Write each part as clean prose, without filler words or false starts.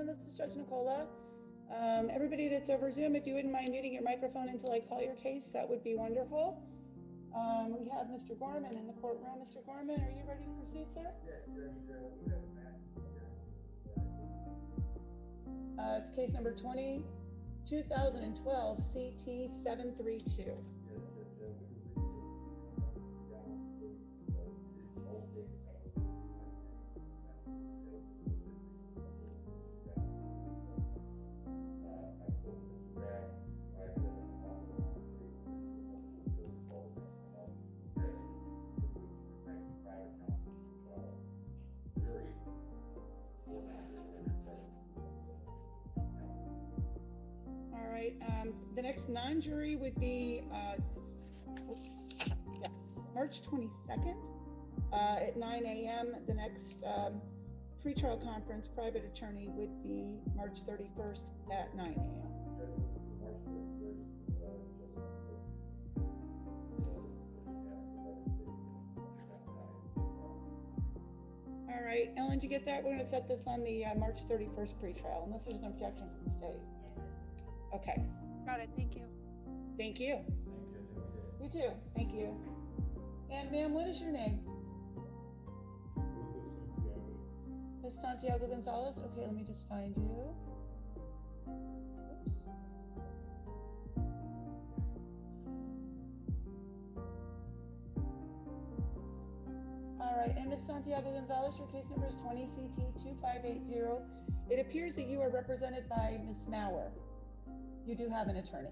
This is Judge Nicola. Everybody that's over Zoom, if you wouldn't mind muting your microphone until I call your case, that would be wonderful. We have Mr. Gorman in the courtroom. Mr. Gorman, are you ready to proceed, sir? It's case number 2012 CT 732. All right, the next non-jury would be, March 22nd at 9 a.m. The next pretrial conference, private attorney, would be March 31st at 9 a.m. All right, Ellen, did you get that? We're going to set this on the March 31st pretrial, unless there's an objection from the state. Okay. Got it. Thank you. Thank you. You too. Thank you. And ma'am, what is your name? Miss Santiago Gonzalez. Okay, let me just find you. Oops. All right, and Miss Santiago Gonzalez, your case number is 20 CT 2580. It appears that you are represented by Miss Mauer. You do have an attorney.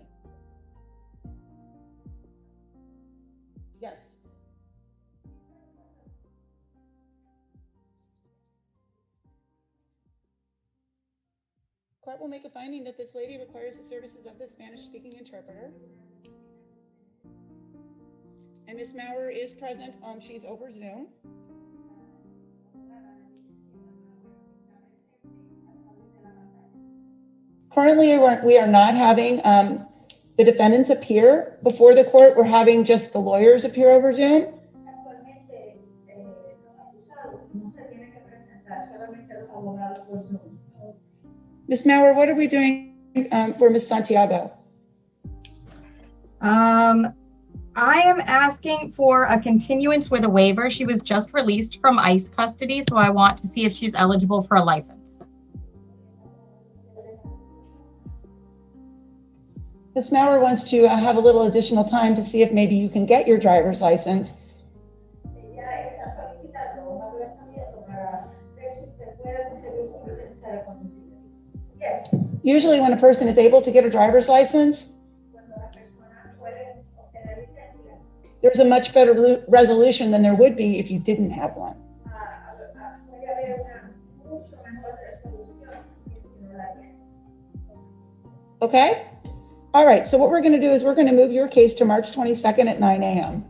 Yes. Court will make a finding that this lady requires the services of the Spanish-speaking interpreter. And Ms. Mauer is present. She's over Zoom. Currently, we are not having the defendants appear before the court. We're having just the lawyers appear over Zoom. Ms. Mauer, what are we doing for Ms. Santiago? I am asking for a continuance with a waiver. She was just released from ICE custody, so I want to see if she's eligible for a license. Ms. Mauer wants to have a little additional time to see if maybe you can get your driver's license. Usually when a person is able to get a driver's license, there's a much better resolution than there would be if you didn't have one. Okay? All right, so what we're going to do is we're going to move your case to March 22nd at 9 a.m.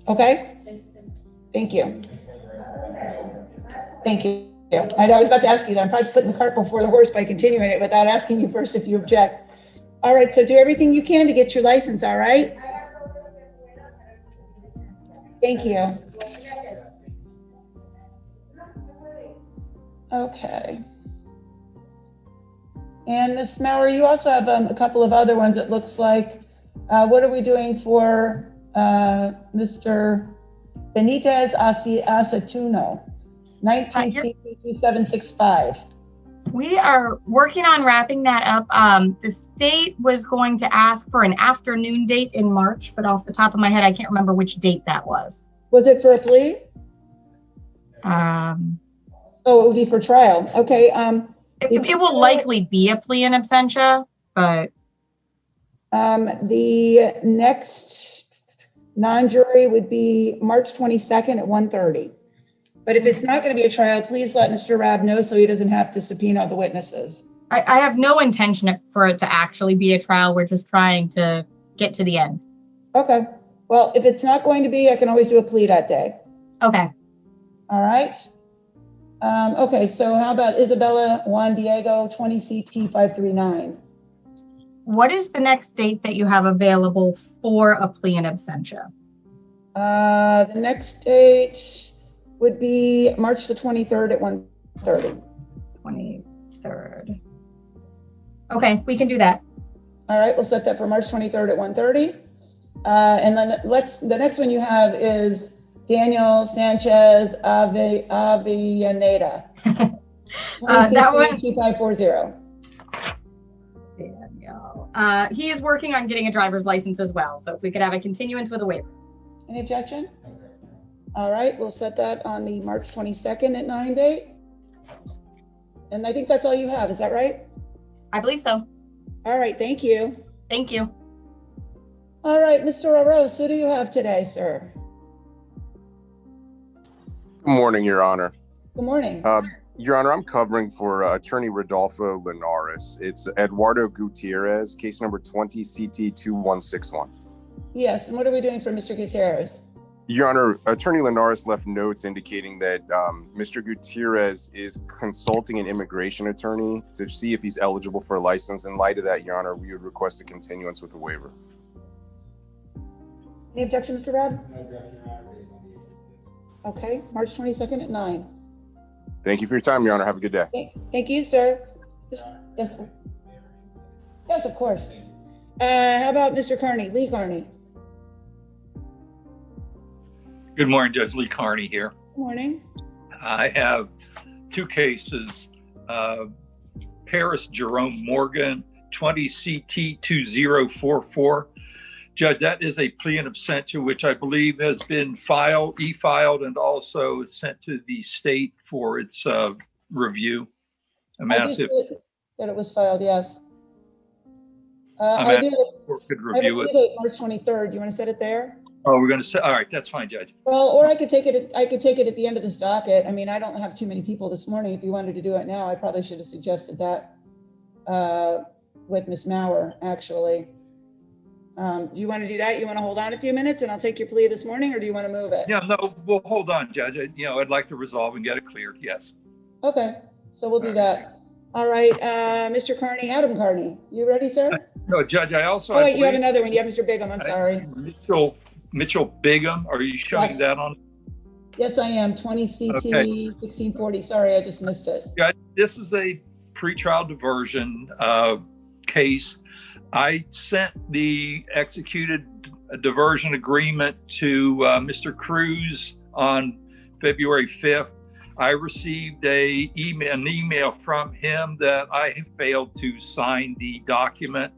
Okay? Thank you. Thank you. I was about to ask you that. I'm probably putting the cart before the horse by continuing it without asking you first if you object. All right, so do everything you can to get your license, all right? Thank you. Okay. And Ms. Mauer, you also have a couple of other ones, it looks like. What are we doing for Mr. Benitez Aceituno, 19 CP 2765? We are working on wrapping that up. The state was going to ask for an afternoon date in March, but off the top of my head, I can't remember which date that was. Was it for a plea? Oh, it would be for trial. Okay. It will likely be a plea in absentia, but the next non-jury would be March 22nd at 1:30. But if it's not going to be a trial, please let Mr. Rabb know so he doesn't have to subpoena the witnesses. I have no intention for it to actually be a trial. We're just trying to get to the end. Okay. Well, if it's not going to be, I can always do a plea that day. Okay. All right. Okay, so how about Isabella Juan Diego, 20 CT 539? What is the next date that you have available for a plea in absentia? The next date would be March the 23rd at 1:30. 23rd. Okay, we can do that. All right, we'll set that for March 23rd at 1:30. And then the next one you have is Daniel Sanchez Avellaneda. That one. 2540. Daniel. He is working on getting a driver's license as well. So if we could have a continuance with a waiver. Any objection? All right, we'll set that on the March 22nd at 9 date. And I think that's all you have, is that right? I believe so. All right, thank you. Thank you. All right, Mr. AROSE, who do you have today, sir? Good morning, Your Honor. Good morning. Your Honor, I'm covering for Attorney Rodolfo Linares. It's Eduardo Gutierrez, case number 20 CT 2161. Yes, and what are we doing for Mr. Gutierrez? Your Honor, Attorney Linares left notes indicating that Mr. Gutierrez is consulting an immigration attorney to see if he's eligible for a license. In light of that, Your Honor, we would request a continuance with a waiver. Any objection, Mr. Robb? Okay, March 22nd at 9. Thank you for your time, Your Honor. Have a good day. Thank you, sir. Yes, sir. Yes, of course. How about Mr. Carney, Lee Carney? Good morning, Judge Lee Carney here. Good morning. I have two cases. Paris Jerome Morgan, 20 CT 2044. Judge, that is a plea in absentia, which I believe has been e-filed, and also sent to the state for its review. I just did that it was filed, yes. I did. Could review it. March 23rd. You want to set it there? Oh, we're going to say, all right, that's fine, Judge. Well, or I could take it. I could take it at the end of this docket. I mean, I don't have too many people this morning. If you wanted to do it now, I probably should have suggested that with Ms. Maurer, actually. Do you want to do that? You want to hold on a few minutes and I'll take your plea this morning, or do you want to move it? Yeah, no, we'll hold on, Judge. I'd like to resolve and get it cleared, yes. Okay, so we'll do that. All right, Mr. Carney, Adam Carney, you ready, sir? No, Judge, I also. Oh, wait, you have another one. You have Mr. Bigham, I'm sorry. Mitchell Bigham, are you showing that on? Yes, I am, 20 CT 1640. Sorry, I just missed it. Yeah, this is a pretrial diversion case. I sent the executed diversion agreement to Mr. Cruz on February 5th. I received an email from him that I have failed to sign the document,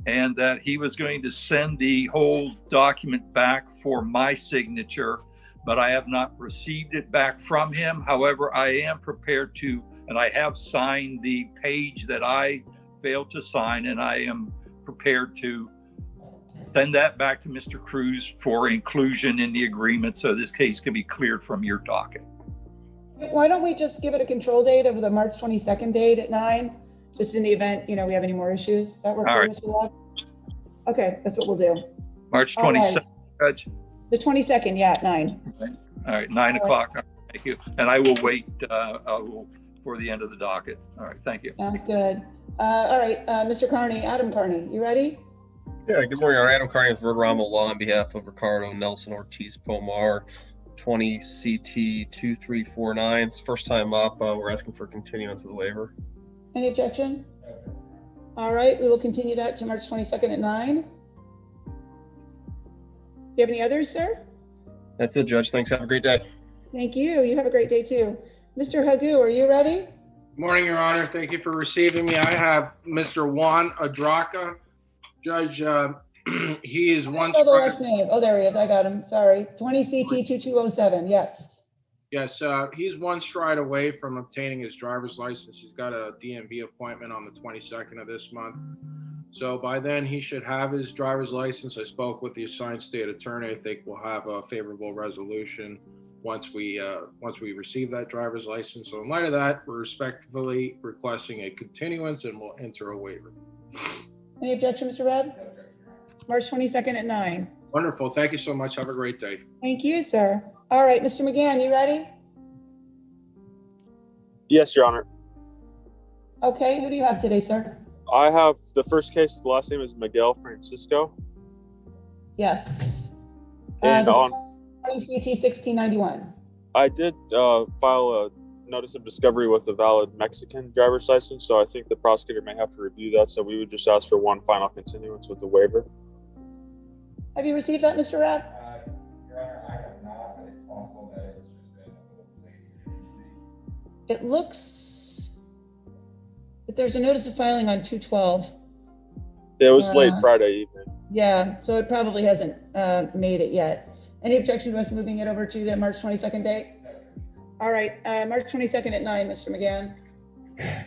and that he was going to send the whole document back for my signature, but I have not received it back from him. However, I am prepared to, and I have signed the page that I failed to sign, and I am prepared to send that back to Mr. Cruz for inclusion in the agreement, so this case can be cleared from your docket. Why don't we just give it a control date of the March 22nd date at 9, just in the event, we have any more issues? That work for you, Mr. Love? Okay, that's what we'll do. March 22nd, Judge? The 22nd, yeah, at 9. All right, 9 o'clock. Thank you. And I will wait for the end of the docket. All right, thank you. Sounds good. All right, Mr. Carney, Adam Carney, you ready? Yeah, good morning. I'm Adam Carney with Verderamo Law on behalf of Ricardo Nelson Ortiz Pomar, 20 CT 2349. It's first time up. We're asking for continuance of the waiver. Any objection? All right, we will continue that to March 22nd at 9. Do you have any others, sir? That's it, Judge. Thanks. Have a great day. Thank you. You have a great day too. Mr. Hagu, are you ready? Good morning, Your Honor. Thank you for receiving me. I have Mr. Juan Adraca. Judge, he is one. Oh, the last name. Oh, there he is. I got him. Sorry. 20 CT 2207. Yes. Yes, he's one stride away from obtaining his driver's license. He's got a DMV appointment on the 22nd of this month. So by then he should have his driver's license. I spoke with the assigned state attorney. I think we'll have a favorable resolution once we receive that driver's license. So in light of that, we're respectfully requesting a continuance, and we'll enter a waiver. Any objection, Mr. Redd? March 22nd at 9. Wonderful. Thank you so much. Have a great day. Thank you, sir. All right, Mr. McGann, you ready? Yes, Your Honor. Okay, who do you have today, sir? I have the first case. The last name is Miguel Francisco. Yes. And on 20 CT 1691. I did file a notice of discovery with a valid Mexican driver's license, so I think the prosecutor may have to review that. So we would just ask for one final continuance with the waiver. Have you received that, Mr. Rapp? Your Honor, I have not, but it's possible that it's just been a little late. It looks that there's a notice of filing on 2/12. It was late Friday evening. Yeah, so it probably hasn't made it yet. Any objection to us moving it over to the March 22nd date? All right, March 22nd at 9, Mr. McGann.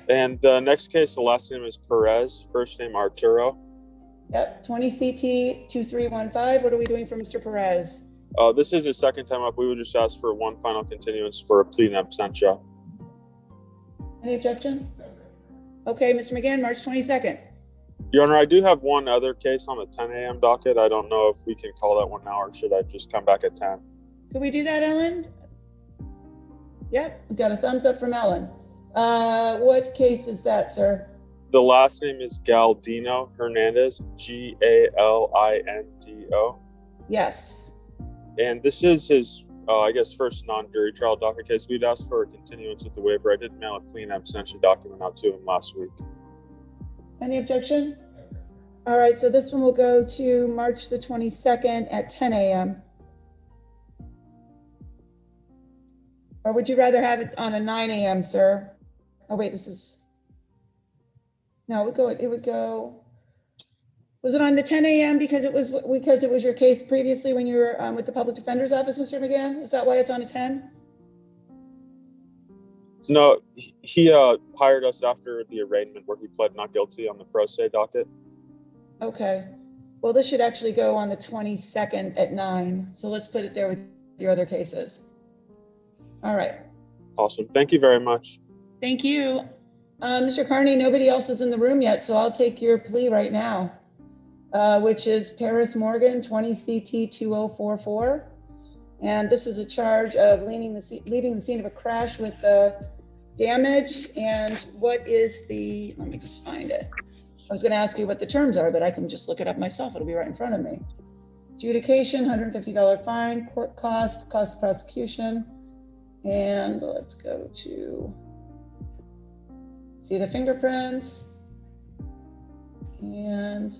And the next case, the last name is Perez, first name Arturo. Yep, 20 CT 2315. What are we doing for Mr. Perez? This is his second time up. We would just ask for one final continuance for a plea in absentia. Any objection? Okay, Mr. McGann, March 22nd. Your Honor, I do have one other case on the 10 a.m. docket. I don't know if we can call that one now, or should I just come back at 10? Could we do that, Ellen? Yep, we got a thumbs up from Ellen. What case is that, sir? The last name is Galdino Hernandez, Galindo. Yes. And this is his, I guess, first non-jury trial docket case. We'd asked for a continuance with the waiver. I did mail a plea in absentia document out to him last week. Any objection? All right, so this one will go to March the 22nd at 10 a.m. Or would you rather have it on a 9 a.m., sir? Oh, wait, this is, no, it would go, was it on the 10 a.m. because it was your case previously when you were with the public defender's office, Mr. McGann? Is that why it's on a 10? No, he hired us after the arraignment where he pled not guilty on the pro se docket. Okay. Well, this should actually go on the 22nd at 9. So let's put it there with your other cases. All right. Awesome. Thank you very much. Thank you. Mr. Carney, nobody else is in the room yet, so I'll take your plea right now, which is Paris Morgan, 20 CT 2044. And this is a charge of leaving the scene of a crash with damage. And what is the, let me just find it. I was going to ask you what the terms are, but I can just look it up myself. It'll be right in front of me. Adjudication, $150 fine, court cost of prosecution. And let's go to see the fingerprints. And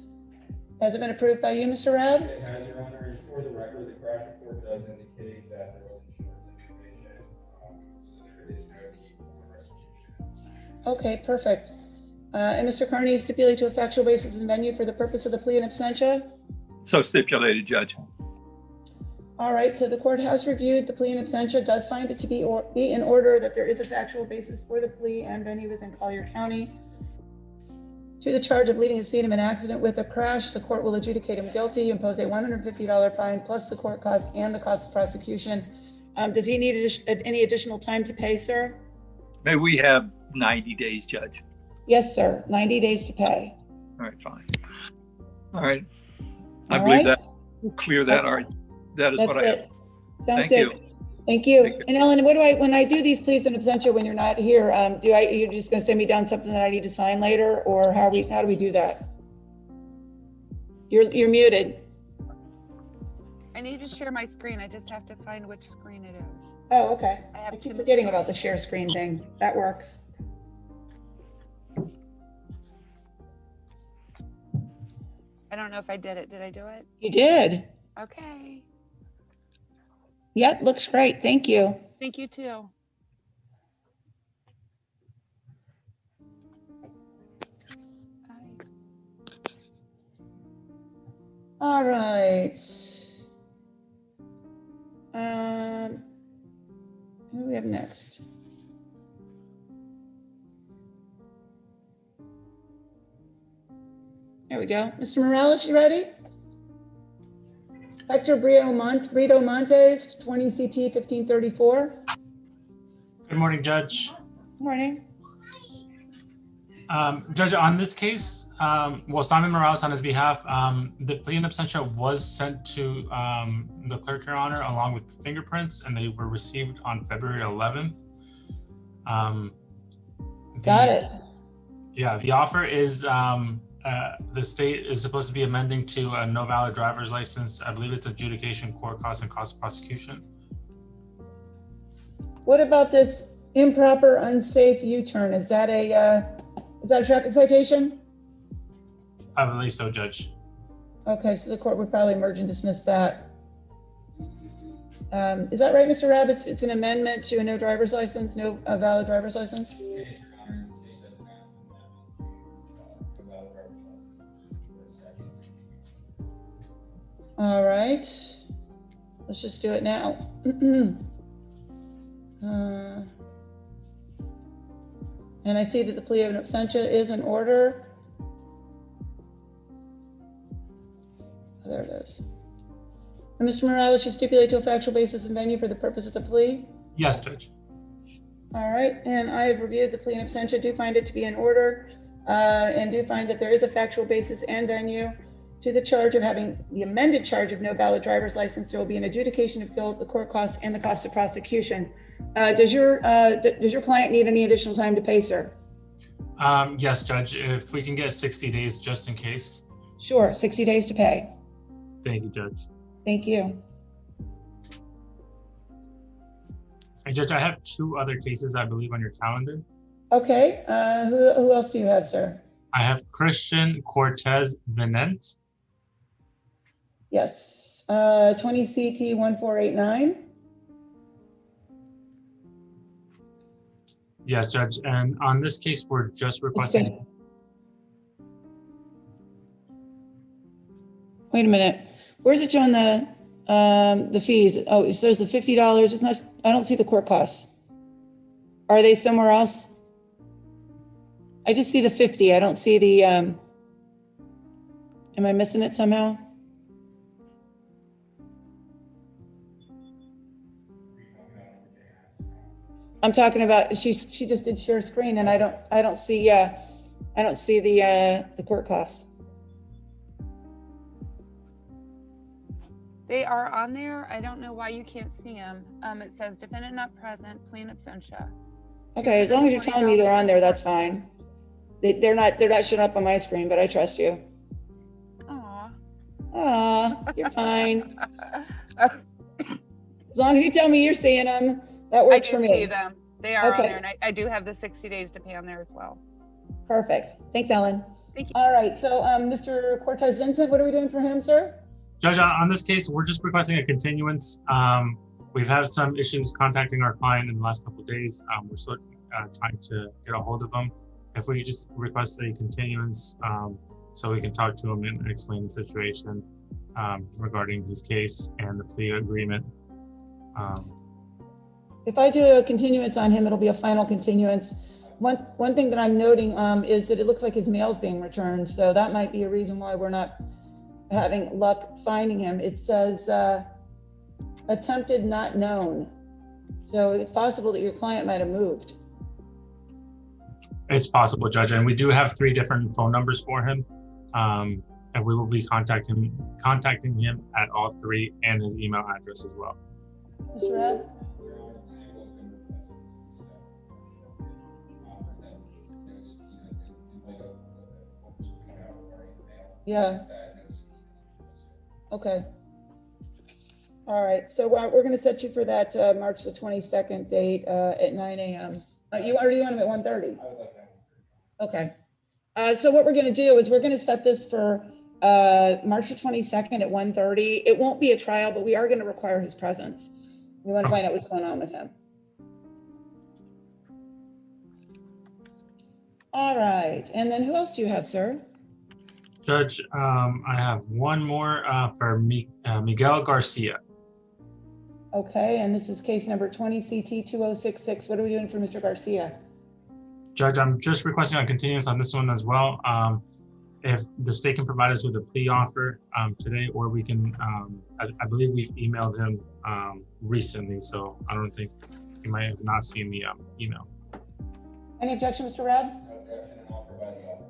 has it been approved by you, Mr. Reb? It has, Your Honor, and for the record, the crash report does indicate that there was insurance indication, so there is no need for restitution. Okay, perfect. And Mr. Carney, stipulate to a factual basis and venue for the purpose of the plea in absentia? So stipulated, Judge. All right, so the court has reviewed the plea in absentia, does find it to be in order that there is a factual basis for the plea and venue is in Collier County. To the charge of leaving the scene of an accident with a crash, the court will adjudicate him guilty, impose a $150 fine plus the court costs and the cost of prosecution. Does he need any additional time to pay, sir? May we have 90 days, Judge? Yes, sir, 90 days to pay. All right, fine. All right. I All believe right. that will clear that. All right. That is That's what I have. it. Sounds Thank good. you. Thank you. Thank you. And Ellen, when I do these pleas in absentia when you're not here, you're just gonna send me down something that I need to sign later, or how do we do that? You're muted. I need to share my screen. I just have to find which screen it is. Oh, okay. I have I keep to- forgetting about the share screen thing. That works. I don't know if I did it. Did I do it? You did. Okay. Yep, looks great. Thank you. Thank you too. All right. Who do we have next? There we go. Mr. Morales, you ready? Hector Brito Montes, 20 CT 1534. Good morning, Judge. Morning. Judge, on this case, Simon Morales on his behalf, the plea in absentia was sent to the clerk, Your Honor, along with fingerprints, and they were received on February 11th. Got it. Yeah, the offer is the state is supposed to be amending to a no valid driver's license. I believe it's adjudication, court costs, and cost of prosecution. What about this improper, unsafe U-turn? Is that a traffic citation? I believe so, Judge. Okay, so the court would probably merge and dismiss that. Is that right, Mr. Rabb? It's an amendment to a no driver's license, no valid driver's license? It is, Your Honor, and the state doesn't ask them to valid driver's license for a second. All right, let's just do it now. And I see that the plea of in absentia is in order. Oh, there it is. And Mr. Morales, you stipulate to a factual basis and venue for the purpose of the plea? Yes, Judge. All right, and I have reviewed the plea in absentia, do find it to be in order, and do find that there is a factual basis and venue to the charge of having the amended charge of no valid driver's license. There will be an adjudication of guilt, the court costs, and the cost of prosecution. Does your client need any additional time to pay, sir? Yes, Judge, if we can get 60 days just in case. Sure, 60 days to pay. Thank you, Judge. Thank you. And Judge, I have 2 other cases, I believe, on your calendar. Okay, who else do you have, sir? I have Christian Cortez Venent. Yes, 20 CT 1489. Yes, Judge, and on this case, we're just requesting. Wait a minute. Where's it showing the fees? Oh, it says the $50. It's not. I don't see the court costs. Are they somewhere else? I just see the 50. I don't see the. Am I missing it somehow? I'm talking about. She just did share screen, and I don't see. I don't see the court costs. They are on there. I don't know why you can't see them. It says defendant not present, plea in absentia. Okay, as long as you're telling me they're on there, that's fine. They're not showing up on my screen, but I trust you. Aw. Aw, you're fine. As long as you tell me you're seeing them, that works for me. I do see them. They are Okay. on there, and I do have the 60 days to pay on there as well. Perfect. Thanks, Ellen. Thank you. All right, so Mr. Cortez Vincent, what are we doing for him, sir? Judge, on this case, we're just requesting a continuance. We've had some issues contacting our client in the last couple of days. We're still trying to get a hold of him. If we could just request a continuance so we can talk to him and explain the situation regarding his case and the plea agreement. If I do a continuance on him, it'll be a final continuance. One thing that I'm noting is that it looks like his mail's being returned, so that might be a reason why we're not having luck finding him. It says attempted not known. So it's possible that your client might have moved. It's possible, Judge, and we do have 3 different phone numbers for him, and we will be contacting him at all 3 and his email address as well. Mr. Rab? Yeah. Okay. All right. So we're going to set you for that March the 22nd date at 9 a.m. You already want him at 1:30? I would like that. Okay. So what we're going to do is we're going to set this for March the 22nd at 1:30. It won't be a trial, but we are going to require his presence. We want to find out what's going on with him. All right. And then who else do you have, sir? Judge, I have one more for Miguel Garcia. Okay, and this is case number 20 CT 2066. What are we doing for Mr. Garcia? Judge, I'm just requesting a continuance on this one as well. If the state can provide us with a plea offer today, or we can, I believe we've emailed him recently, so I don't think he might have not seen the email. Any objection, Mr. Rab? No objection, and I'll provide the offer.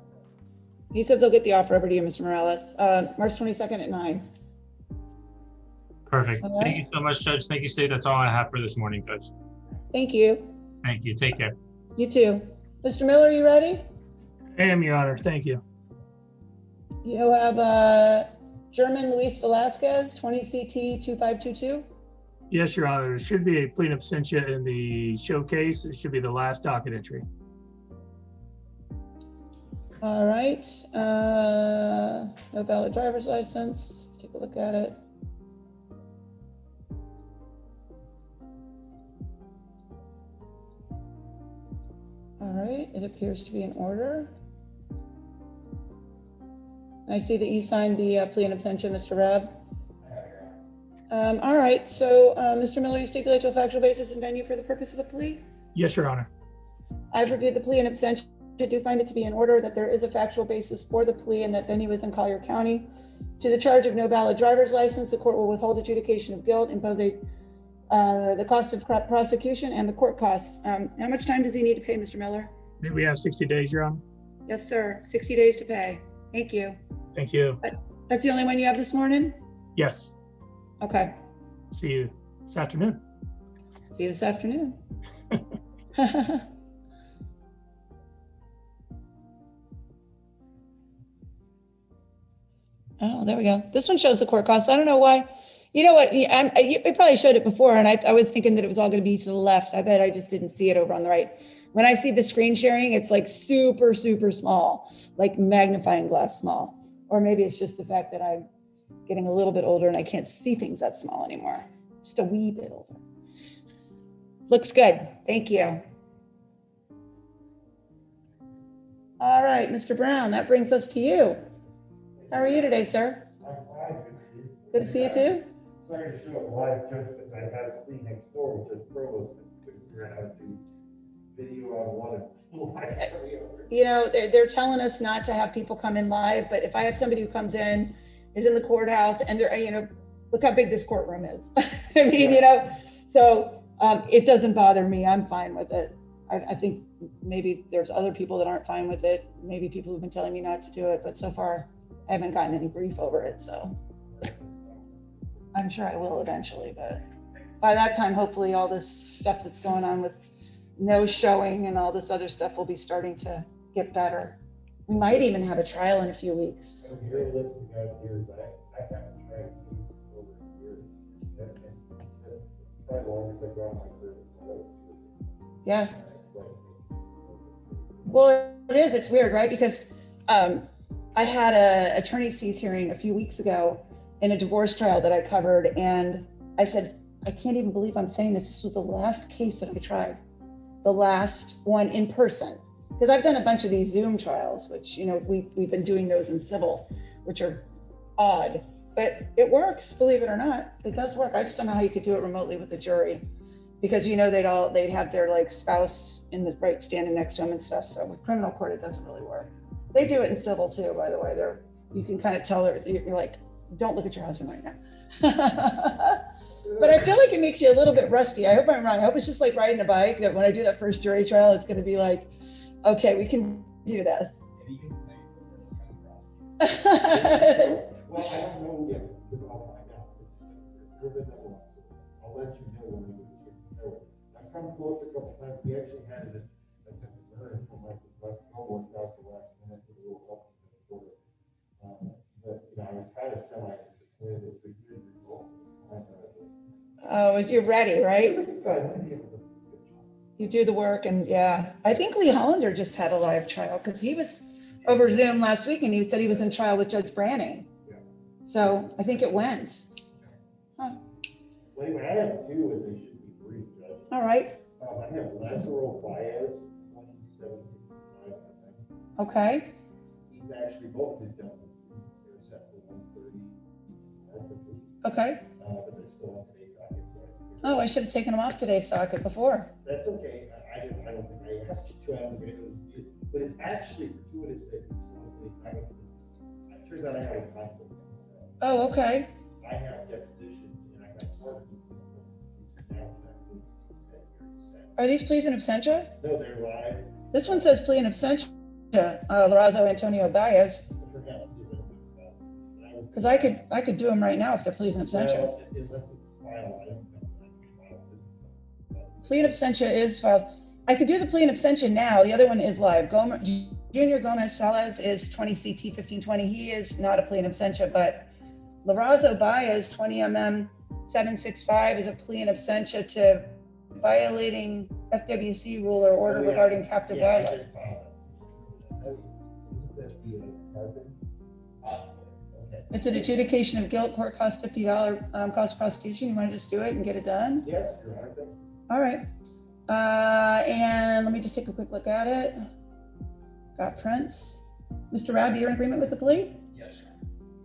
He says he'll get the offer over to you, Mr. Morales. March 22nd at 9. Perfect. All right. Thank you so much, Judge. Thank you, State. That's all I have for this morning, Judge. Thank you. Thank you. Take care. You too. Mr. Miller, are you ready? I am, Your Honor. Thank you. You have German Luis Velasquez, 20 CT 2522. Yes, Your Honor. There should be a plea in absentia in the showcase. It should be the last docket entry. All right, no valid driver's license. Let's take a look at it. All right, it appears to be in order. I see that you signed the plea in absentia, Mr. Rabb. All right, so Mr. Miller, you stipulate to a factual basis and venue for the purpose of the plea? Yes, Your Honor. I've reviewed the plea in absentia. I do find it to be in order that there is a factual basis for the plea and that venue is in Collier County. To the charge of no valid driver's license, the court will withhold adjudication of guilt, impose the cost of prosecution and the court costs. How much time does he need to pay, Mr. Miller? We have 60 days, Your Honor. Yes, sir. 60 days to pay. Thank you. Thank you. That's the only one you have this morning? Yes. Okay. See you this afternoon. See you this afternoon. Oh, there we go. This one shows the court costs. I don't know why. You know what? You probably showed it before, and I was thinking that it was all going to be to the left. I bet I just didn't see it over on the right. When I see the screen sharing, it's like super, super small, like magnifying glass small. Or maybe it's just the fact that I'm getting a little bit older and I can't see things that small anymore. Just a wee bit older. Looks good. Thank you. All right, Mr. Brown, that brings us to you. How are you today, sir? I'm fine. Good to see you too. Sorry to show up live just as I have a plea next door, which is provost, and couldn't figure out how to video on one and You know, they're telling us not to have people come in live, but if I have somebody who comes in, is in the courthouse, and they're, you know, look how big this courtroom is. I mean, you know, so it doesn't bother me. I'm fine with it. I think maybe there's other people that aren't fine with it. Maybe people who've been telling me not to do it, but so far I haven't gotten any brief over it. So I'm sure I will eventually, but by that time, hopefully all this stuff that's going on with no showing and all this other stuff will be starting to get better. We might even have a trial in a few weeks. your lips and God's ears, I haven't tried these over a year. And probably long as I go on my career. Yeah. Well, it is. It's weird, right? Because I had a attorney's fees hearing a few weeks ago in a divorce trial that I covered, and I said, I can't even believe I'm saying this. This was the last case that I tried, the last one in person. Because I've done a bunch of these Zoom trials, which, you know, we've been doing those in civil, which are odd, but it works, believe it or not. It does work. I just don't know how you could do it remotely with a jury, because, you know, they'd have their like spouse in the right standing next to them and stuff. So with criminal court, it doesn't really work. They do it in civil too, by the way. You can kind of tell you're like, don't look at your husband right now. But I feel like it makes you a little bit rusty. I hope I'm wrong. I hope it's just like riding a bike, that when I do that first jury trial, it's going to be like, okay, we can do this. Well, I don't know yet, because I'll find out. I'll let you know when we get. I've come close a couple times. We actually had an attempt to learn from my last worked out the last minute with a little help from the court. But you know, I was kind of semi-disappointed with the good result. Oh, you're ready, right? You do the work, and yeah. I think Lee Hollander just had a live trial because he was over Zoom last week, and he said he was in trial with Judge Branning. Yeah. So I think it went. Huh. Well, anyway, I have two, as they should be brief, Judge. All right. I have Lazzaro Baez, 2765, I think. Okay. He's actually both his done. They're set for 1:30. Okay. But they're still on today's docket, so. Oh, I should have taken him off today's docket before. That's okay. I don't think I asked you to, I don't think I know this, but it's actually gratuitous that it's on today's docket. It turns out I have a conflict. Oh, okay. I have deposition, and I got part of these. Are these pleas in absentia? No, they're live. This one says plea in absentia, Lorenzo Antonio Baez. Because I could do them right now if they're pleas in absentia. Well, unless it's filed, I don't know. Plea in absentia is filed. I could do the plea in absentia now. The other one is live. Junior Gomez Salas is 20 CT 1520. He is not a plea in absentia, but Lorenzo Baez 20 MM 765 is a plea in absentia to violating FWC rule or order regarding captive wildlife. It's an adjudication of guilt, court cost $50 cost of prosecution. You want to just do it and get it done? Yes, Your Honor. All right. And let me just take a quick look at it. Got Prince. Mr. Rowdy, you're in agreement with the plea? Yes, Your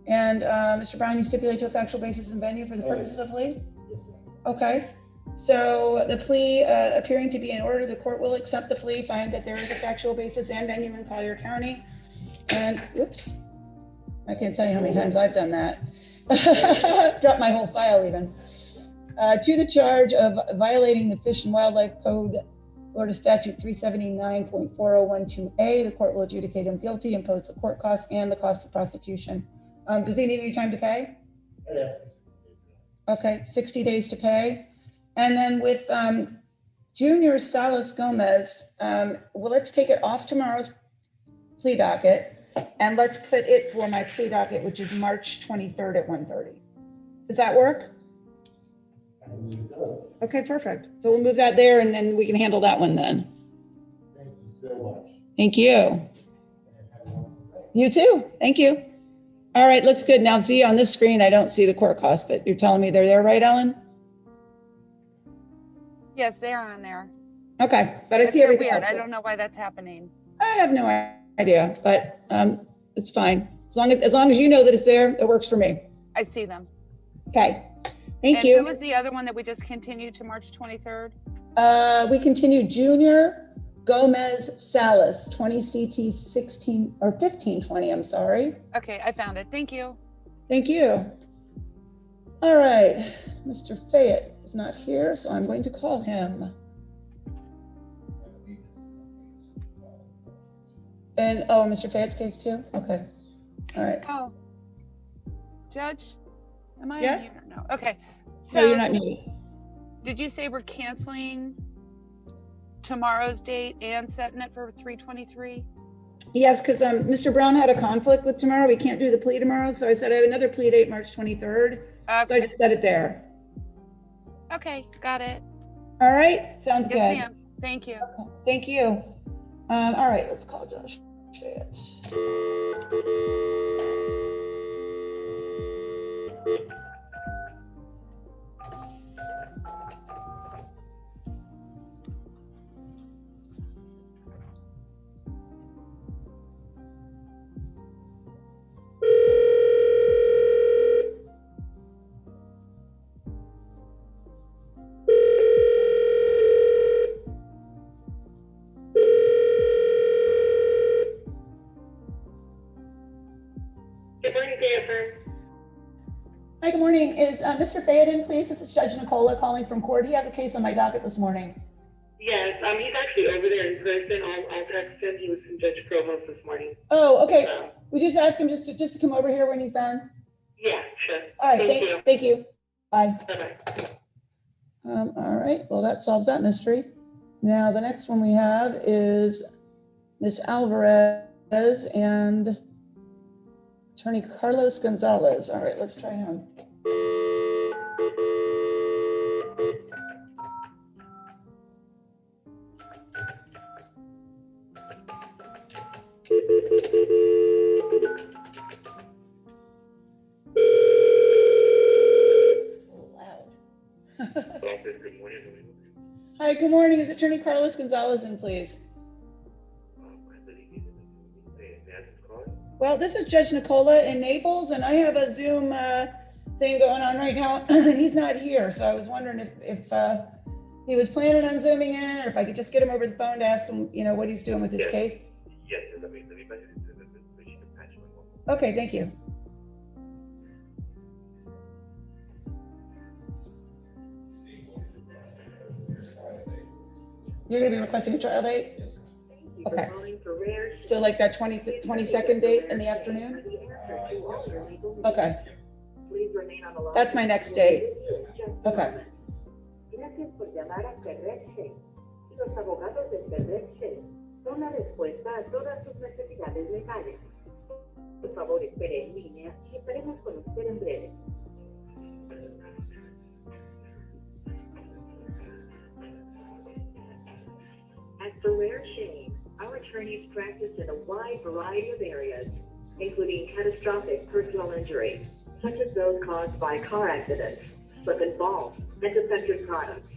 And Honor. Mr. Brown, you stipulate to a factual basis and venue for the purpose of the plea? Yes, Your Honor. Okay. So the plea appearing to be in order, the court will accept the plea, find that there is a factual basis and venue in Collier County. And, oops, I can't tell you how many times I've done that. Dropped my whole file even. To the charge of violating the Fish and Wildlife Code, Florida Statute 379.4012A, the court will adjudicate him guilty, impose the court costs and the cost of prosecution. Does he need any time to pay? Okay, 60 days to pay. And then with Junior Salas Gomez, well, let's take it off tomorrow's plea docket and let's put it for my plea docket, which is March 23rd at 1:30. Does that work? Okay, perfect. So we'll move that there and then we can handle that one then. Thank you so much. Thank you. And have a wonderful day. You too. Thank you. All right, looks good. Now see on this screen, I don't see the court costs, but you're telling me they're there, right, Ellen? Yes, they're on there. Okay, but I It's see so everything weird. else. I don't know why that's happening. I have no idea, but it's fine. As long as you know that it's there, it works for me. I see them. Okay, thank And you. who was the other one that we just continued to March 23rd? We continue Junior Gomez Salas, 20 CT 16 or 1520. I'm sorry. Okay, I found it. Thank you. Thank you. All right, Mr. Fayette is not here, so I'm going to call him. And oh, Mr. Fayette's case too? Okay. All right. Oh, Judge, am I Yeah? on mute or no? Okay. So No, you're not muted. did you say we're canceling tomorrow's date and setting it for 3/23? Yes, because Mr. Brown had a conflict with tomorrow. We can't do the plea tomorrow. So I said I have another plea date, March 23rd. So I Okay. just set it there. Okay, got it. All right, sounds Yes, good. ma'am. Thank you. Thank you. All right, let's call Josh Fayette. Good morning, Jennifer. Hi, good morning. Is Mr. Fayette in, please? This is Judge Nicola calling from court. He has a case on my docket this morning. Yes, he's actually over there in person. I'll text him. He was from Judge Provost this morning. Oh, okay. So, We just ask him just to come over here when he's done. yeah, sure. All right, Thank you. thank you. Bye. Bye-bye. All right, well, that solves that mystery. Now, the next one we have is Miss Alvarez and Attorney Carlos Gonzalez. All right, let's try him. Good morning. Hi, good morning. Is Attorney Carlos Gonzalez in, please? Well, this is Judge Nicola in Naples, and I have a Zoom thing going on right now, and he's not here. So I was wondering if he was planning on Zooming in, or if I could just get him over the phone to ask him, what he's doing with his case. Yes, let me patch it into the machine and patch it. Okay, thank you. You're going to be requesting a trial date? Okay. So like that 22nd date in the afternoon? Okay. That's my next date. Okay. Gracias por llamar a TORT. Los abogados de TORT son la respuesta a todas sus necesidades legales. Por favor, espere en línea y estaremos con usted en breve. attorneys practice in a wide variety of areas, including catastrophic personal injury, such as those caused by car accidents, slip and fall, and defective products.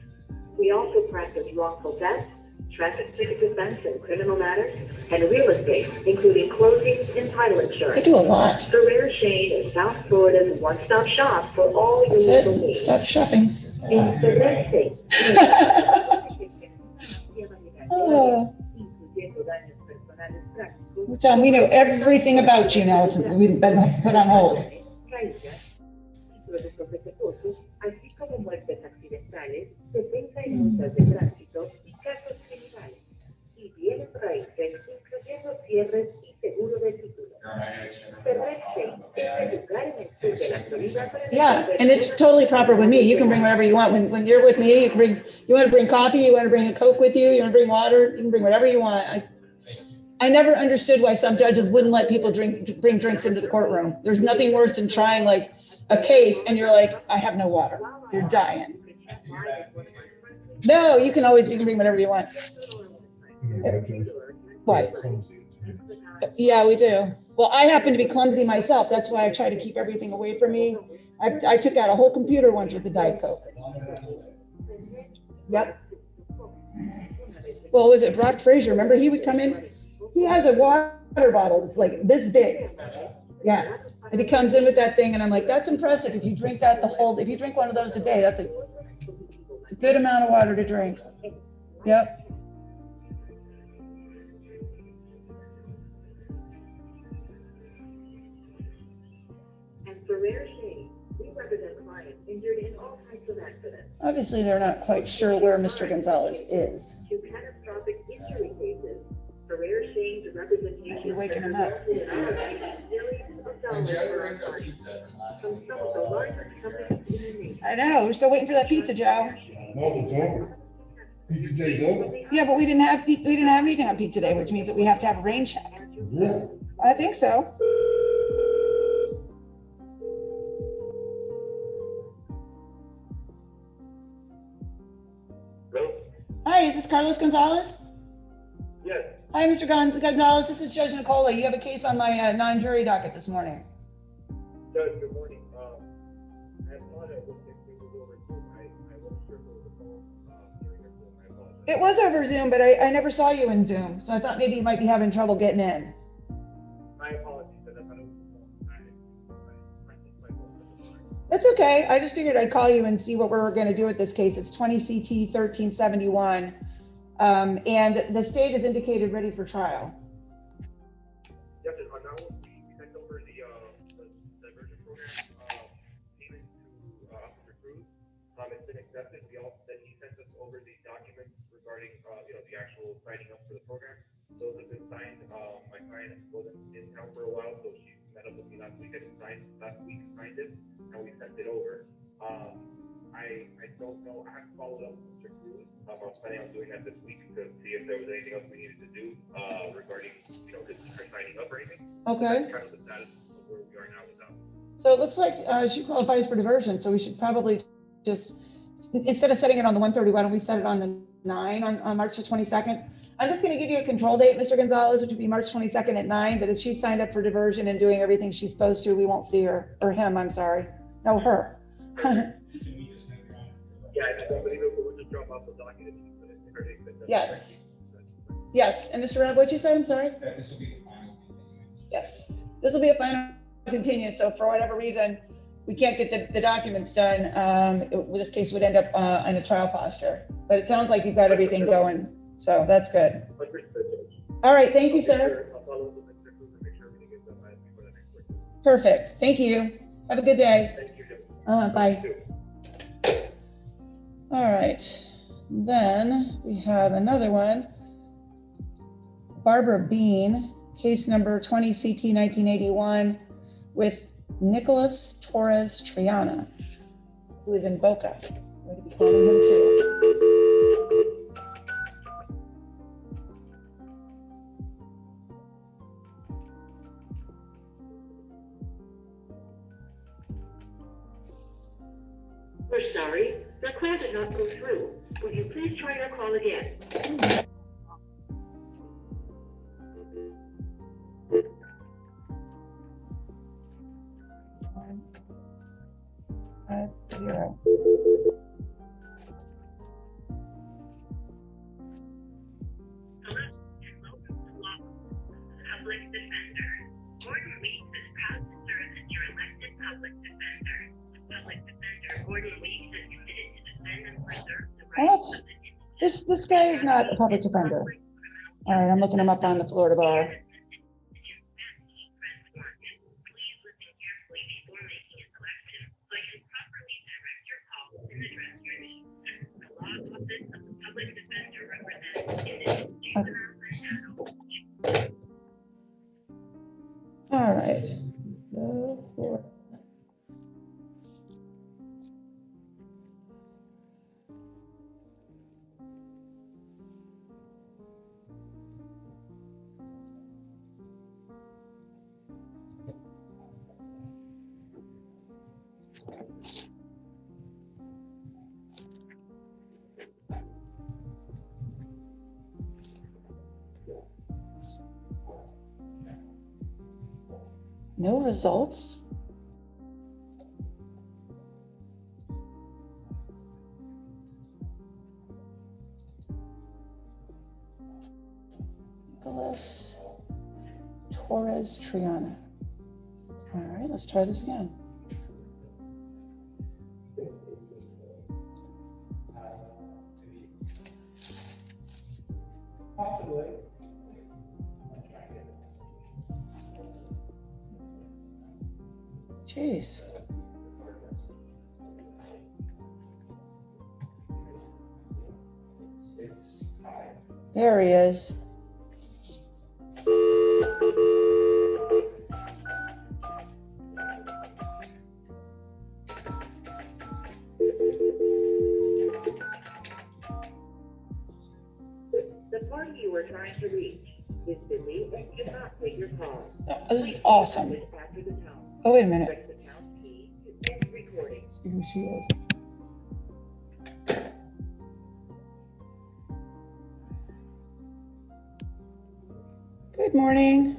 We also practice wrongful death, traffic ticket defense in criminal matters, and real estate, including closings and title insurance. I do a lot. Ferrer Shane is South Florida's one-stop shop for all your That's legal it. needs. Stop shopping. In Ferrer Shane. Oh. John, we know everything about you now. We've been put on hold. Así como muertes accidentales, defensa en multas de tránsito y casos criminales. Y bienes raíces, incluyendo cierres y seguro de título. Yeah, and it's totally proper with me. You can bring whatever you want. When you're with me, you can bring, you want to bring coffee, you want to bring a Coke with you, you want to bring water, you can bring whatever you want. I never understood why some judges wouldn't let people bring drinks into the courtroom. There's nothing worse than trying like a case and you're like, I have no water. You're dying. No, you can bring whatever you want. What? Yeah, we do. Well, I happen to be clumsy myself. That's why I try to keep everything away from me. I took out a whole computer once with the Diet Coke. Yep. Well, was it Brock Fraser? Remember he would come in? He has a water bottle that's like this big. Yeah. And he comes in with that thing and I'm like, that's impressive. If you drink that if you drink one of those a day, that's a good amount of water to drink. Yep. Obviously, they're not quite sure where Mr. Gonzalez is. You're waking him up. I know, we're still waiting for that pizza, Joe. Yeah, but we didn't have anything on pizza day, which means that we have to have a rain check. Yeah. I think so. Hi, is this Carlos Gonzalez? Yes. Hi, Mr. Gonzalez. This is Judge Nicola. You have a case on my non-jury docket this morning. Judge, good morning. I thought it was over Zoom. I wasn't sure if it was a phone during your Zoom. I apologize. It was over Zoom, but I never saw you in Zoom, so I thought maybe you might be having trouble getting in. My apologies, but I thought it was a phone. That's okay. I just figured I'd call you and see what we're going to do with this case. It's 20 CT 1371. And the state is indicated ready for trial. Yes, now we sent over the diversion program payment to Officer Cruz. It's been accepted. We also then he sent us over the documents regarding the actual signing up for the program. Those have been signed. My client wasn't in town for a while, so she met up with me last week and signed it, and we sent it over. I don't know. I haven't followed up with Mr. Cruz. I was planning on doing that this week to see if there was anything else we needed to do regarding, her signing up or anything. Okay. That's kind of the status of where we are now with that. So it looks like she qualifies for diversion. So we should probably just, instead of setting it on the 1:30, why don't we set it on the 9 on March the 22nd? I'm just going to give you a control date, Mr. Gonzalez, which would be March 22nd at 9. But if she's signed up for diversion and doing everything she's supposed to, we won't see her, or him, I'm sorry. No, her. Yeah, I believe we'll just drop off the document. Yes. Yes. And Mr. Reb, what'd you say? I'm sorry. This will be the final continuance. Yes. This will be a final continuance. So for whatever reason, we can't get the documents done. This case would end up in a trial posture. But it sounds like you've got everything going. So that's good. All right. Thank you, sir. Perfect. Thank you. Have a good day. Bye. All right. Then we have another one. Barbara Bean, case number 20 CT 1981 with Nicholas Torres Triana, who is in Boca. We're going to be calling him too. We're sorry, the call did not go through. Would you please try your call again? 5-0. Public defender. Gordon Weeks is proud to serve as your elected public defender. Public defender Gordon Weeks is committed to defend and preserve the rights What? of the innocent. This guy is not a public defender. All right, I'm looking him up on the Florida bar. Please listen carefully before making a selection so I can properly direct your call and address your needs. The law office of the public defender represents innocent juveniles and adults. All right. Go for it. No results? Nicholas Torres Triana. All right, let's try this again. Possibly. Jeez. There he is. The party you were trying to reach is busy and cannot take your call. Oh, this is awesome. After the tone, Oh, wait a minute. press the pound key to end recording. See who she is. Good morning.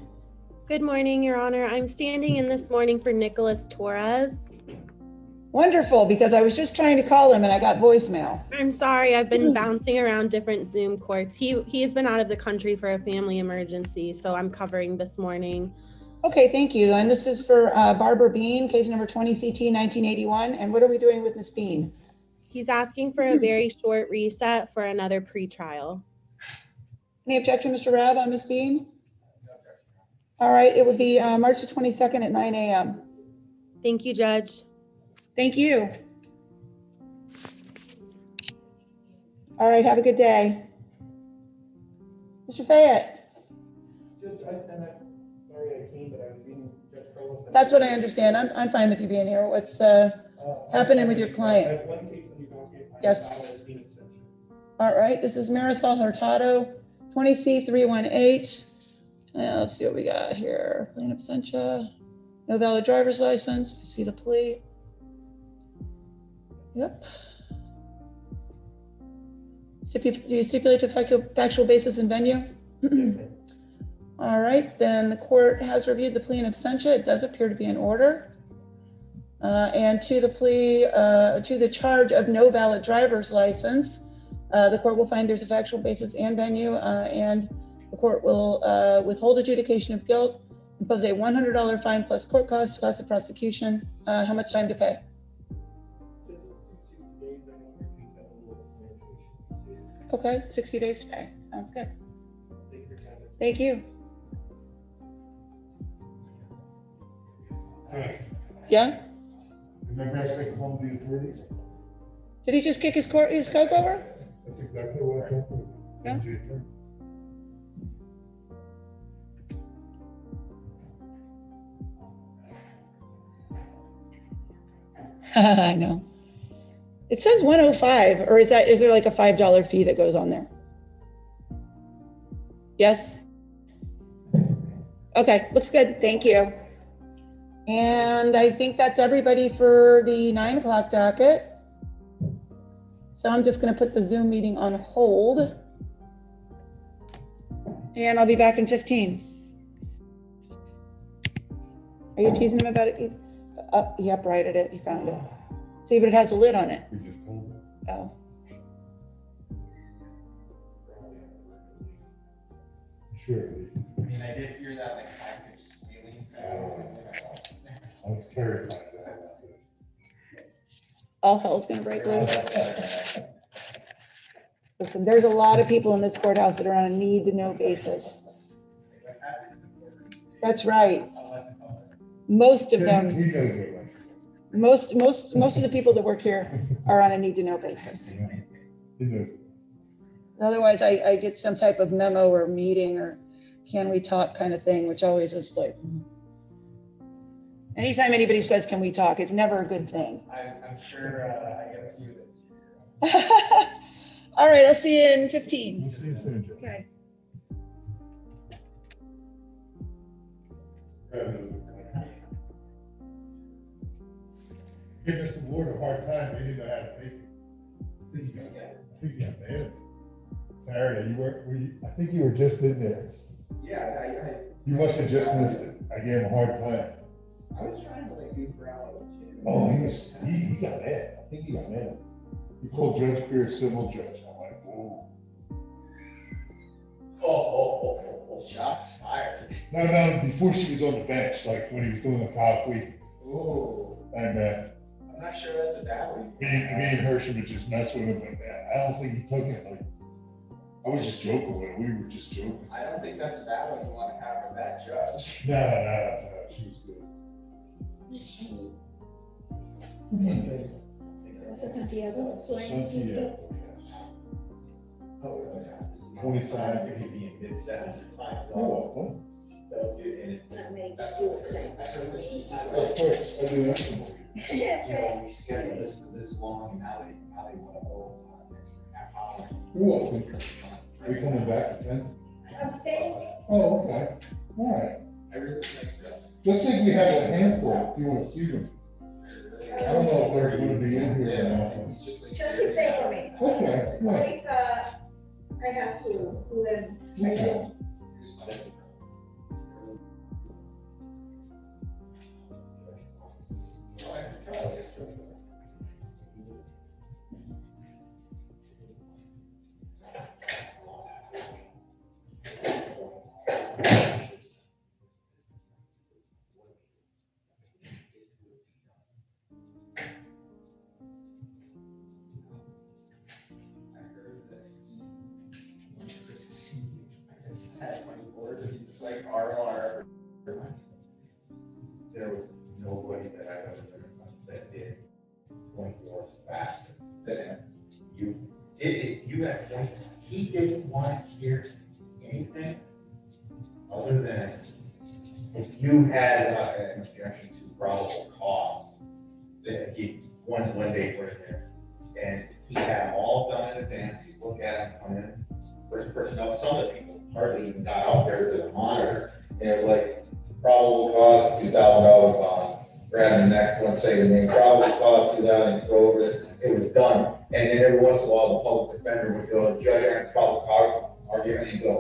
Good morning, Your Honor. I'm standing in this morning for Nicolas Torres. Wonderful, because I was just trying to call him and I got voicemail. I'm sorry, I've been bouncing around different Zoom courts. He has been out of the country for a family emergency, so I'm covering this morning. Okay, thank you. And this is for Barbara Bean, case number 20 CT 1981. And what are we doing with Miss Bean? He's asking for a very short reset for another pretrial. Any objection, Mr. Rabb, on Miss Bean? All right, it would be March the 22nd at 9 a.m. Thank you, Judge. Thank you. All right, have a good day. Mr. Fayette. Judge, sorry I came, but I was in Judge Carlos. That's what I understand. I'm fine with you being here. What's happening with your client? I have one case on your docket. Yes. All right, this is Marisol Hurtado, 20C318. Let's see what we got here. Plain absentia, no valid driver's license. I see the plea. Yep. Do you stipulate to factual basis and venue? All right, then the court has reviewed the plea in absentia. It does appear to be in order. And to the plea, to the charge of no valid driver's license, the court will find there's a factual basis and venue, and the court will withhold adjudication of guilt, impose a $100 fine plus court costs, cost of prosecution. How much time to pay? Okay, 60 days to pay. Sounds good. Thank you. Yeah? Remember I said come to the authorities? Did he just kick his coke over? That's exactly what I told him. Yeah. I know. It says 105, or is there like a $5 fee that goes on there? Yes? Okay, looks good. Thank you. And I think that's everybody for the 9 o'clock docket. So I'm just going to put the Zoom meeting on hold. And I'll be back in 15. Are you teasing him about it? Yep, right at it. He found it. See, but it has a lid on it. We just told them. Oh. Sure. I mean, I did hear that like package squealing sound. I was terrified of that. All hell's gonna break loose. Listen, there's a lot of people in this courthouse that are on a need-to-know basis. That's right. Most of them, most of the people that work here are on a need-to-know basis. Otherwise, I get some type of memo or meeting or can we talk kind of thing, which always is like, anytime anybody says, can we talk, it's never a good thing. I'm sure I get a few this year. All right, I'll see you in 15. We'll see you soon, Joe. Okay. Give Mr. Ward a hard time, they didn't know how to take it. I think you got mad. Saturday, I think you were just in there. Yeah, You must have just missed it. I gave him a hard time. I was trying to like goof around with you. Oh, he got mad. I think he got mad. He called Judge Pierce civil judge. I'm like, whoa. Oh, shots fired. No, before she was on the bench, like when he was doing the colloquy. Oh. And I'm not sure that's a bad one. me and Hershey would just mess with him, but I don't think he took it like, I was just joking with him. We were just joking. I don't think that's a bad one you want to have with that judge. No, she was good. Santiago. Oh, really? 25. Maybe in mid-70s time. Oh, well. That makes you excited. Of course, I do that. You know, we scheduled this for this long, and now they want to go next half hour. You're welcome. Are you coming back at 10? I'm staying. Oh, okay. All right. I really think so. Let's say we have a handful, if you want to see them. I don't know if they're going to be in here or not. It's just like. Just a favor me. Okay, I right. think, I have to, then. Okay. He's just like RR. There was nobody that I've ever heard of that did 24 hours faster than him. You had point. He didn't want to hear anything other than if you had an objection to probable cause, that he one day put it there, and he had them all done in advance. He'd look at them, come in, first person up. Some of the people hardly even got out there to the monitor, and it was like probable cause $2,000 bond. Rather than the next one say the name probable cause 2,000, go over it. It was done, and then every once in a while the public defender would go, judge, I have probable cause argument, and he'd go,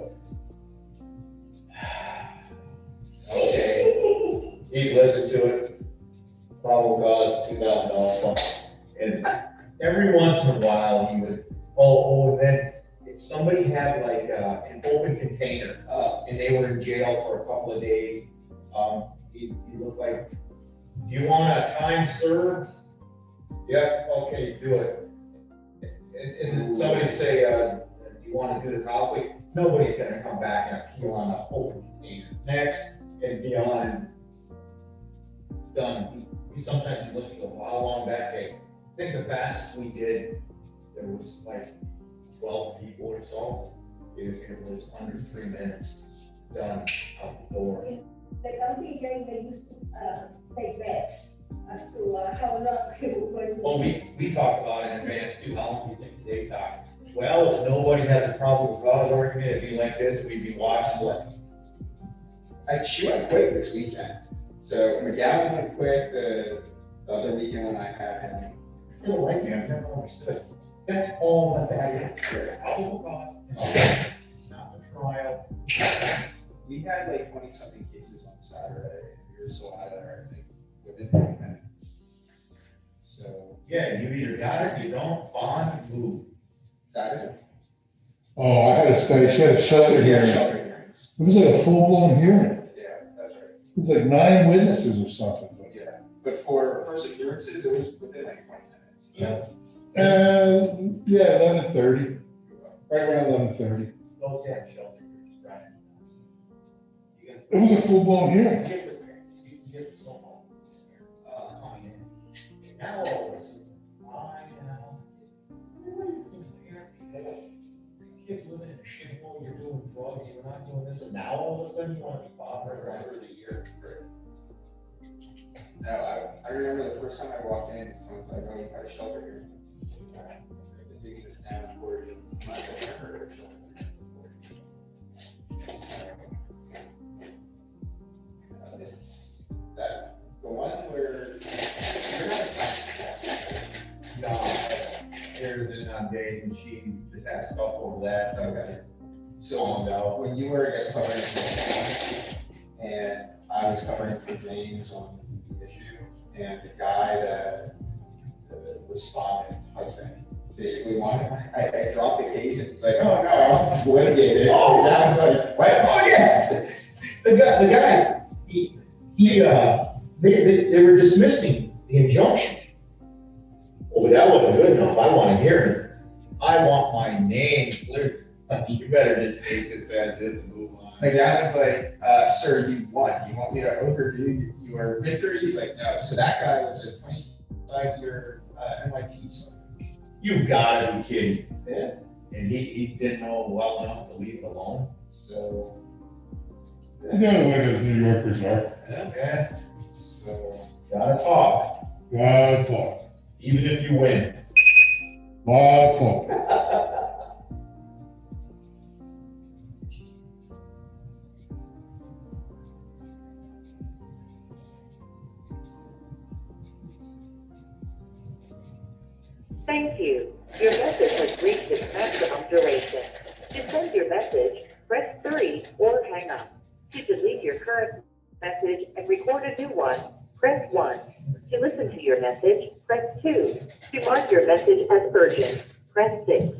okay. He'd listen to it. Probable cause $2,000 bond, and every once in a while he would, and then if somebody had like an open container and they were in jail for a couple of days, he looked like, do you want a time served? Yeah, okay, do it. And then somebody would say, do you want to do the colloquy? Nobody's gonna come back and appeal on an open container. Next, and beyond, done. Sometimes you look and go, how long did that take? I think the fastest we did, there was like 12 people or so. It was under 3 minutes, done, out the door. The county hearing, they used to take bets as to how long it was going to. Well, we talked about it in advance too. How long do you think today talked? Well, if nobody has a probable cause argument, it'd be like this, we'd be watching like. She went quick this weekend. So McGowan went quick the other weekend when I had him. I feel like me, I've never understood. That's all that is. Probable cause. It's not a trial. We had like 20 something cases on Saturday. We were so out of there, I think, within 20 minutes. So So Yeah, you either got it, you don't, bond, move. Saturday. Oh, I had to say, she had a shelter Yeah, hearing. shelter hearings. It was like a full-blown hearing. Yeah, that's right. It was like 9 witnesses or something. Yeah, but for first appearances, it was within like 20 minutes. Yeah. And yeah, 11:30, right around 11:30. Those damn shelter groups, right? You It was a full-blown hearing. get the parents, you can get the so-called coming in. And now all of a sudden, I now, what do you think the parent behave? Kids living in a shithole, you're doing drugs, you're not doing this, and now all of a sudden you want to be bothered over the year. No, I remember the first time I walked in, and someone's like, "Oh, you got a shelter here." I've been doing this now for you. I've never heard of a shelter before. It's that the one where you're not assigned. No, there's been on days when she just has stuff over that. Okay. So no. when you were, I guess, covering for and I was covering for James on the issue, and the guy that the respondent husband basically wanted, I dropped the case and it's like, oh no, I'll just litigate it. Oh, and I was like, what? Oh, yeah. The guy, they were dismissing the injunction. Oh, but that wasn't good enough. I want to hear it. I want my name cleared. You better just take this as is and move on. The guy was like, sir, you won. You want me to overdo your victory? He's like, no. So that guy was a 25-year NYPD soldier. You gotta be kidding. Yeah. And he didn't know well enough to leave it alone. So. You know the way those New Yorkers are. Yeah. So. Gotta talk. Gotta talk. Even if you win. Gotta talk. Thank you. Your message has reached its maximum duration. To send your message, press 3 or hang up. To delete your current message and record a new one, press 1. To listen to your message, press 2. To mark your message as urgent, press 6.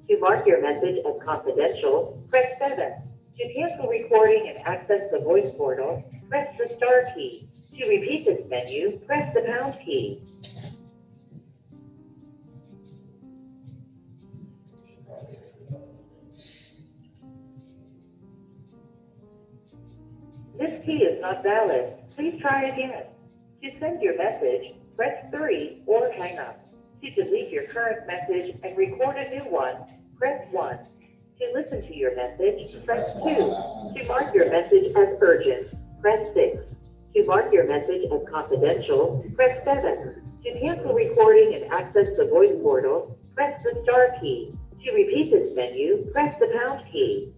To mark your message as confidential, press 7. To cancel recording and access the voice portal, press the star key. To repeat this menu, press the pound key. This key is not valid. Please try again. To send your message, press 3 or hang up. To delete your current message and record a new one, press 1. To listen to your message, press 2. To mark your message as urgent, press 6. To mark your message as confidential, press 7. To cancel recording and access the voice portal, press the star key. To repeat this menu, press the pound key.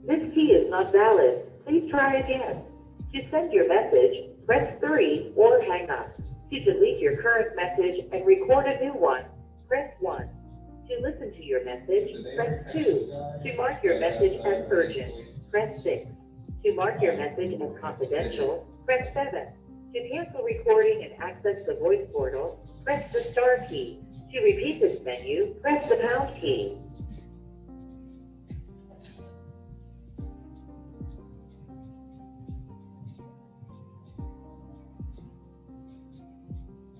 This key is not valid. Please try again. To send your message, press 3 or hang up. To delete your current message and record a new one, press 1. To listen to your message, press 2. To mark your message as urgent, press 6. To mark your message as confidential, press 7. To cancel recording and access the voice portal, press the star key. To repeat this menu, press the pound key.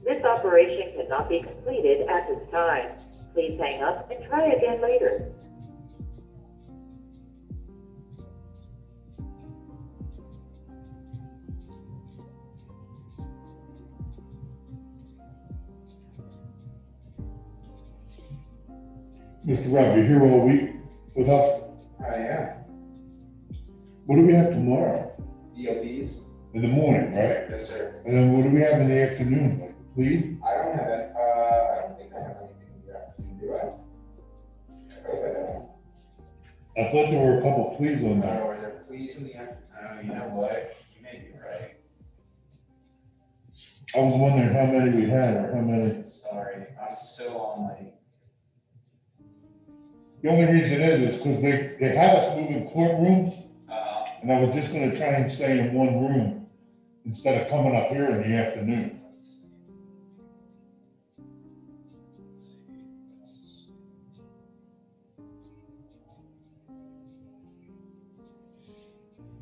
This operation cannot be completed at this time. Please hang up and try again later. Mr. Rob, you're here all week with us? I am. What do we have tomorrow? EOPs? In the morning, right? Yes, sir. And then what do we have in the afternoon, like plead? I don't have it. I don't think I have anything in the afternoon, do I? I hope I don't. I thought there were a couple pleas on there. Are there pleas in the afternoon? You know what? You may be right. I was wondering how many we had or how many. Sorry, I'm still on like. The only reason is because they have us moving courtrooms, and I was just gonna try and stay in one room instead of coming up here in the afternoon.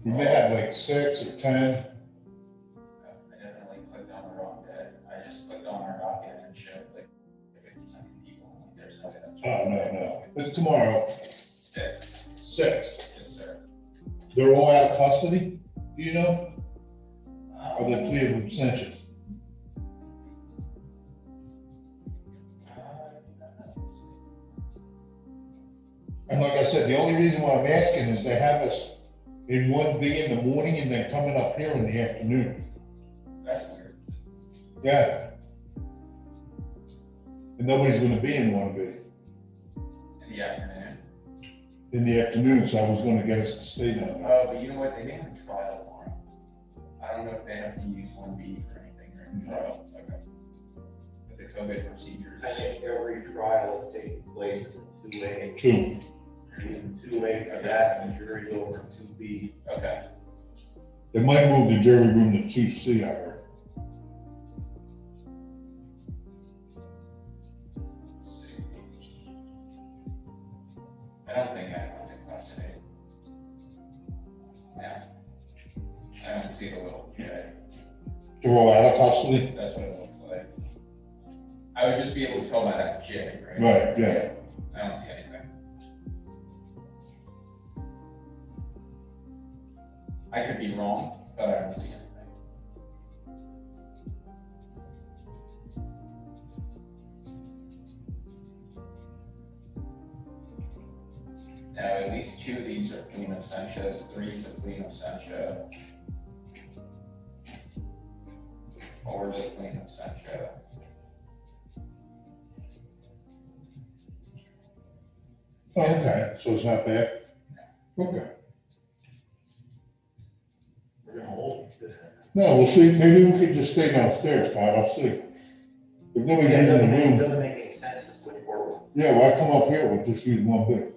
We may have like 6 or 10. I definitely clicked on the wrong day. I just clicked on our docket and it showed like 50-something people. There's no way that's Oh, no. It's tomorrow. 6. 6. Yes, sir. They're all out of custody, do you know? Or they plea of abstention? And like I said, the only reason why I'm asking is they have us in 1B in the morning and then coming up here in the afternoon. That's weird. Yeah. And nobody's gonna be in 1B In the afternoon. in the afternoon, so I was gonna get us to stay down there. Oh, but you know what? They may have a trial tomorrow. I don't know if they have to use 1B for anything during the trial. Okay. But the COVID procedures. I think every trial is taking place in 2A. 2. Using 2A for that, and the jury's over in 2B. Okay. They might move the jury room to 2C, I heard. Let's see. I don't think anyone's in custody. Yeah. I don't see the little kid. They're all out of custody? That's what it looks like. I would just be able to tell by that J, right? Right, yeah. I don't see anything. I could be wrong, but I don't see anything. Now, at least 2 of these are plea absentia, 3 is a plea absentia. 4 is a plea absentia. Oh, okay, so it's not bad? Okay. We're gonna hold it. No, we'll see, maybe we could just stay downstairs, Todd, I'll see. If nobody's Yeah, in the room, doesn't make any sense to switch forward. yeah, why come up here, we'll just use 1B.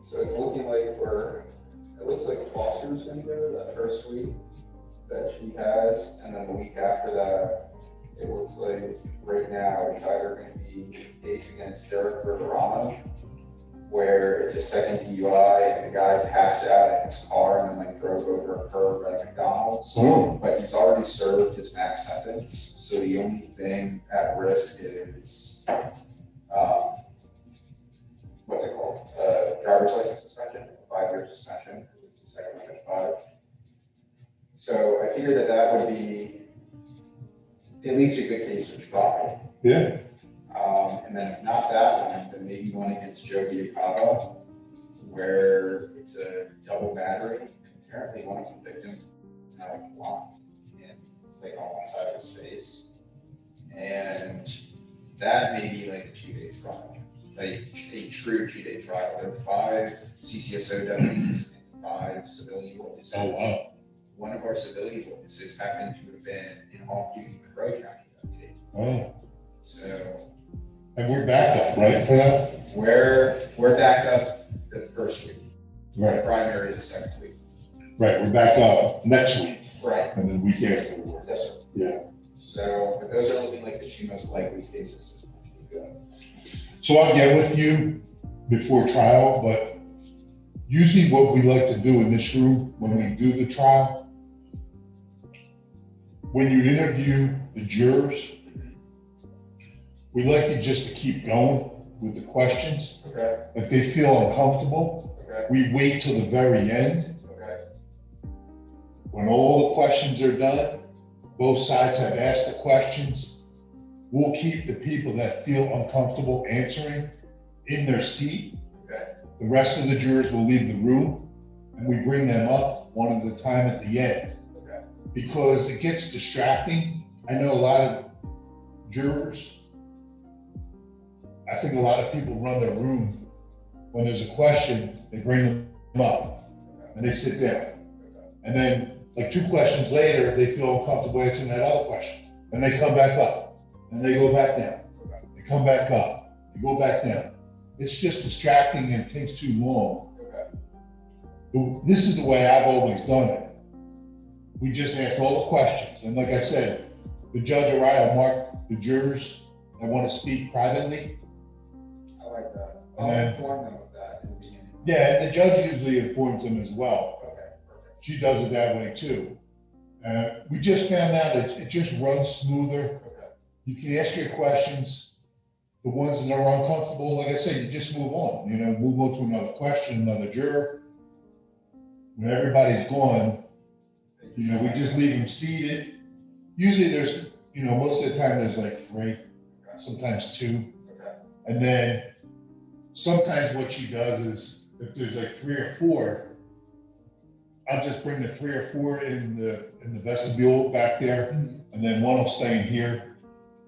So it's looking like it looks like Foster's gonna go that first week that she has, and then the week after that, it looks like right now it's either gonna be a case against Derek Riverano, where it's a second DUI and the guy passed out in his car and then like drove over a curb at McDonald's. But he's already served his max sentence, so the only thing at risk is what's it called? Driver's license suspension, 5-year suspension, because it's a second one at 5. So I figured that would be at least a good case to try. Yeah. And then if not that one, then maybe one against Joe Giacava, where it's a double battery apparently one of the victims is now like blind and like on one side of his face. And that may be like a 2-day trial, like a true 2-day trial. There are 5 CCSO deputies and 5 civilian witnesses. Oh, wow. One of our civilian witnesses happened to have been an off-duty Monroe County deputy. Oh, So. and we're back up, right, for that? We're back up the first week. Right. Primary the second week. Right, we're back up next week. Right. And then week after. Yes, sir. Yeah. So, but those are looking like the 2 most likely cases. So I'll get with you before trial, but usually what we like to do in this room when we do the trial, when you interview the jurors, we like it just to keep going with the questions. Okay. If they feel uncomfortable, Okay. we wait till the very end. Okay. When all the questions are done, both sides have asked the questions, we'll keep the people that feel uncomfortable answering in their seat. Okay. The rest of the jurors will leave the room and we bring them up one at a time at the end. Okay. Because it gets distracting. I know a lot of jurors, I think a lot of people run their room. When there's a question, they bring them up and they sit down. And then like 2 questions later, they feel uncomfortable answering that other question. And they come back up and they go back down. They come back up, they go back down. It's just distracting and it takes too long. This is the way I've always done it. We just ask all the questions. And like I said, the judge or I will mark the jurors that want to speak privately. I like that. And I'll then, inform them of that in the beginning. yeah, and the judge usually informs them as well. Okay, perfect. She does it that way too. We just found out it just runs smoother. Okay. You can ask your questions. The ones that are uncomfortable, like I said, you just move on. You know, move on to another question, another juror. When everybody's gone, you know, we just leave them seated. Usually there's, you know, most of the time there's like 3, sometimes 2. Okay. And then sometimes what she does is if there's like 3 or 4, I'll just bring the 3 or 4 in the vestibule back there, and then one will stay in here,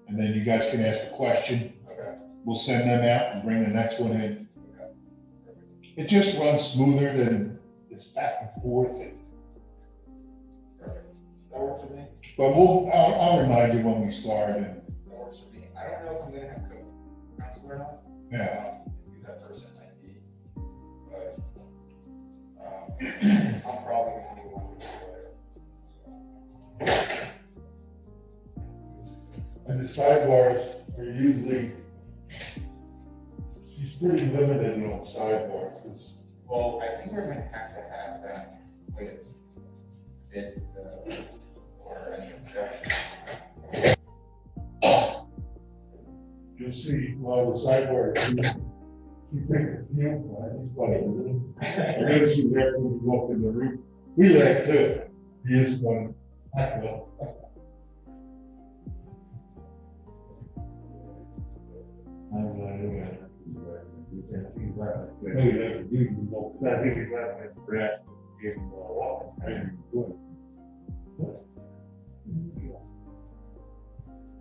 and then you guys can ask a question. Okay. We'll send them out and bring the next one in. Okay. It just runs smoother than it's back and forth. Perfect. That works for me. But I'll remind you when we start. And That works for me. I don't know if I'm gonna have co-counsel or not. yeah, Who that person might be, but I'm probably gonna be one week later. and the sidebars are usually, she's pretty limited on sidebars. 'Cause Well, I think we're gonna have to have that with it, or any objections. you'll see, well, the sidebar, she picked a few, he's funny, isn't he? I noticed you there when you walked in the room. We laughed too. He is funny. I know. I don't know. He's laughing. No, he doesn't. I think he's laughing at the reaction. Give him a walk. I didn't do it.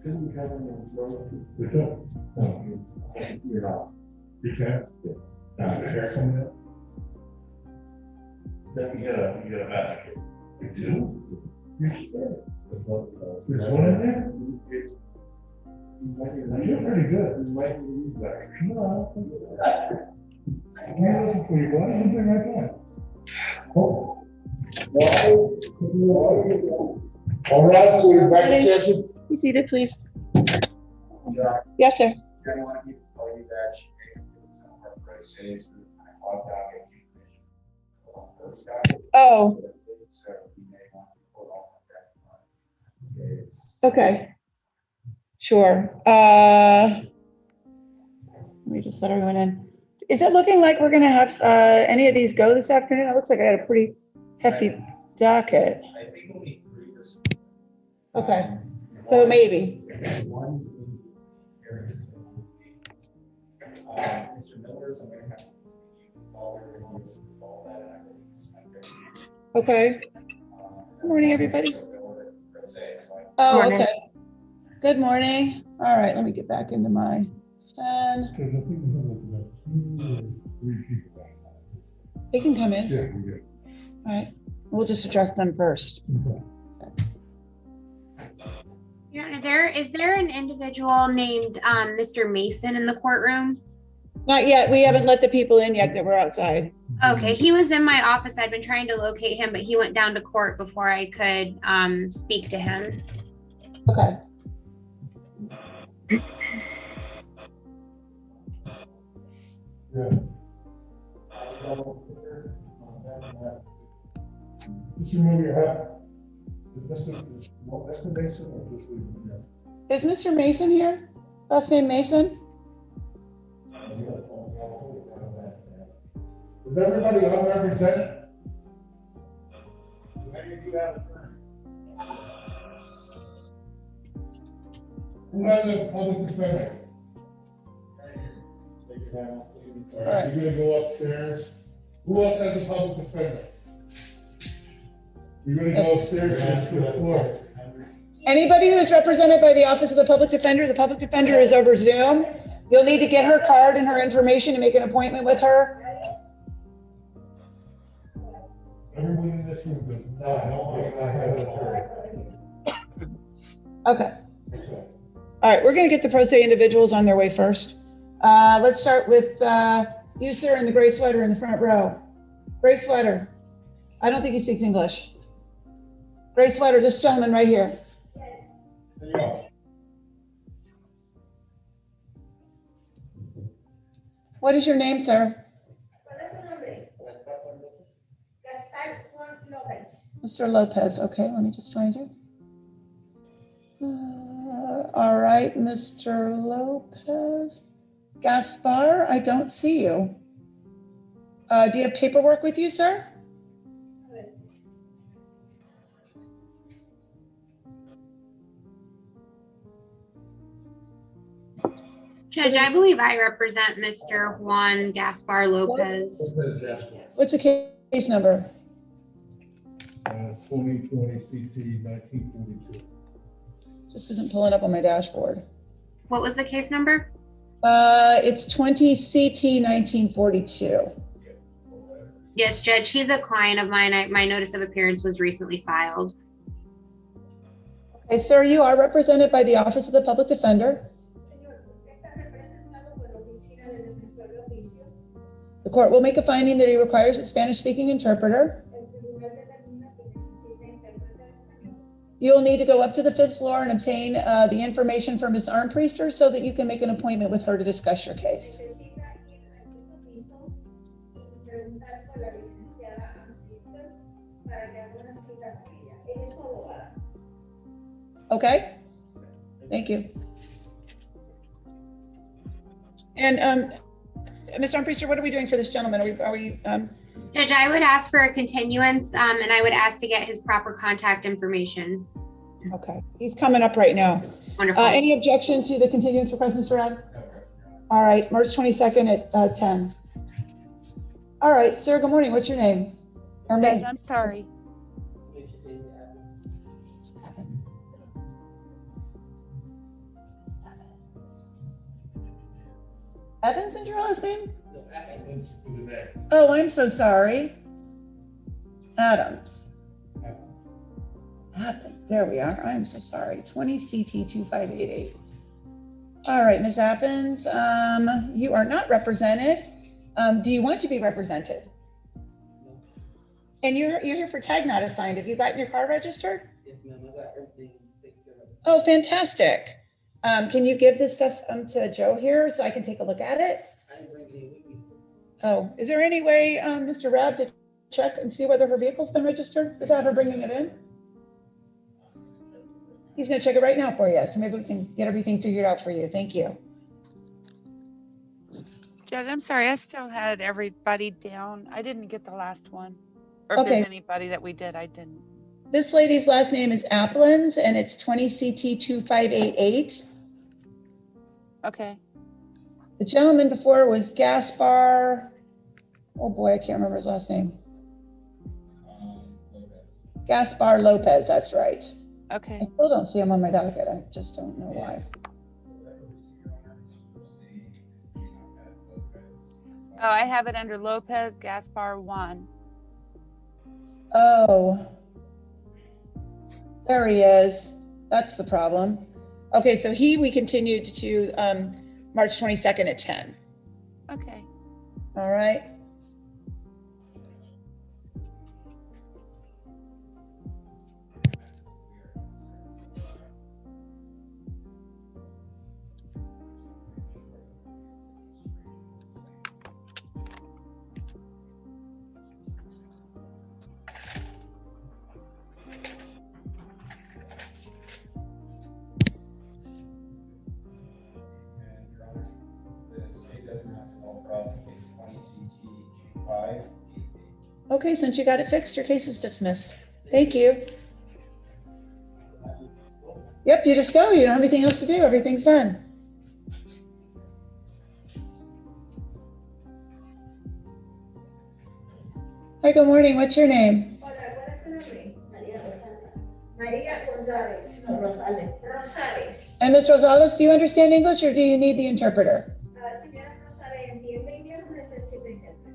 Couldn't we have him in front? We don't. No, you're not. You can't? Yeah. Now, the hair coming out? Then you get a basket. You do? You're scared. There's one in there? You're pretty good. You might use that. No. I'm looking for you, buddy. I'm doing right there. Oh. All right, so we're back in session. Be seated, please. Yes, sir. I want me to tell you that she made some of our processes for the hot docket. Oh, So you may want to pull off that. okay. Sure. Let me just let everyone in. Is it looking like we're gonna have any of these go this afternoon? It looks like I had a pretty hefty docket. I think we'll need 3 this. Okay, so maybe. Mr. Miller's, I'm gonna have to follow that and I release my Okay. Good morning, everybody. Oh, Morning. okay. Good morning. All right, let me get back into my 10. Because I think we have like about 2 or 3 people back. They can come in. Yeah, we do. All right, we'll just address them first. Your Honor, is there an individual named Mr. Mason in the courtroom? Not yet. We haven't let the people in yet that were outside. Okay, he was in my office. I'd been trying to locate him, but he went down to court before I could speak to him. Okay. Yeah. Just remove your hat. Is Mr. Mason or just leave him here? Is Mr. Mason here? Last name Mason? Is everybody unrepresented? Do any of you have attorneys? Who has a public defender? All right, you're gonna go upstairs. Who else has a public defender? You're gonna go upstairs to the floor. Anybody who is represented by the Office of the Public Defender is over Zoom. You'll need to get her card and her information to make an appointment with her. Everyone in this room does not have an attorney. Okay. All right, we're gonna get the pro se individuals on their way first. Let's start with you, sir, in the gray sweater in the front row. Gray sweater. I don't think he speaks English. Gray sweater, this gentleman right here. What is your name, sir? Mr. Lopez. Okay, let me just find you. All right, Mr. Lopez. Gaspar, I don't see you. Do you have paperwork with you, sir? Judge, I believe I represent Mr. Juan Gaspar Lopez. What's the case number? 2020 CT 1942. Just isn't pulling up on my dashboard. What was the case number? It's 20 CT 1942. Yes, Judge, he's a client of mine. My notice of appearance was recently filed. Okay, sir, you are represented by the Office of the Public Defender. The court will make a finding that he requires a Spanish-speaking interpreter. You'll need to go up to the 5th floor and obtain the information from Ms. Armpriester so that you can make an appointment with her to discuss your case. Okay, thank you. And Ms. Armpriester, what are we doing for this gentleman? Are we Judge, I would ask for a continuance and I would ask to get his proper contact information. Okay, he's coming up right now. Wonderful. Any objection to the continuance request, Mr. Rad? All right, March 22nd at 10. All right, sir, good morning. What's your name? Judge, I'm sorry. Evans is your last name? Oh, I'm so sorry. Adams. Appen. There we are. I'm so sorry. 20 CT 2588. All right, Ms. Appens, you are not represented. Do you want to be represented? And you're here for tag not assigned. Have you gotten your car registered? Yes, ma'am. I got everything taken care of. Oh, fantastic. Can you give this stuff to Joe here so I can take a look at it? I didn't bring it in with me. Oh, is there any way, Mr. Rab, to check and see whether her vehicle's been registered without her bringing it in? He's gonna check it right now for you, so maybe we can get everything figured out for you. Thank you. Judge, I'm sorry, I still had everybody down. I didn't get the last one. Or if Okay. there's anybody that we did, I didn't. This lady's last name is Applins, and it's 20 CT 2588. Okay. The gentleman before was Gaspar. Oh boy, I can't remember his last name. Gaspar Lopez, that's right. Okay. I still don't see him on my docket. I just don't know why. Oh, I have it under Lopez Gaspar 1. Oh, there he is. That's the problem. Okay, so we continued to March 22nd at 10. Okay. All right. Okay, since you got it fixed, your case is dismissed. Thank you. Yep, you just go. You don't have anything else to do. Everything's done. Hi, good morning. What's your name? María González, no, Rosales. Rosales. And Ms. Rosales, do you understand English or do you need the interpreter? Señora Rosales, ¿entiende inglés o necesita intérprete?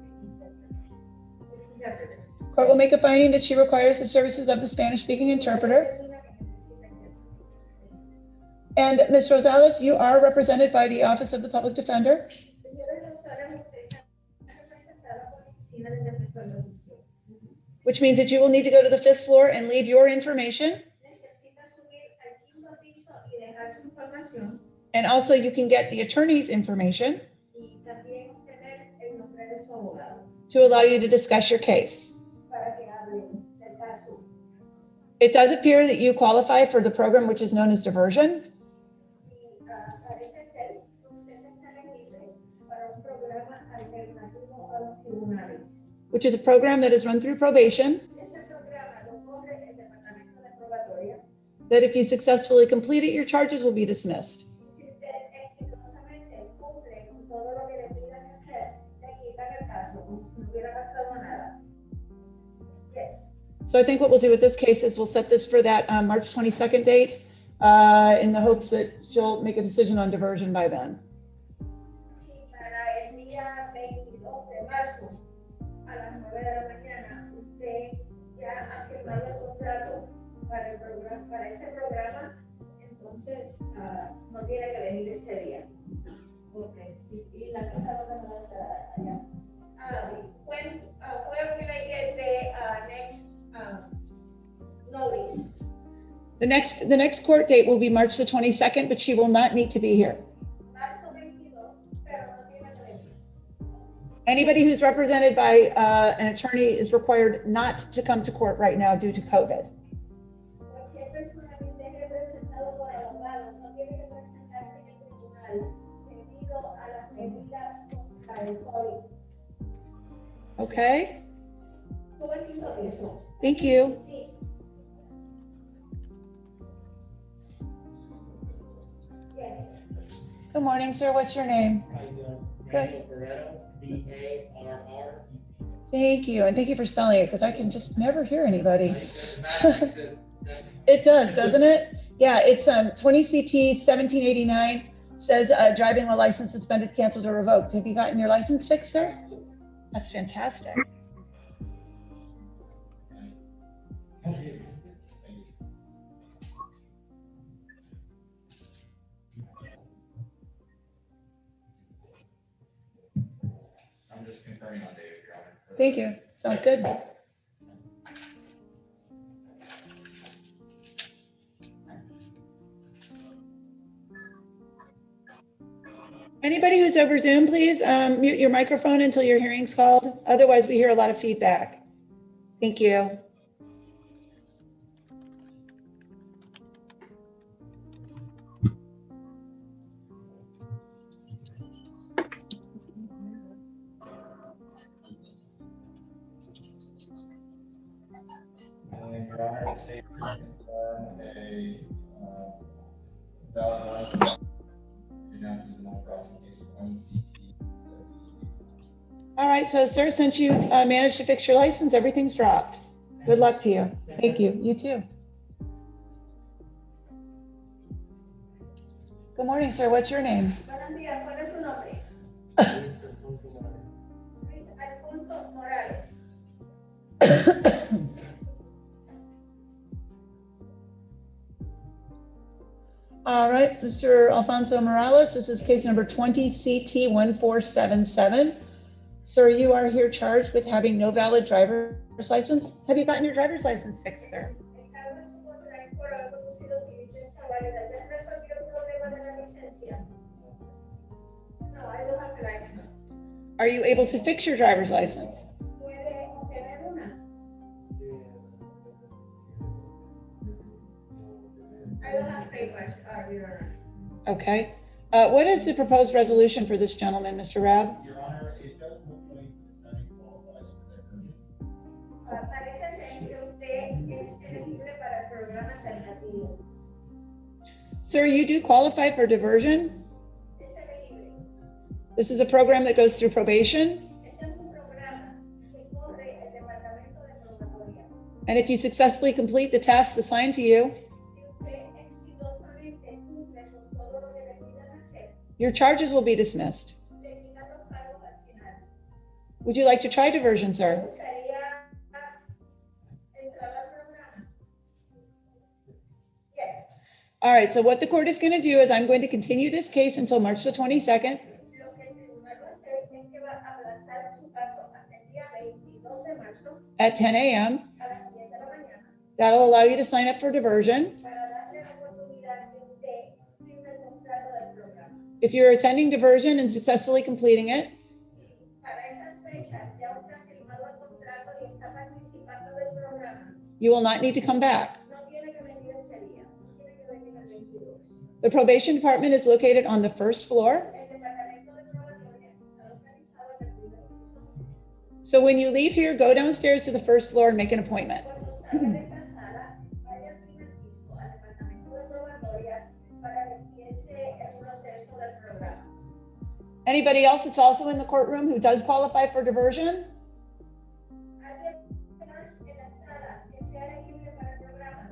Court will make a finding that she requires the services of the Spanish-speaking interpreter. And Ms. Rosales, you are represented by the Office of the Public Defender. Which means that you will need to go to the 5th floor and leave your information. And also you can get the attorney's information to allow you to discuss your case. It does appear that you qualify for the program which is known as diversion. Which is a program that is run through probation. That if you successfully complete it, your charges will be dismissed. So I think what we'll do with this case is we'll set this for that March 22nd date in the hopes that she'll make a decision on diversion by then. No tiene que venir ese día. Okay. Y la casa no va a estar allá. When where will I get the next notice? The next court date will be March the 22nd, but she will not need to be here. Anybody who's represented by an attorney is required not to come to court right now due to COVID. Okay. Thank you. Good morning, sir. What's your name? Good. Thank you, and thank you for spelling it because I can just never hear anybody. It does, doesn't it? Yeah, it's 20 CT 1789 says driving while license suspended, canceled, or revoked. Have you gotten your license fixed, sir? That's fantastic. I'm just confirming on David, Your Honor. Thank you. Sounds good. Anybody who's over Zoom, please mute your microphone until your hearing's called. Otherwise, we hear a lot of feedback. Thank you. And Your Honor, the state confirm a valid announcement. Announces the non-crossing case of 20 CT. All right, so sir, since you've managed to fix your license, everything's dropped. Good luck to you. Thank you. You too. Good morning, sir. What's your name? Buenos días, ¿cuál es su nombre? Luis Alfonso Morales. All right, Mr. Alfonso Morales, this is case number 20 CT 1477. Sir, you are here charged with having no valid driver's license. Have you gotten your driver's license fixed, sir? No, I don't have a license. Are you able to fix your driver's license? ¿Puede obtener una? I don't have papers, Your Honor. Okay. What is the proposed resolution for this gentleman, Mr. Rabb? Your Honor, it does look like the defendant qualifies for diversion. Parece ser que usted es elegible para el programa alternativo. Sir, you do qualify for diversion. Es elegible. This is a program that goes through probation. Ese es un programa que corre el Departamento de Probatoria. And if you successfully complete the tasks assigned to you, Si usted exitosamente cumple con todo lo que le pidan hacer, your charges will be dismissed. se quitan los cargos al final. Would you like to try diversion, sir? ¿Le gustaría entrar al programa? Yes. All right, so what the court is going to do is I'm going to continue this case until March the 22nd. Lo que el tribunal va a hacer es que va a aplazar su caso hasta el día 22 de marzo At 10 a.m. a las 10 de la mañana That'll allow you to sign up for diversion. para darle la oportunidad de usted firme el contrato del programa. If you're attending diversion and successfully completing it, Si para esas fechas ya usted ha firmado el contrato y está participando del programa, you will not need to come back. no tiene que venir ese día, tiene que venir el 22. The probation department is located on the first floor. El departamento de probatoria está localizado en el primer piso. So when you leave here, go downstairs to the first floor and make an appointment. Cuando salga de esta sala, vaya al primer piso, al departamento de probatoria, para que empiece el proceso del programa. Anybody else that's also in the courtroom who does qualify for diversion? ¿Alguien más en la sala que sea elegible para el programa?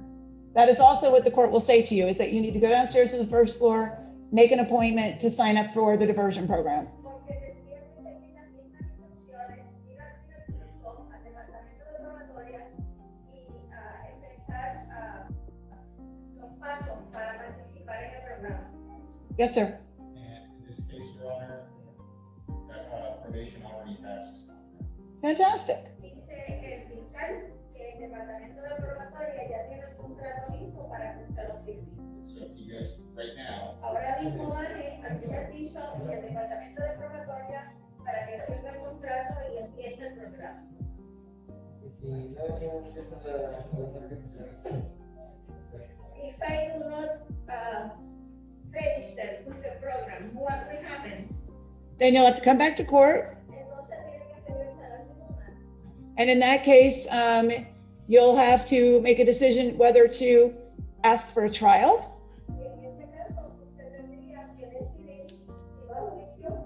That is also what the court will say to you, is that you need to go downstairs to the first floor, make an appointment to sign up for the diversion program. Porque tendría que seguir las mismas instrucciones, ir al primer piso, al departamento de probatoria y empezar los pasos para participar en el programa. Yes, sir. And in this case, Your Honor, that probation already passes. Fantastic. Dice el fiscal que el departamento de probatoria ya tiene el contrato listo para que usted lo firme. So if you guys, right now, Ahora mismo baje al primer piso y el departamento de probatoria para que firme el contrato y empiece el programa. If I do not register with the program, what will happen? Then you'll have to come back to court. Entonces tiene que regresar al tribunal. And in that case, you'll have to make a decision whether to ask for a trial Y en ese caso, usted tendría que decidir si va a juicio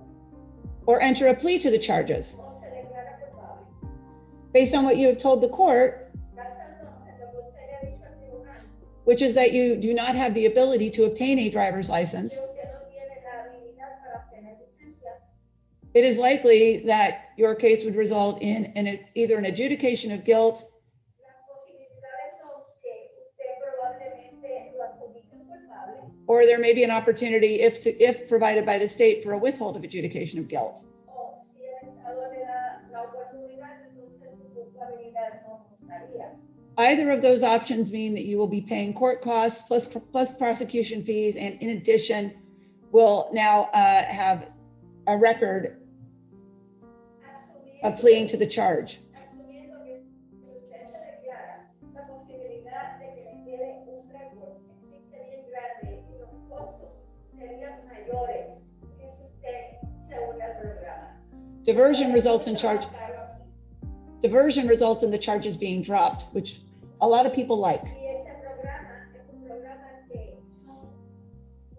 or enter a plea to the charges. o se declara culpable. Based on what you have told the court, Basado en lo que usted le ha dicho al tribunal, which is that you do not have the ability to obtain a driver's license, que usted no tiene la habilidad para obtener licencia, it is likely that your case would result in either an adjudication of guilt las posibilidades son que usted probablemente lo adjudiquen culpable or there may be an opportunity, if provided by the state, for a withhold of adjudication of guilt. o si el Estado le da la oportunidad, entonces su culpabilidad no estaría. Either of those options mean that you will be paying court costs plus prosecution fees, and in addition, will now have a record of pleading to the charge. Asumiendo que si usted se declara, la posibilidad de que le quede un récord existe bien grande y los costos serían mayores que si usted se une al programa. Diversion results in the charges being dropped, which a lot of people like. Y este programa es un programa que son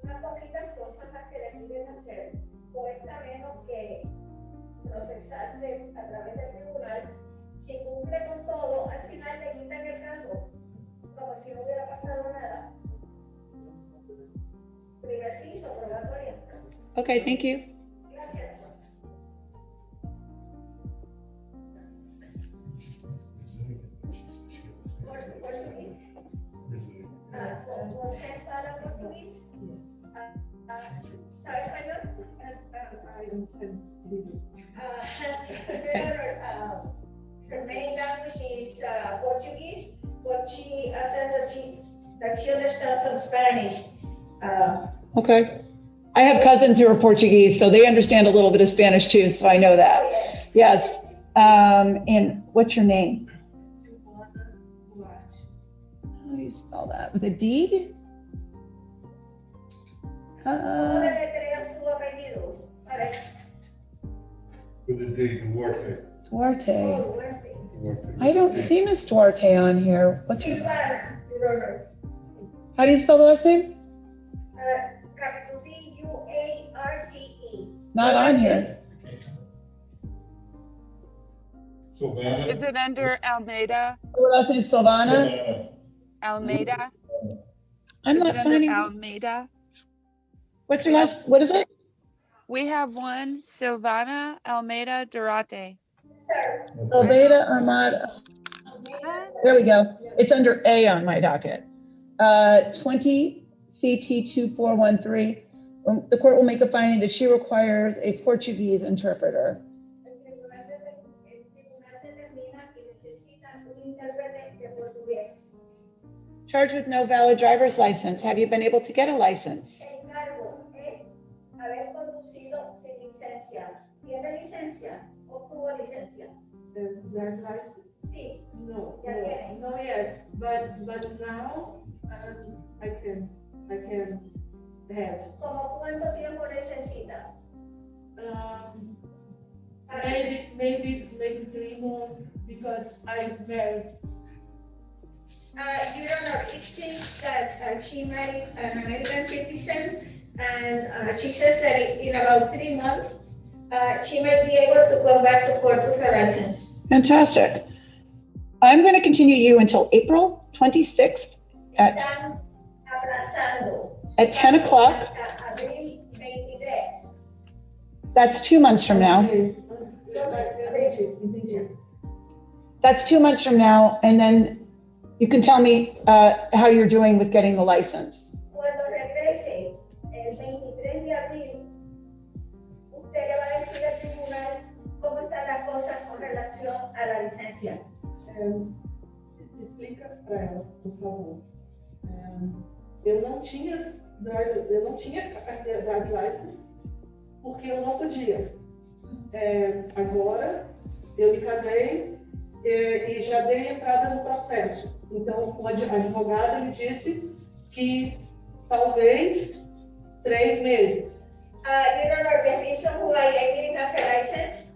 unas poquitas cosas las que le piden hacer, cuesta menos que procesarse a través del tribunal Si cumple con todo, al final le quitan el cargo, como si no hubiera pasado nada. Primer piso, probatoria. Okay, thank you. Gracias. Portugués. ¿José para portugués? ¿Sabe español? Her main language is Portuguese, but she says that she understands some Spanish. Okay. I have cousins who are Portuguese, so they understand a little bit of Spanish too, so I know that. Yes. And what's your name? How do you spell that? With a D? With the D, Duarte. Duarte. I don't see Miss Duarte on here. What's her? How do you spell the last name? Capital D-U-A-R-T-E. Not on here. Silvana. Is it under Almeida? Her last name is Silvana? Almeida? I'm Is not it under finding. Almeida? What's her last? What is it? We have one, Silvana Almeida Durate. Silvana Armada. There we go. It's under A on my docket. 20 CT 2413. The court will make a finding that she requires a Portuguese interpreter. Charged with no valid driver's license. Have you been able to get a license? No, no yet, but now I can have. ¿Cómo cuánto tiempo necesita? Maybe 3 months because I'm married. You don't know, it seems that she married an American citizen, and she says that in about 3 months, she might be able to come back to court with her license. Fantastic. I'm going to continue you until April 26th at 10 o'clock. That's 2 months from now. That's 2 months from now, and then you can tell me how you're doing with getting the license. Cuando regrese el 23 de abril, usted le va a decir al tribunal cómo están las cosas con relación a la licencia. Explica para ela, por favor. Eu não tinha carteira de drive license porque eu não podia. Agora eu me casei e já dei entrada no processo. Então o advogado me disse que talvez 3 meses. You don't know, the reason why I didn't have a license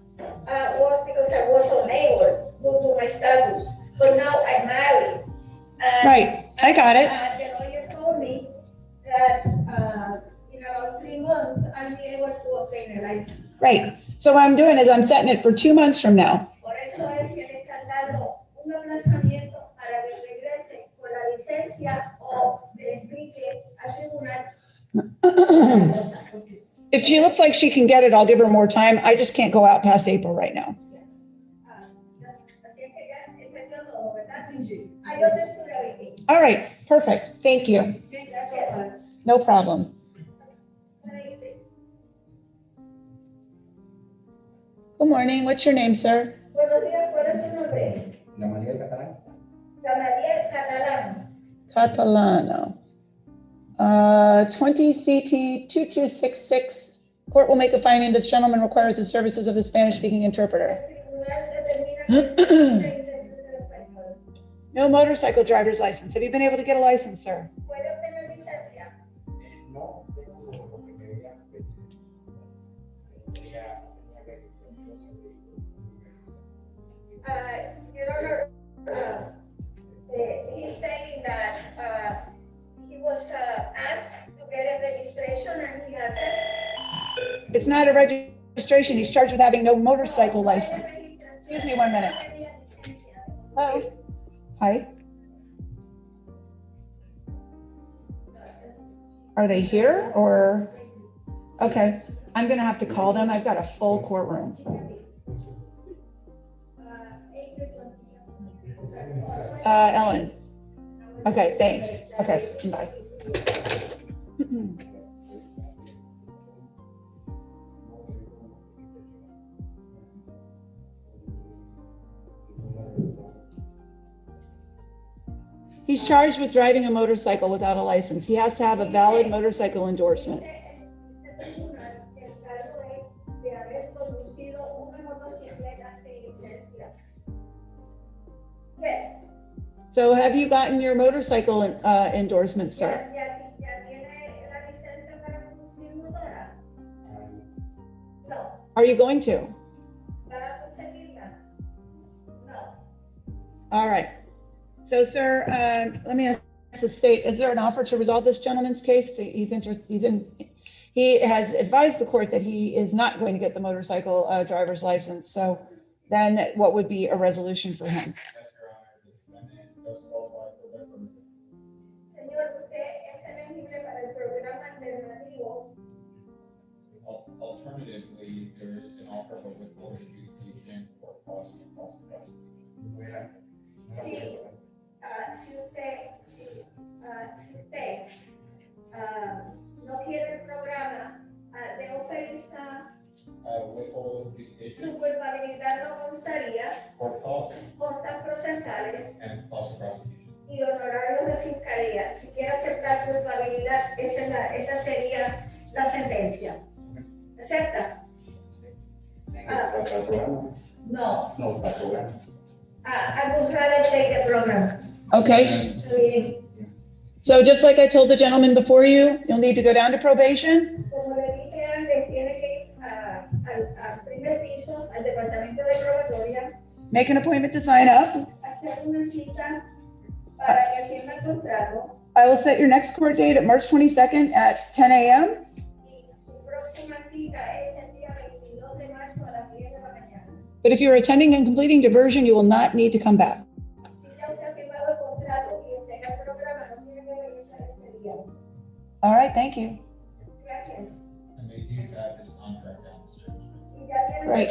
was because I was unable due to my status. But now I'm married. Right, I got it. The lawyer told me that in about 3 months, I'll be able to obtain a license. Right. So what I'm doing is I'm setting it for 2 months from now. Por eso es que le están dando un aplazamiento para que regrese con la licencia o le explique al tribunal. If she looks like she can get it, I'll give her more time. I just can't go out past April right now. All right, perfect. Thank you. No problem. Good morning. What's your name, sir? Buenos días, ¿cuál es su nombre? Gamaliel Catalán. Gamaliel Catalán. Catalano. 20 CT 2266. Court will make a finding that this gentleman requires the services of the Spanish-speaking interpreter. No motorcycle driver's license. Have you been able to get a license, sir? ¿Puede obtener licencia? No, Your Honor, he's saying that he was asked to get a registration and he hasn't. It's not a registration. He's charged with having no motorcycle license. Excuse me 1 minute. Hello? Hi? Are they here or? Okay, I'm gonna have to call them. I've got a full courtroom. Ellen. Okay, thanks. Okay, bye. He's charged with driving a motorcycle without a license. He has to have a valid motorcycle endorsement. So have you gotten your motorcycle endorsement, sir? Are you going to? All right. So, sir, let me ask the state, is there an offer to resolve this gentleman's case? He has advised the court that he is not going to get the motorcycle driver's license. So then what would be a resolution for him? Alternatively, there is an offer of withholding adjudication for cost of prosecution. Si usted no quiere el programa de oferta, su culpabilidad no constaría, costas procesales y honorarios de fiscalía. Si quiere aceptar culpabilidad, esa sería la sentencia. ¿Acepta? No. I would rather take the program. Okay. So just like I told the gentleman before you, you'll need to go down to probation. Como le dije antes, tiene que ir al primer piso, al departamento de probatoria. Make an appointment to sign up. Hacer una cita para que firme el contrato. I will set your next court date at March 22nd at 10 a.m. Y su próxima cita es el día 22 de marzo a las 10 de la mañana. But if you're attending and completing diversion, you will not need to come back. All right, thank you. Gracias. And they do have this contract downstairs. Right.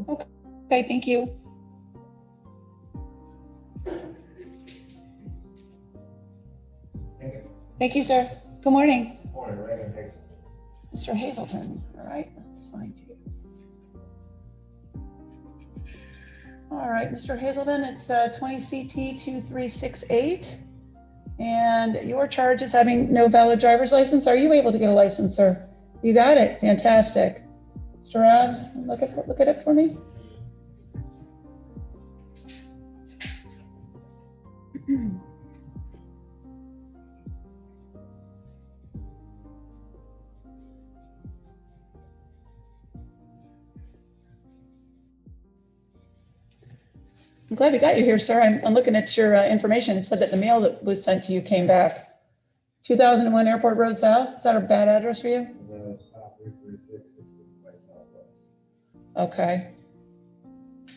Okay, thank you. Thank you, sir. Good morning. Mr. Hazelton, all right, let's find you. All right, Mr. Hazelton, it's 20 CT 2368. And your charge is having no valid driver's license. Are you able to get a license, sir? You got it, fantastic. Mr. Rob, look at it for me. I'm glad we got you here, sir. I'm looking at your information. It said that the mail that was sent to you came back. 2001 Airport Road South. Is that a bad address for you? Okay.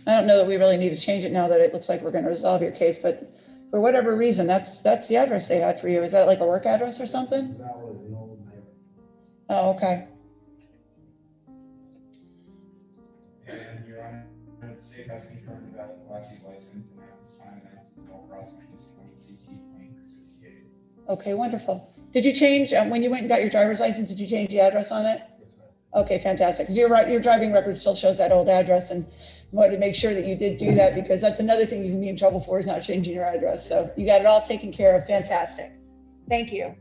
I don't know that we really need to change it now that it looks like we're going to resolve your case, but for whatever reason, that's the address they had for you. Is that like a work address or something? Oh, okay. And Your Honor, the state has confirmed that the Class C license and at this time that's no crossing is 20 CT 2368. Okay, wonderful. Did you change, when you went and got your driver's license, did you change the address on it? Okay, fantastic. Because your driving record still shows that old address, and wanted to make sure that you did do that, because that's another thing you can be in trouble for, is not changing your address. So you got it all taken care of. Fantastic. Thank you.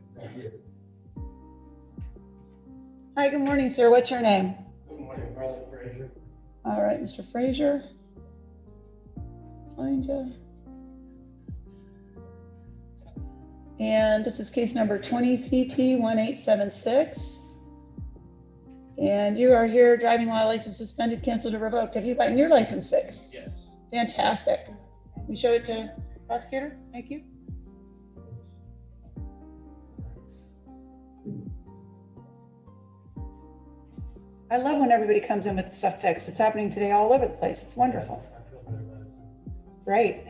Hi, good morning, sir. What's your name? Good morning, Brother Frazier. All right, Mr. Frazier. Find you. And this is case number 20 CT 1876. And you are here driving while license suspended, canceled, or revoked. Have you gotten your license fixed? Yes. Fantastic. We show it to prosecutor. Thank you. I love when everybody comes in with stuff fixed. It's happening today all over the place. It's wonderful. I feel better about it too. Right.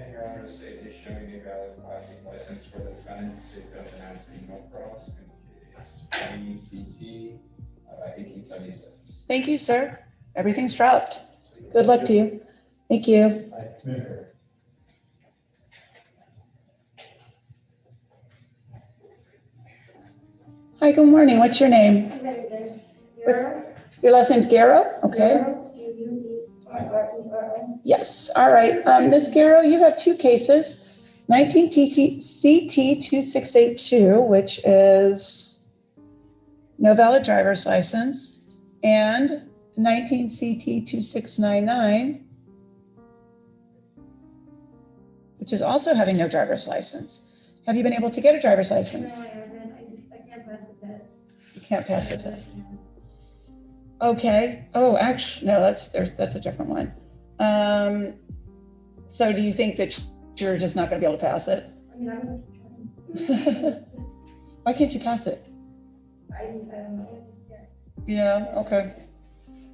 And Your Honor, the state is showing a valid Class C license for the defendant. The state does announce the no cross in case ECT 1876. Thank you, sir. Everything's dropped. Good luck to you. Thank you. Hi, good morning. What's your name? Your last name's Garrow? Okay. Yes. All right. Ms. Garrow, you have two cases. 19 CT 2682, which is no valid driver's license, and 19 CT 2699, which is also having no driver's license. Have you been able to get a driver's license? No, I haven't. I can't pass the test. You can't pass the test. Okay. Oh, actually, no, that's a different one. So do you think that you're just not going to be able to pass it? I mean, I'm trying. Why can't you pass it? I don't know. Yeah, okay.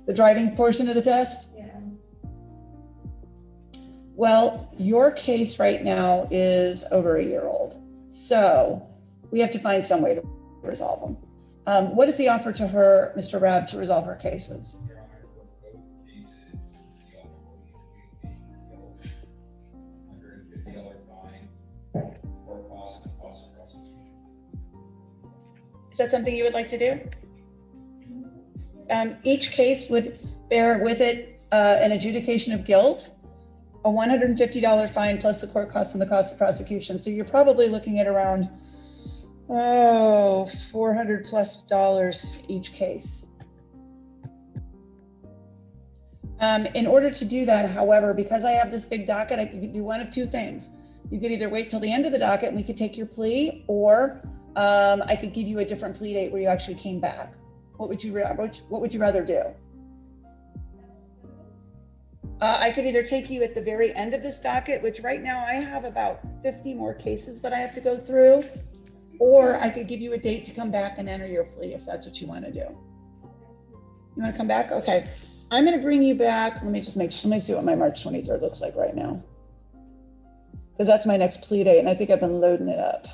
The driving portion of the test? Yeah. Well, your case right now is over a year old. So we have to find some way to resolve them. What is the offer to her, Mr. Rabb, to resolve her cases? Your Honor, for both cases, the offer will be adjudication of guilt, $150 fine, or cost of prosecution. Is that something you would like to do? Each case would bear with it an adjudication of guilt, a $150 fine plus the court costs and the cost of prosecution. So you're probably looking at around, $400+ each case. In order to do that, however, because I have this big docket, I could do one of two things. You could either wait till the end of the docket and we could take your plea, or I could give you a different plea date where you actually came back. What would you rather do? I could either take you at the very end of this docket, which right now I have about 50 more cases that I have to go through, or I could give you a date to come back and enter your plea if that's what you want to do. You want to come back? Okay. I'm going to bring you back. Let me see what my March 23rd looks like right now, because that's my next plea date, and I think I've been loading it up.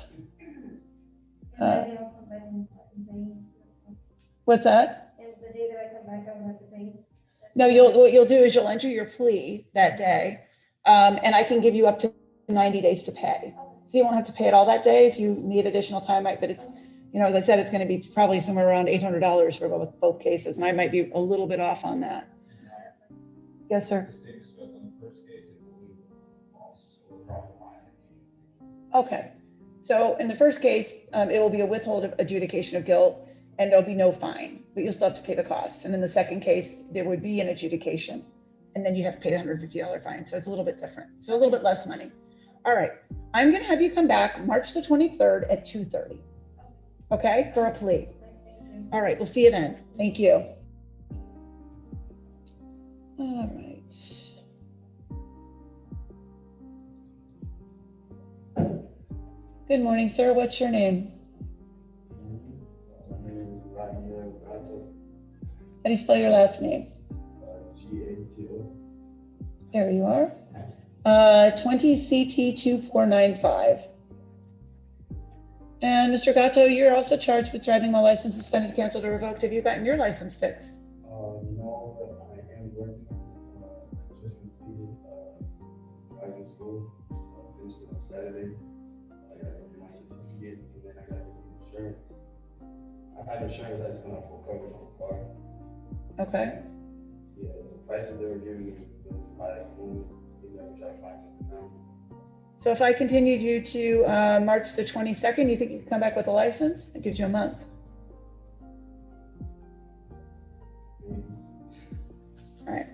What's that? And the day that I come back, I don't have to pay. No, what you'll do is you'll enter your plea that day, and I can give you up to 90 days to pay. So you won't have to pay it all that day if you need additional time. But it's, as I said, it's going to be probably somewhere around $800 for both cases, and I might be a little bit off on that. Yes, sir. Okay. So in the first case, it will be a withhold of adjudication of guilt, and there'll be no fine, but you'll still have to pay the costs. And in the second case, there would be an adjudication, and then you have to pay the $150 fine. So it's a little bit different. So a little bit less money. All right. I'm going to have you come back March the 23rd at 2:30. Okay, for a plea. All right. We'll see you then. Thank you. All right. Good morning, sir. What's your name? How do you spell your last name? G-A-T-O. There you are. 20 CT 2495. And Mr. Gatto, you're also charged with driving while license suspended, canceled, or revoked. Have you gotten your license fixed? No, but I am working on just completed driving school. Finished on Saturday. I got to do my certificate, and then I got to get insurance. I had insurance that's going to full coverage on the car. Okay. Yeah, the prices they were giving me, the So if I continued you to March the 22nd, you think you can come back with a license? It gives you a month. All right.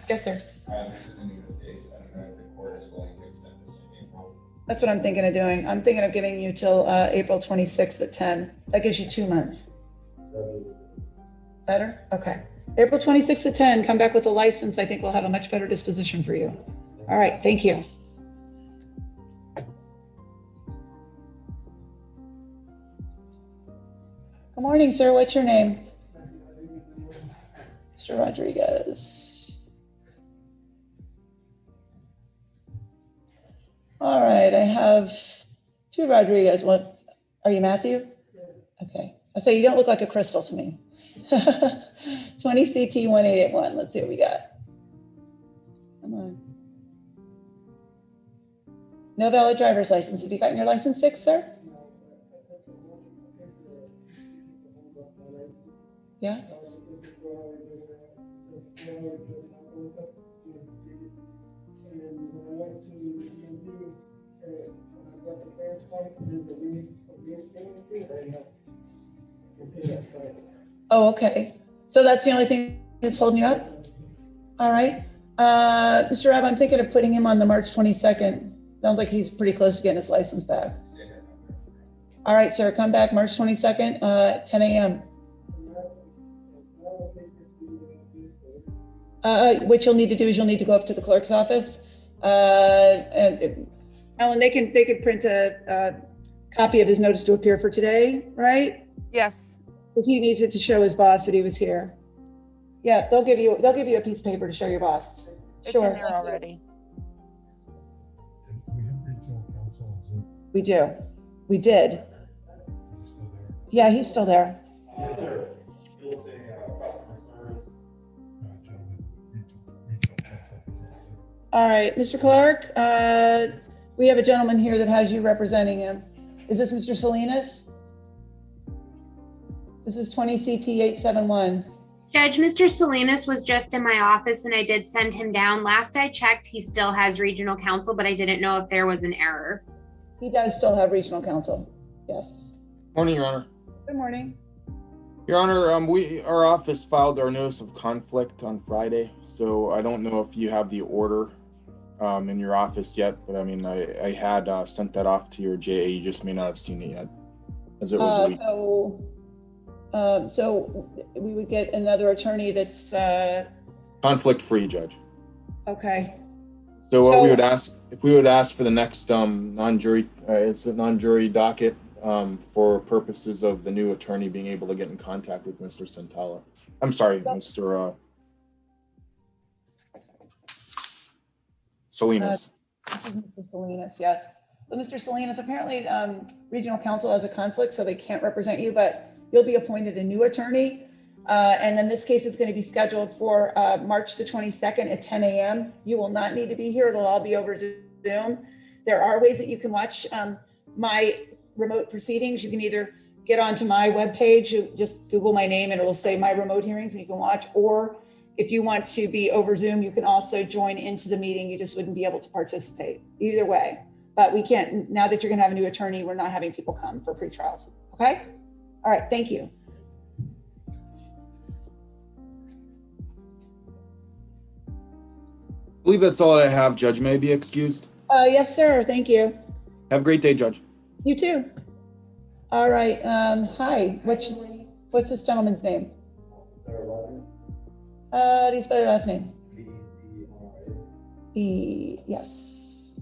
Yes, sir. This is going to be the case. I don't know if the court is willing to extend this to April. That's what I'm thinking of doing. I'm thinking of giving you till April 26th at 10. That gives you 2 months. Better? Okay. April 26th at 10, come back with a license. I think we'll have a much better disposition for you. All right, thank you. Good morning, sir. What's your name? Mr. Rodriguez. All right, I have 2 Rodriguez. What, are you Matthew? Okay. So you don't look like a crystal to me. 20 CT 1881. Let's see what we got. Come on. No valid driver's license. Have you gotten your license fixed, sir? Yeah. Oh, okay. So that's the only thing that's holding you up? All right. Mr. Rabb, I'm thinking of putting him on the March 22nd. Sounds like he's pretty close to getting his license back. All right, sir, come back March 22nd, 10 a.m. What you'll need to do is you'll need to go up to the clerk's office. And Ellen, they could print a copy of his notice to appear for today, right? Yes. Because he needs it to show his boss that he was here. Yeah, they'll give you a piece of paper to show your boss. It's Sure. in there already. We have regional counsel on Zoom. We do. We did. Yeah, he's still there. All right, Mr. Clark, we have a gentleman here that has you representing him. Is this Mr. Salinas? This is 20 CT 871. Judge, Mr. Salinas was just in my office and I did send him down. Last I checked, he still has regional counsel, but I didn't know if there was an error. He does still have regional counsel. Yes. Morning, Your Honor. Good morning. Your Honor, our office filed our notice of conflict on Friday, so I don't know if you have the order in your office yet, but I mean, I had sent that off to your JA. You just may not have seen it yet, as it was a week. So we would get another attorney that's Conflict-free, Judge. okay. So what we would ask, if we would ask for the next non-jury, it's a non-jury docket for purposes of the new attorney being able to get in contact with Mr. Santala. I'm sorry, Mr. Salinas. This is Mr. Salinas, yes. So Mr. Salinas, apparently regional counsel has a conflict, so they can't represent you, but you'll be appointed a new attorney. And then this case is going to be scheduled for March the 22nd at 10 a.m. You will not need to be here. It'll all be over Zoom. There are ways that you can watch my remote proceedings. You can either get onto my webpage, you just Google my name and it'll say my remote hearings and you can watch, or if you want to be over Zoom, you can also join into the meeting. You just wouldn't be able to participate either way. But we can't, now that you're gonna have a new attorney, we're not having people come for pre-trials, okay? All right, thank you. I believe that's all I have, Judge. May I be excused? Yes, sir, thank you. Have a great day, Judge. You too. All right, hi, what's this gentleman's name? How do you spell your last name? Yes.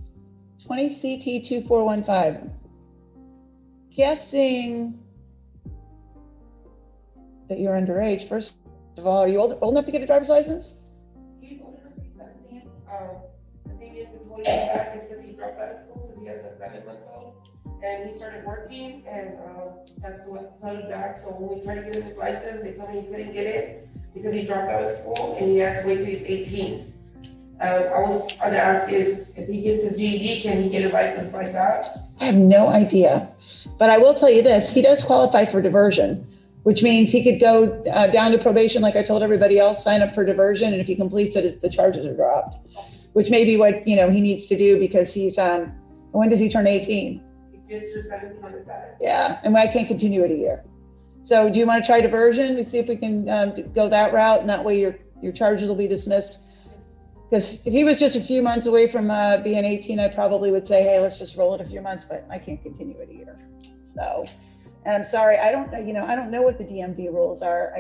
20 CT 2415. Guessing that you're underage. First of all, are you old enough to get a driver's license? He's old enough to be 17. The thing is holding him back is because he dropped out of school because he has a 7-month-old. And he started working and that's what held him back. So when we tried to get him his license, they told me he couldn't get it because he dropped out of school and he had to wait till he's 18. I was gonna ask if he gets his GED, can he get a license like that? I have no idea, but I will tell you this, he does qualify for diversion. which means he could go down to probation like I told everybody else, sign up for diversion, and if he completes it, the charges are dropped, which may be what, he needs to do because he's, when does he turn 18? Just your 17 on the side. Yeah, and I can't continue it a year. So do you want to try diversion? We see if we can go that route, and that way your charges will be dismissed. Because if he was just a few months away from being 18, I probably would say, hey, let's just roll it a few months, but I can't continue it a year. So, and I'm sorry, I don't know what the DMV rules are.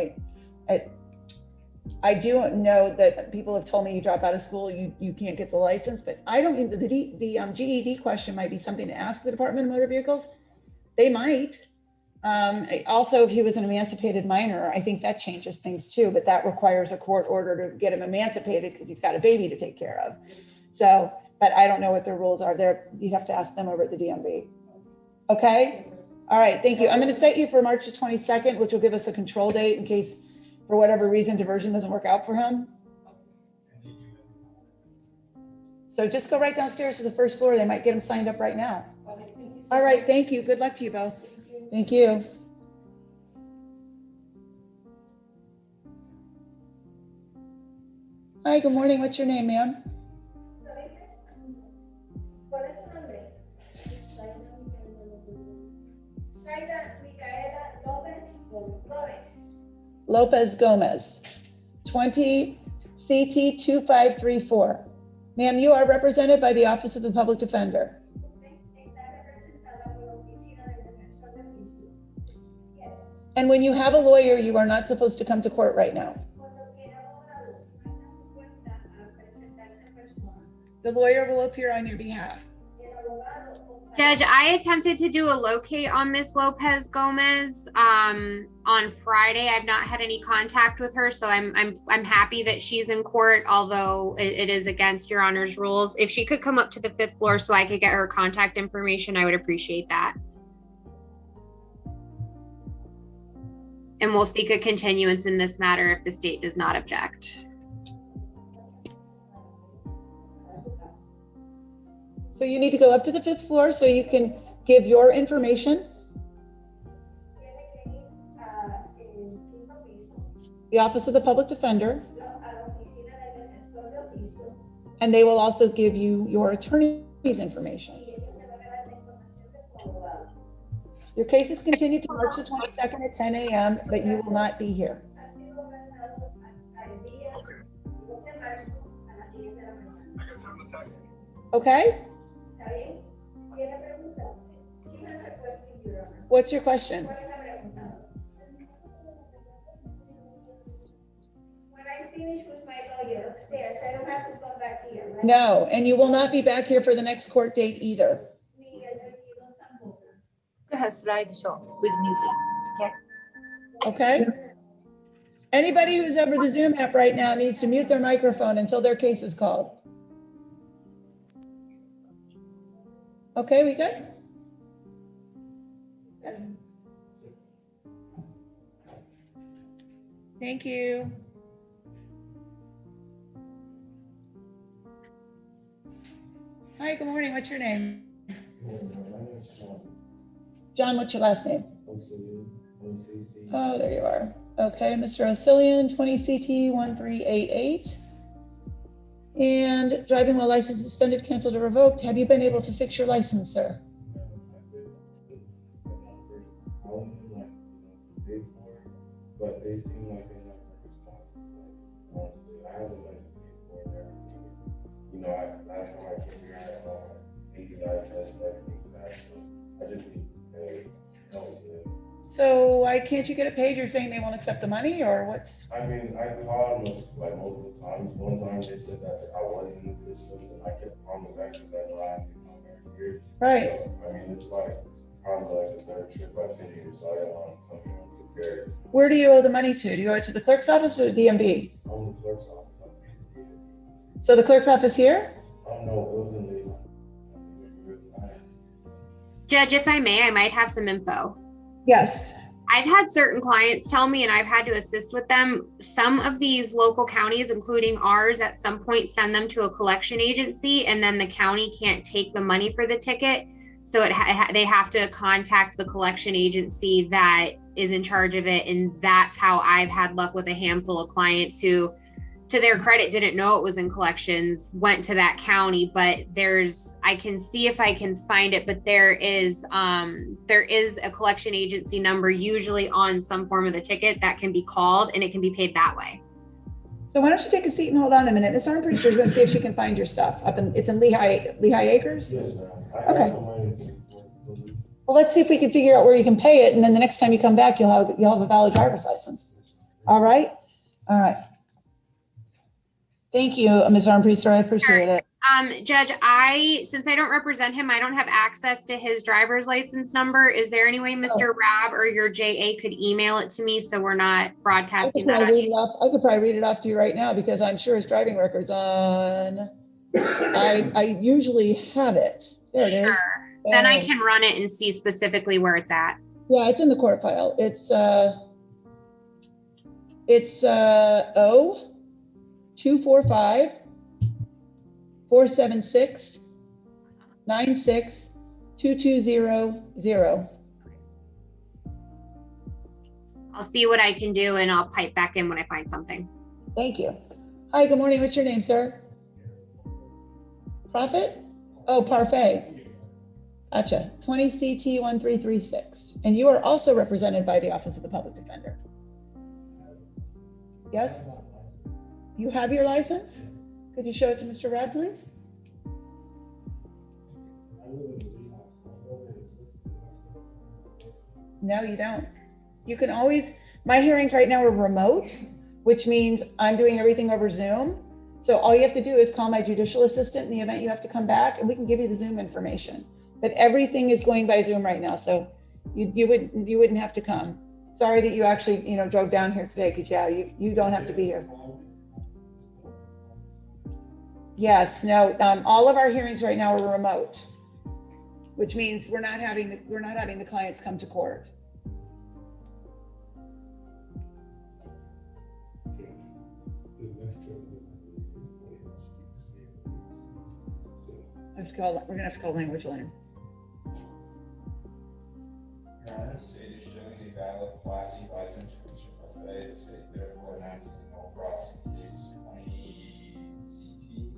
I do know that people have told me you drop out of school, you can't get the license, but I don't even, the GED question might be something to ask the Department of Motor Vehicles. They might. Also, if he was an emancipated minor, I think that changes things too, but that requires a court order to get him emancipated because he's got a baby to take care of. So, but I don't know what their rules are there. You'd have to ask them over at the DMV. Okay. All right. Thank you. I'm going to set you for March the 22nd, which will give us a control date in case for whatever reason diversion doesn't work out for him. So just go right downstairs to the first floor. They might get him signed up right now. All right. Thank you. Good luck to you both. Thank you. Hi, good morning. What's your name, ma'am? Lopez Gomez, 20 CT 2534. Ma'am, you are represented by the Office of the Public Defender. And when you have a lawyer, you are not supposed to come to court right now. The lawyer will appear on your behalf. Judge, I attempted to do a locate on Miss Lopez Gomez on Friday. I've not had any contact with her, so I'm happy that she's in court, although it is against Your Honor's rules. If she could come up to the 5th floor so I could get her contact information, I would appreciate that. And we'll seek a continuance in this matter if the state does not object. So you need to go up to the 5th floor so you can give your information. The Office of the Public Defender. And they will also give you your attorney's information. Your case is continued to March the 22nd at 10 a.m., but you will not be here. Okay? What's your question? When I finish with my lawyer upstairs, I don't have to come back here, right? No, and you will not be back here for the next court date either. Slideshow with music. Okay? Anybody who's over the Zoom app right now needs to mute their microphone until their case is called. Okay, we good? Yes. Thank you. Hi, good morning. What's your name? John, what's your last name? Oh, there you are. Okay, Mr. Osilian, 20 CT 1388. And driving while license suspended, canceled, or revoked. Have you been able to fix your license, sir? But they seem like they're not responsible. Honestly, I haven't done anything for them. Last time I came here, I had ABI test and everything passed. So I just need to pay. That was it. So why can't you get it paid? You're saying they won't accept the money, or what's? I mean, I called them like multiple times. One time they said that I wasn't in the system, and I kept calling back because I know I have to come back here. Right. So, I mean, it's like probably like the third trip I've been here, so I don't want to come here unprepared. Where do you owe the money to? Do you owe it to the clerk's office or the DMV? I'm the clerk's office. So the clerk's office here? I don't know. It was in the. Judge, if I may, I might have some info. Yes. I've had certain clients tell me, and I've had to assist with them, some of these local counties, including ours, at some point send them to a collection agency, and then the county can't take the money for the ticket. So they have to contact the collection agency that is in charge of it. And that's how I've had luck with a handful of clients who, to their credit, didn't know it was in collections, went to that county. But I can see if I can find it, but there is a collection agency number usually on some form of the ticket that can be called, and it can be paid that way. So why don't you take a seat and hold on a minute? Miss Armpriester is going to see if she can find your stuff it's in Lehigh Acres? Yes, ma'am. Okay. Well, let's see if we can figure out where you can pay it, and then the next time you come back, you'll have a valid driver's license. All right? All right. Thank you, Ms. Armpriester. I appreciate it. Judge, since I don't represent him, I don't have access to his driver's license number. Is there any way Mr. Rab or your JA could email it to me so we're not broadcasting that? I could probably read it off to you right now because I'm sure his driving record's on. I usually have it. There it is. Then I can run it and see specifically where it's at. Yeah, it's in the court file. It's 245-476-96-2200. I'll see what I can do and I'll pipe back in when I find something. Thank you. Hi, good morning. What's your name, sir? Prophet? Oh, Parfait. Gotcha. 20 CT 1336. And you are also represented by the Office of the Public Defender. Yes? You have your license? Could you show it to Mr. Rad, please? No, you don't. You can always, my hearings right now are remote, which means I'm doing everything over Zoom. So all you have to do is call my judicial assistant in the event you have to come back, and we can give you the Zoom information. But everything is going by Zoom right now, so you wouldn't have to come. Sorry that you actually drove down here today, because you don't have to be here. Yes, no, all of our hearings right now are remote, which means we're not having the clients come to court. We're gonna have to call language line. Your Honor, state is showing a valid Class E license for Mr. Parfait. The state therefore announces no prosecution case 20 CT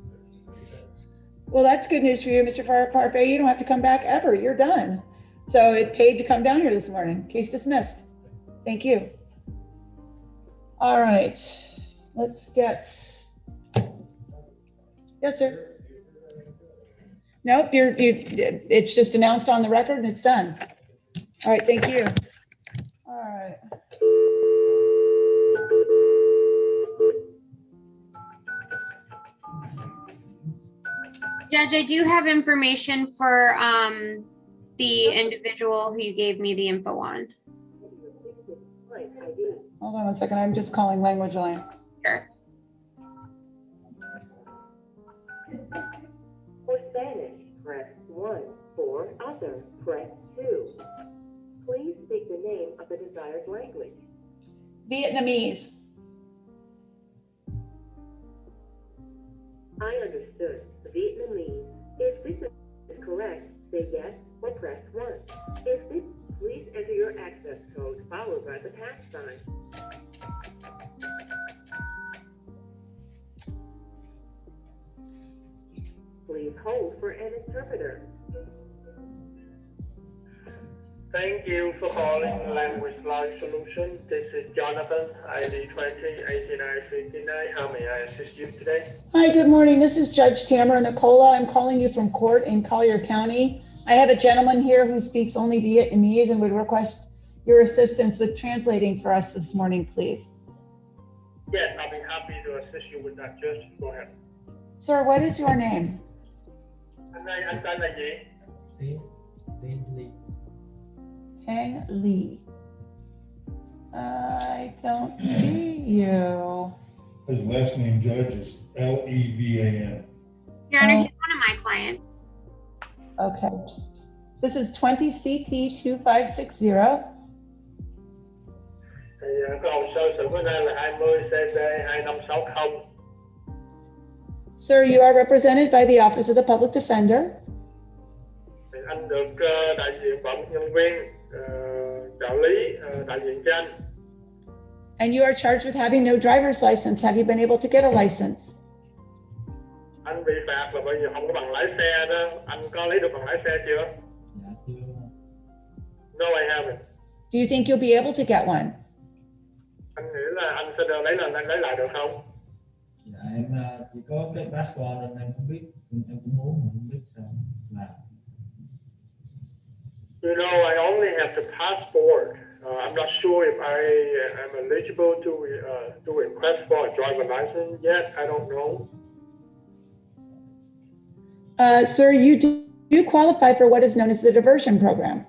1336. Well, that's good news for you, Mr. Parfait. You don't have to come back ever. You're done. So it paid to come down here this morning. Case dismissed. Thank you. All right, let's get. Yes, sir. Nope, it's just announced on the record and it's done. All right, thank you. All right. Judge, I do have information for the individual who you gave me the info on. Hold on one second. I'm just calling language line. Sure. For Spanish, press 1. For other, press 2. Please speak the name of the desired language. Vietnamese. I understood. Vietnamese. If this is correct, say yes or press 1. If this, please enter your access code followed by the # sign. Please hold for an interpreter. Thank you for calling Language Line Solution. This is Jonathan, ID 208959. How may I assist you today? Hi, good morning. This is Judge Tamara Nicola. I'm calling you from court in Collier County. I have a gentleman here who speaks only Vietnamese and would request your assistance with translating for us this morning, please. Yes, I'll be happy to assist you with that. Just go ahead. Sir, what is your name? Anh tên là gì? Tang Lee. I don't see you. His last name, Judge, is Levan. Your Honor, he's one of my clients. Okay. This is 20 CT 2560. Cái hồ sơ xử của anh là 20 CC 2560. Sir, you are represented by the Office of the Public Defender. anh được đại diện vận nhân viên, trợ lý, đại diện cho anh. And you are charged with having no driver's license. Have you been able to get a license? Anh bị phạt là bởi vì không có bằng lái xe đó. Anh có lấy được bằng lái xe chưa? No, I haven't. Do you think you'll be able to get one? Anh nghĩ là anh sẽ lấy lại được không? Dạ em chỉ có cái passport nên em không biết, em cũng muốn mà không biết sao làm. You know, I only have the passport. I'm not sure if I am eligible to request for a driver license yet. I don't know. Sir, you do qualify for what is known as the diversion program.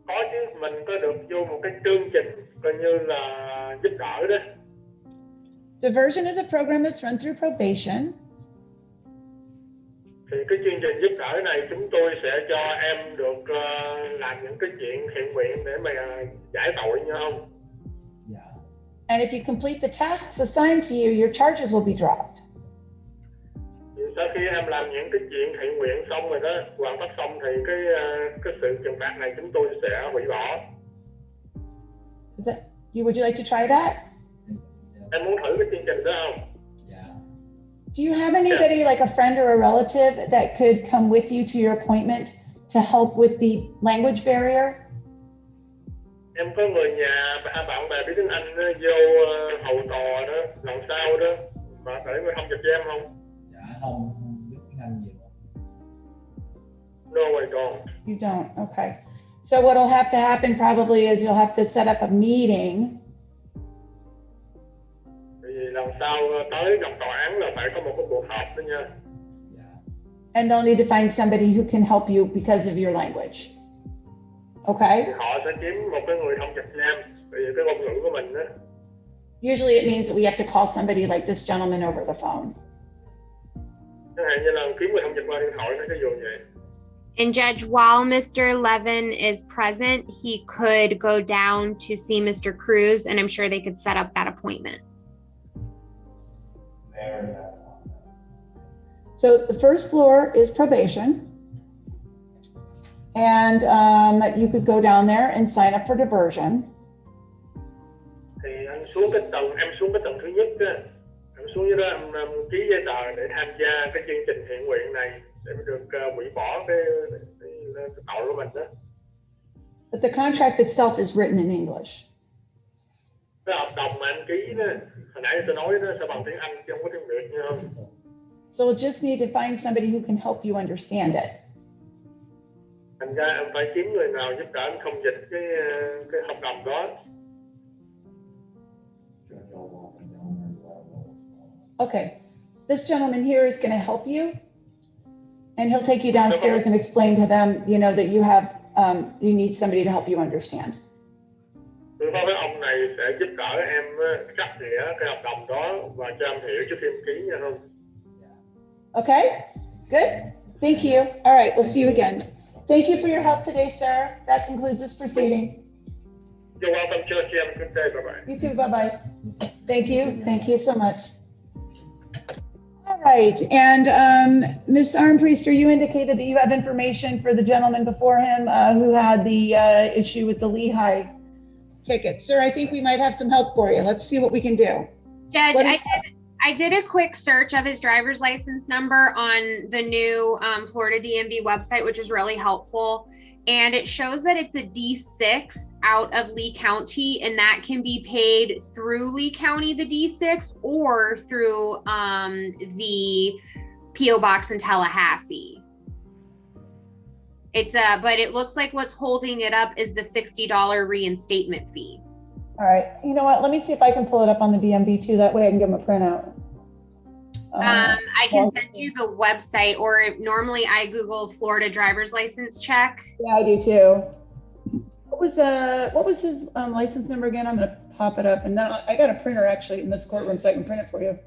Có chứ, mình có được vô một cái chương trình coi như là giúp đỡ đó. Diversion is a program that's run through probation. Thì cái chương trình giúp đỡ này chúng tôi sẽ cho em được làm những cái chuyện thiện nguyện để mà giải tội nha không? And if you complete the tasks assigned to you, your charges will be dropped. Thì sau khi em làm những cái chuyện thiện nguyện xong rồi đó, hoàn tất xong thì cái sự trừng phạt này chúng tôi sẽ hủy bỏ. Would you like to try that? Em muốn thử cái chương trình đó không? Do you have anybody like a friend or a relative that could come with you to your appointment to help with the language barrier? Em có người nhà, bạn bè biết tiếng Anh vô hầu tòa đó, lần sau đó, mà để người thông dịch cho em không? Dạ không biết tiếng Anh nhiều. No, I don't. You don't, okay. So what'll have to happen probably is you'll have to set up a meeting. Vì lần sau tới gặp tòa án là phải có một cái cuộc họp đó nha. And they'll need to find somebody who can help you because of your language. Okay? Thì họ sẽ kiếm một cái người thông dịch cho em, vì cái ngôn ngữ của mình đó. Usually it means that we have to call somebody like this gentleman over the phone. Chẳng hạn như là kiếm người thông dịch qua điện thoại nó cái vụ vậy. And Judge, while Mr. Levin is present, he could go down to see Mr. Cruz, and I'm sure they could set up that appointment. So the first floor is probation. And you could go down there and sign up for diversion. Thì anh xuống cái tầng, em xuống cái tầng thứ nhất đó. Em xuống dưới đó em ký giấy tờ để tham gia cái chương trình thiện nguyện này để được hủy bỏ cái tội của mình đó. But the contract itself is written in English. Cái hợp đồng mà anh ký đó, hồi nãy tôi nói đó sẽ bằng tiếng Anh chứ không có tiếng Việt nha không? So we'll just need to find somebody who can help you understand it. Thành ra em phải kiếm người nào giúp đỡ anh thông dịch cái hợp đồng đó. Okay, this gentleman here is going to help you, and he'll take you downstairs and explain to them, you know, that you have, you need somebody to help you understand. Tôi nói với ông này sẽ giúp đỡ em cắt nghĩa cái hợp đồng đó và cho em hiểu trước khi em ký nha không? Okay, good. Thank you. All right, we'll see you again. Thank you for your help today, sir. That concludes this proceeding. You're welcome, Judge. You have a good day. Bye-bye. You too. Bye-bye. Thank you. Thank you so much. All right. And Ms. Armpriester, you indicated that you have information for the gentleman before him who had the issue with the Lehigh ticket. Sir, I think we might have some help for you. Let's see what we can do. Judge, I did a quick search of his driver's license number on the new Florida DMV website, which is really helpful. And it shows that it's a D6 out of Lee County, and that can be paid through Lee County, the D6, or through the PO box in Tallahassee. But it looks like what's holding it up is the $60 reinstatement fee. All right. You know what? Let me see if I can pull it up on the DMV too. That way I can give them a printout. I can send you the website, or normally I Google Florida driver's license check. Yeah, I do too. What was his license number again? I'm gonna pop it up, and now I got a printer actually in this courtroom, so I can print it for you.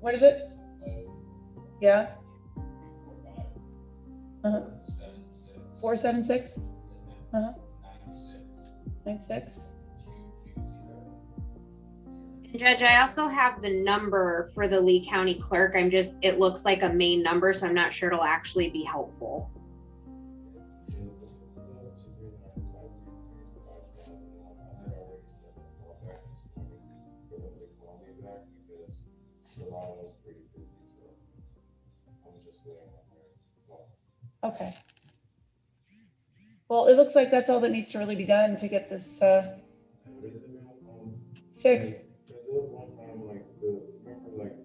What is it? Yeah. 476. 96. Judge, I also have the number for the Lee County Clerk. It looks like a main number, so I'm not sure it'll actually be helpful. Okay. Well, it looks like that's all that needs to really be done to get this fixed. There was one time, remember,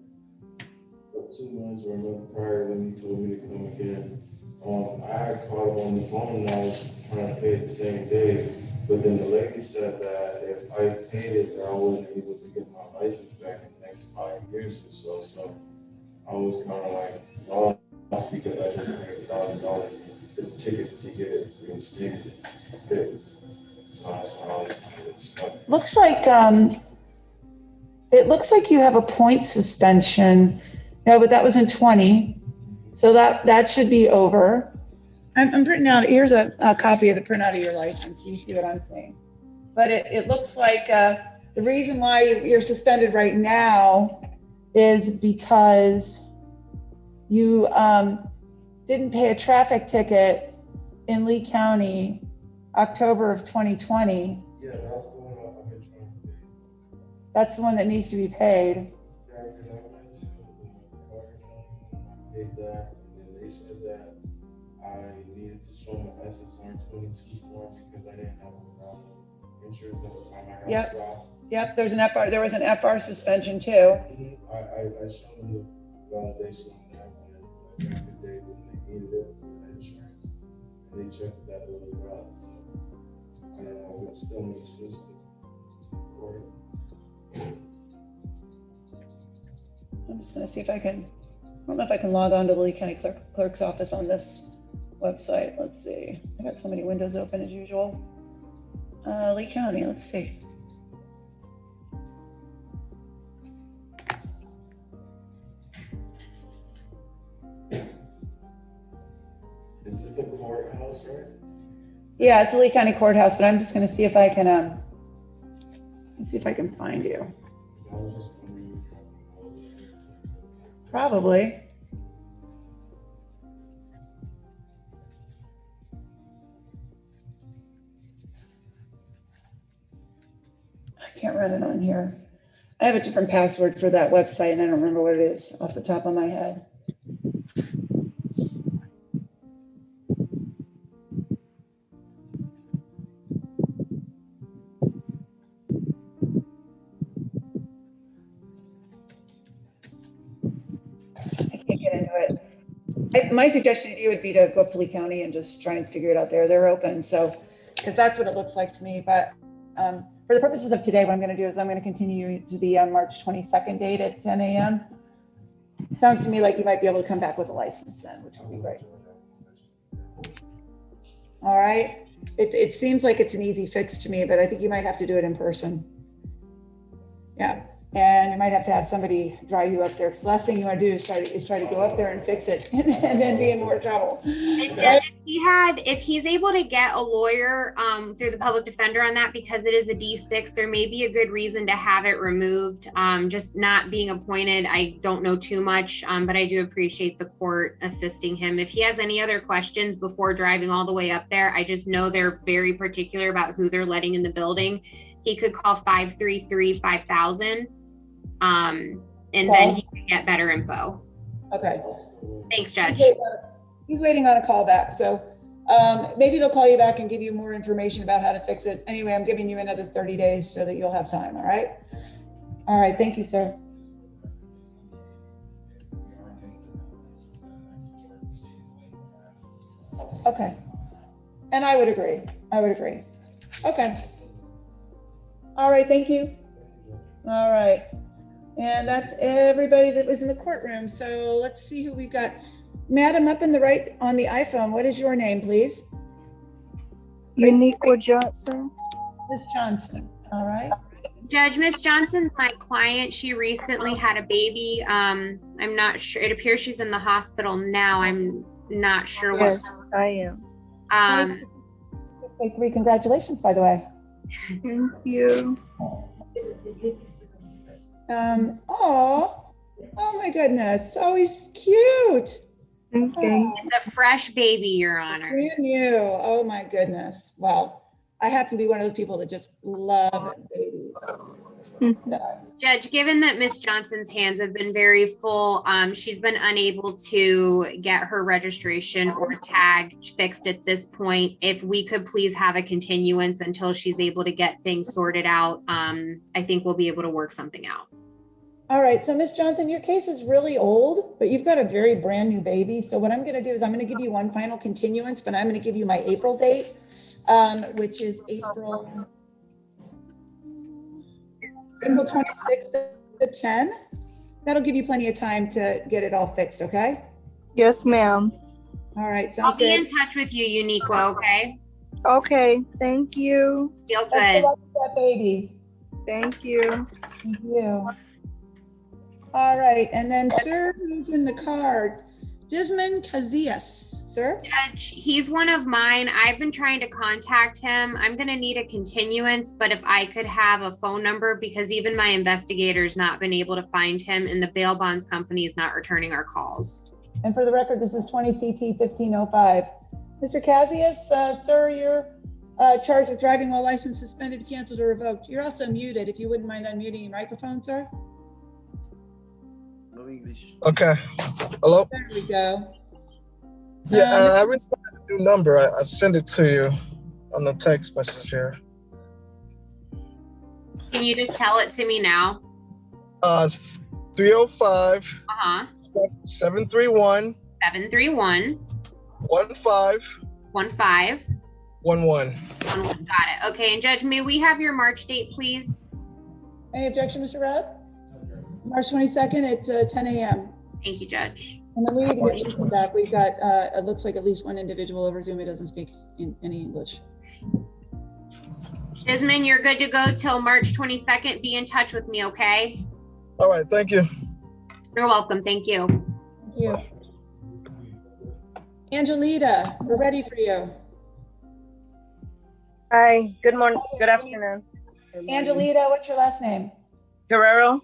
2 months or a month prior when he told me to come again. I had called him on the phone and I was trying to pay it the same day. But then the lady said that if I paid it, that I wasn't able to get my license back in the next 5 years or so. So I was kind of lost because I just paid $1,000 the ticket to get it reinstated. So that's why I was stuck. Looks like it looks like you have a point suspension. No, but that was in 20. So that should be over. I'm printing out, here's a copy of the printout of your license, so you see what I'm saying. But it looks like the reason why you're suspended right now is because you didn't pay a traffic ticket in Lee County, October of 2020. Yeah, that's the one I've been trying to pay. That's the one that needs to be paid. Yeah, because I went to the car county, I paid that, and then they said that I needed to show my SSR 22 form because I didn't have insurance at the time I got stopped. Yep, there was an FR suspension too. I showed them the validation on that one, and I got the day when they needed it for the insurance, and they checked that it was valid. So I don't know, but it still makes sense for it. I'm just gonna see if I don't know if I can log on to the Lee County Clerk's office on this website. Let's see. I got so many windows open as usual. Lee County, let's see. Is it the courthouse, right? Yeah, it's a Lee County Courthouse, but I'm just gonna see if I can find you. I was just wondering. Probably. I can't run it on here. I have a different password for that website and I don't remember what it is off the top of my head. I can't get into it. My suggestion to you would be to go up to Lee County and just try and figure it out there. They're open, so, because that's what it looks like to me. But for the purposes of today, what I'm going to do is I'm going to continue to the March 22nd date at 10 a.m. Sounds to me like you might be able to come back with a license then, which would be great. All right. It seems like it's an easy fix to me, but I think you might have to do it in person. Yeah. And you might have to have somebody drive you up there, because the last thing you want to do is try to go up there and fix it and then be in more trouble. And Judge, if he's able to get a lawyer through the public defender on that, because it is a D6, there may be a good reason to have it removed. Just not being appointed, I don't know too much, but I do appreciate the court assisting him. If he has any other questions before driving all the way up there, I just know they're very particular about who they're letting in the building. He could call 533-5000. And then he can get better info. Okay. Thanks, Judge. He's waiting on a call back. So maybe they'll call you back and give you more information about how to fix it. Anyway, I'm giving you another 30 days so that you'll have time. All right. All right. Thank you, sir. Okay. And I would agree. Okay. All right. Thank you. All right. And that's everybody that was in the courtroom. So let's see who we've got. Madam, up in the right on the iPhone, what is your name, please? Nicola Johnson. Miss Johnson. All right. Judge, Miss Johnson's my client. She recently had a baby. I'm not sure. It appears she's in the hospital now. I'm not sure. Yes, I am. Congratulations, by the way. Thank you. Oh my goodness. So he's cute. Okay. It's a fresh baby, Your Honor. Brand new. Oh my goodness. Well, I happen to be one of those people that just love babies. Judge, given that Miss Johnson's hands have been very full, she's been unable to get her registration or tag fixed at this point. If we could please have a continuance until she's able to get things sorted out, I think we'll be able to work something out. All right, so Miss Johnson, your case is really old, but you've got a very brand new baby. So what I'm going to do is I'm going to give you one final continuance, but I'm going to give you my April date, which is April 26th at 10. That'll give you plenty of time to get it all fixed, okay? Yes, ma'am. All right, sounds I'll be good. in touch with you, Uniqua, okay? Okay, thank you. Feel Best of good. luck with that baby. Thank you. Thank you. All right, and then sir, who's in the card? Gisman Casillas, sir? Judge, he's one of mine. I've been trying to contact him. I'm gonna need a continuance, but if I could have a phone number, because even my investigator's not been able to find him and the bail bonds company is not returning our calls. And for the record, this is 20 CT 1505. Mr. Casillas, sir, you're charged with driving while license suspended, canceled, or revoked. You're also muted. If you wouldn't mind unmuting your microphone, sir. No English. Okay. Hello? There we go. Yeah, I received a new number. I sent it to you on the text message here. Can you just tell it to me now? It's 305 Uh-huh. 731 731 15 15 11. 11. Got it. Okay, and Judge, may we have your March date, please? Any objection, Mr. Rabb? March 22nd at 10 a.m. Thank you, Judge. And then we need to get Lisa back. We've got, it looks like at least one individual over Zoom who doesn't speak any English. Desmond, you're good to go till March 22nd. Be in touch with me, okay? All right, thank you. You're welcome. Thank you. Thank you. Angelita, we're ready for you. Hi, good morning, good afternoon. Angelita, what's your last name? Guerrero.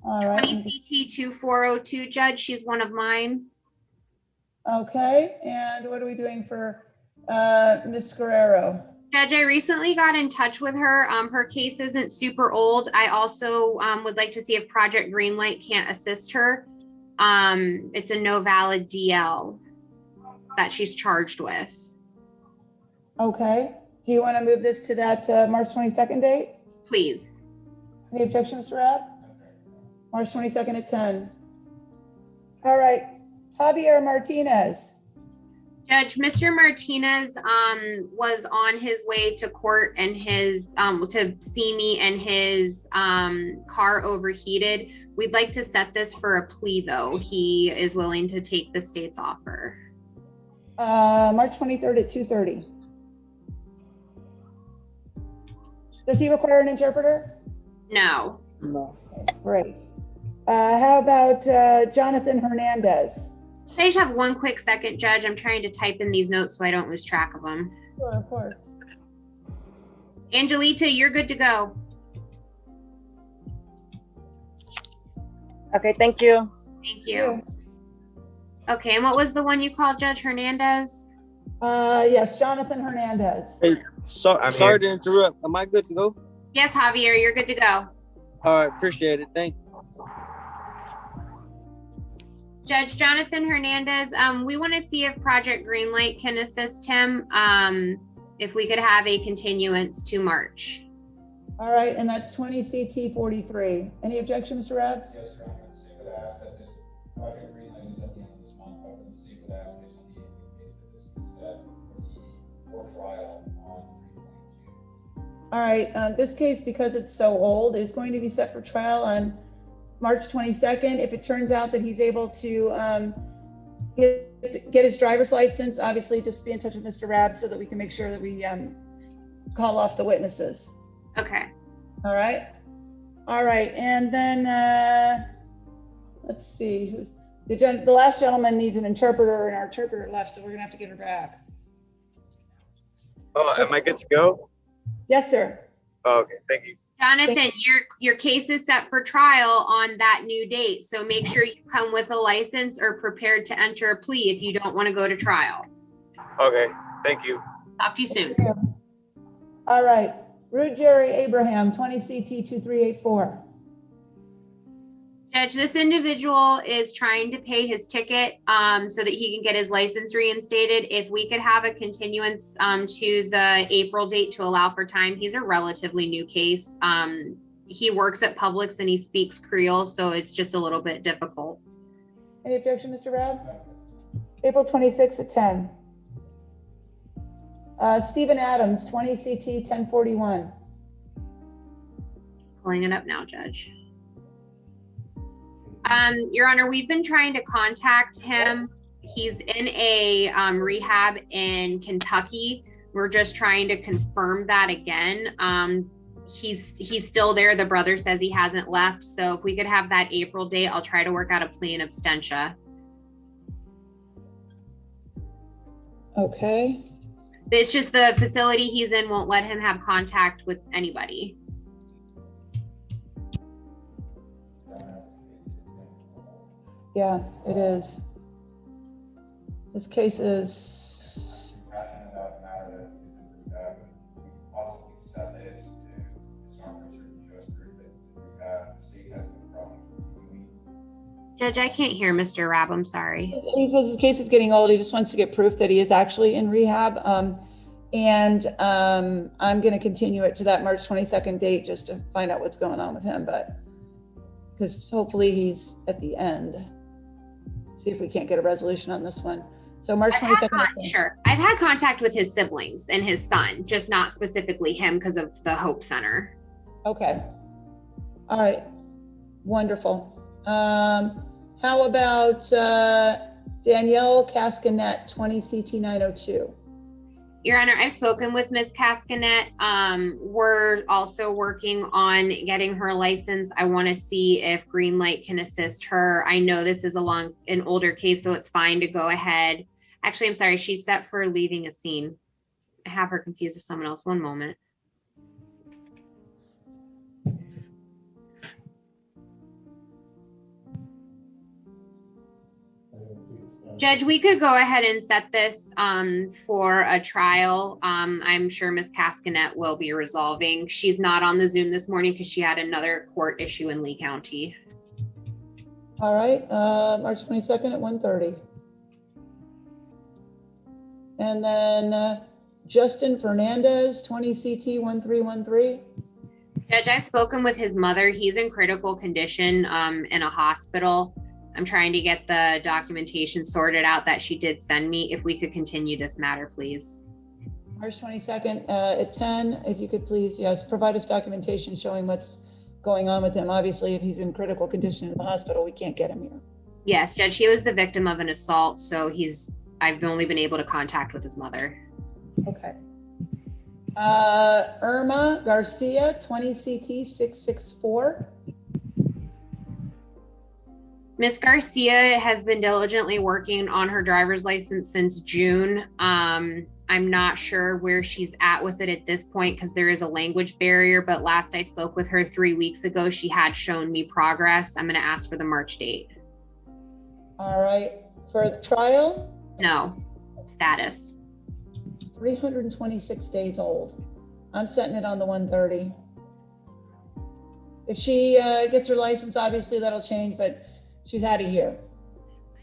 All right. 20 CT 2402, Judge. She's one of mine. Okay, and what are we doing for Ms. Guerrero? Judge, I recently got in touch with her. Her case isn't super old. I also would like to see if Project Greenlight can't assist her. It's a no valid DL that she's charged with. Okay, do you want to move this to that March 22nd date? Please. Any objections, Mr. Rabb? March 22nd at 10. All right, Javier Martinez. Judge, Mr. Martinez was on his way to court and his to see me, and his car overheated. We'd like to set this for a plea, though. He is willing to take the state's offer. March 23rd at 2:30. Does he require an interpreter? No. No. Great. How about Jonathan Hernandez? Can I just have one quick second, Judge? I'm trying to type in these notes so I don't lose track of them. Sure, of course. Angelita, you're good to go. Okay, thank you. Thank you. Okay, and what was the one you called, Judge Hernandez? Yes, Jonathan Hernandez. Hey, sorry to interrupt. Am I good to go? Yes, Javier, you're good to go. All right, appreciate it. Thank you. Judge Jonathan Hernandez, we want to see if Project Greenlight can assist him. If we could have a continuance to March. All right, and that's 20 CT 43. Any objection, Mr. Rabb? Yes, Your Honor. The state would ask that this Project Greenlight is at the end of this month, but the state would ask if the case that this be set for trial on 3/22. All right, this case, because it's so old, is going to be set for trial on March 22nd. If it turns out that he's able to get his driver's license, obviously just be in touch with Mr. Rabb so that we can make sure that we call off the witnesses. Okay. All right. All right, and then let's see, who's the last gentleman needs an interpreter, and our interpreter left, so we're gonna have to get her back. Oh, am I good to go? Yes, sir. Oh, okay, thank you. Jonathan, your case is set for trial on that new date. So make sure you come with a license or prepared to enter a plea if you don't want to go to trial. Okay, thank you. Talk to you soon. All right, Ruggieri Abraham, 20 CT 2384. Judge, this individual is trying to pay his ticket so that he can get his license reinstated. If we could have a continuance to the April date to allow for time. He's a relatively new case. He works at Publix and he speaks Creole, so it's just a little bit difficult. Any objection, Mr. Rab? April 26th at 10. Stephen Adams, 20 CT 1041. Pulling it up now, Judge. Your Honor, we've been trying to contact him. He's in a rehab in Kentucky. We're just trying to confirm that again. He's still there. The brother says he hasn't left. So if we could have that April date, I'll try to work out a plea in absentia. Okay. It's just the facility he's in won't let him have contact with anybody. Yeah, it is. This case is. Passionate about the matter that is in rehab, and we possibly set this to disarm Richard and just group that rehab. The state has no problem. Judge, I can't hear Mr. Rabb. I'm sorry. He says his case is getting old. He just wants to get proof that he is actually in rehab. I'm going to continue it to that March 22nd date just to find out what's going on with him, but because hopefully he's at the end. See if we can't get a resolution on this one. So March 22nd. Sure. I've had contact with his siblings and his son, just not specifically him because of the Hope Center. Okay. All right. Wonderful. How about Danielle Cascanet, 20 CT 902? Your Honor, I've spoken with Ms. Cascanet. We're also working on getting her license. I want to see if Greenlight can assist her. I know this is an older case, so it's fine to go ahead. Actually, I'm sorry, she's set for leaving a scene. I have her confused with someone else. One moment. Judge, we could go ahead and set this for a trial. I'm sure Ms. Cascanet will be resolving. She's not on the Zoom this morning because she had another court issue in Lee County. All right, March 22nd at 1:30. And then Justin Fernandez, 20 CT 1313. Judge, I've spoken with his mother. He's in critical condition in a hospital. I'm trying to get the documentation sorted out that she did send me. If we could continue this matter, please. March 22nd at 10, if you could please, yes, provide us documentation showing what's going on with him. Obviously, if he's in critical condition in the hospital, we can't get him here. Yes, Judge, he was the victim of an assault, so I've only been able to contact with his mother. Okay. Irma Garcia, 20 CT 664. Ms. Garcia has been diligently working on her driver's license since June. I'm not sure where she's at with it at this point because there is a language barrier, but last I spoke with her 3 weeks ago, she had shown me progress. I'm going to ask for the March date. All right. For the trial? No. Status. 326 days old. I'm setting it on the 130. If she gets her license, obviously that'll change, but she's out of here.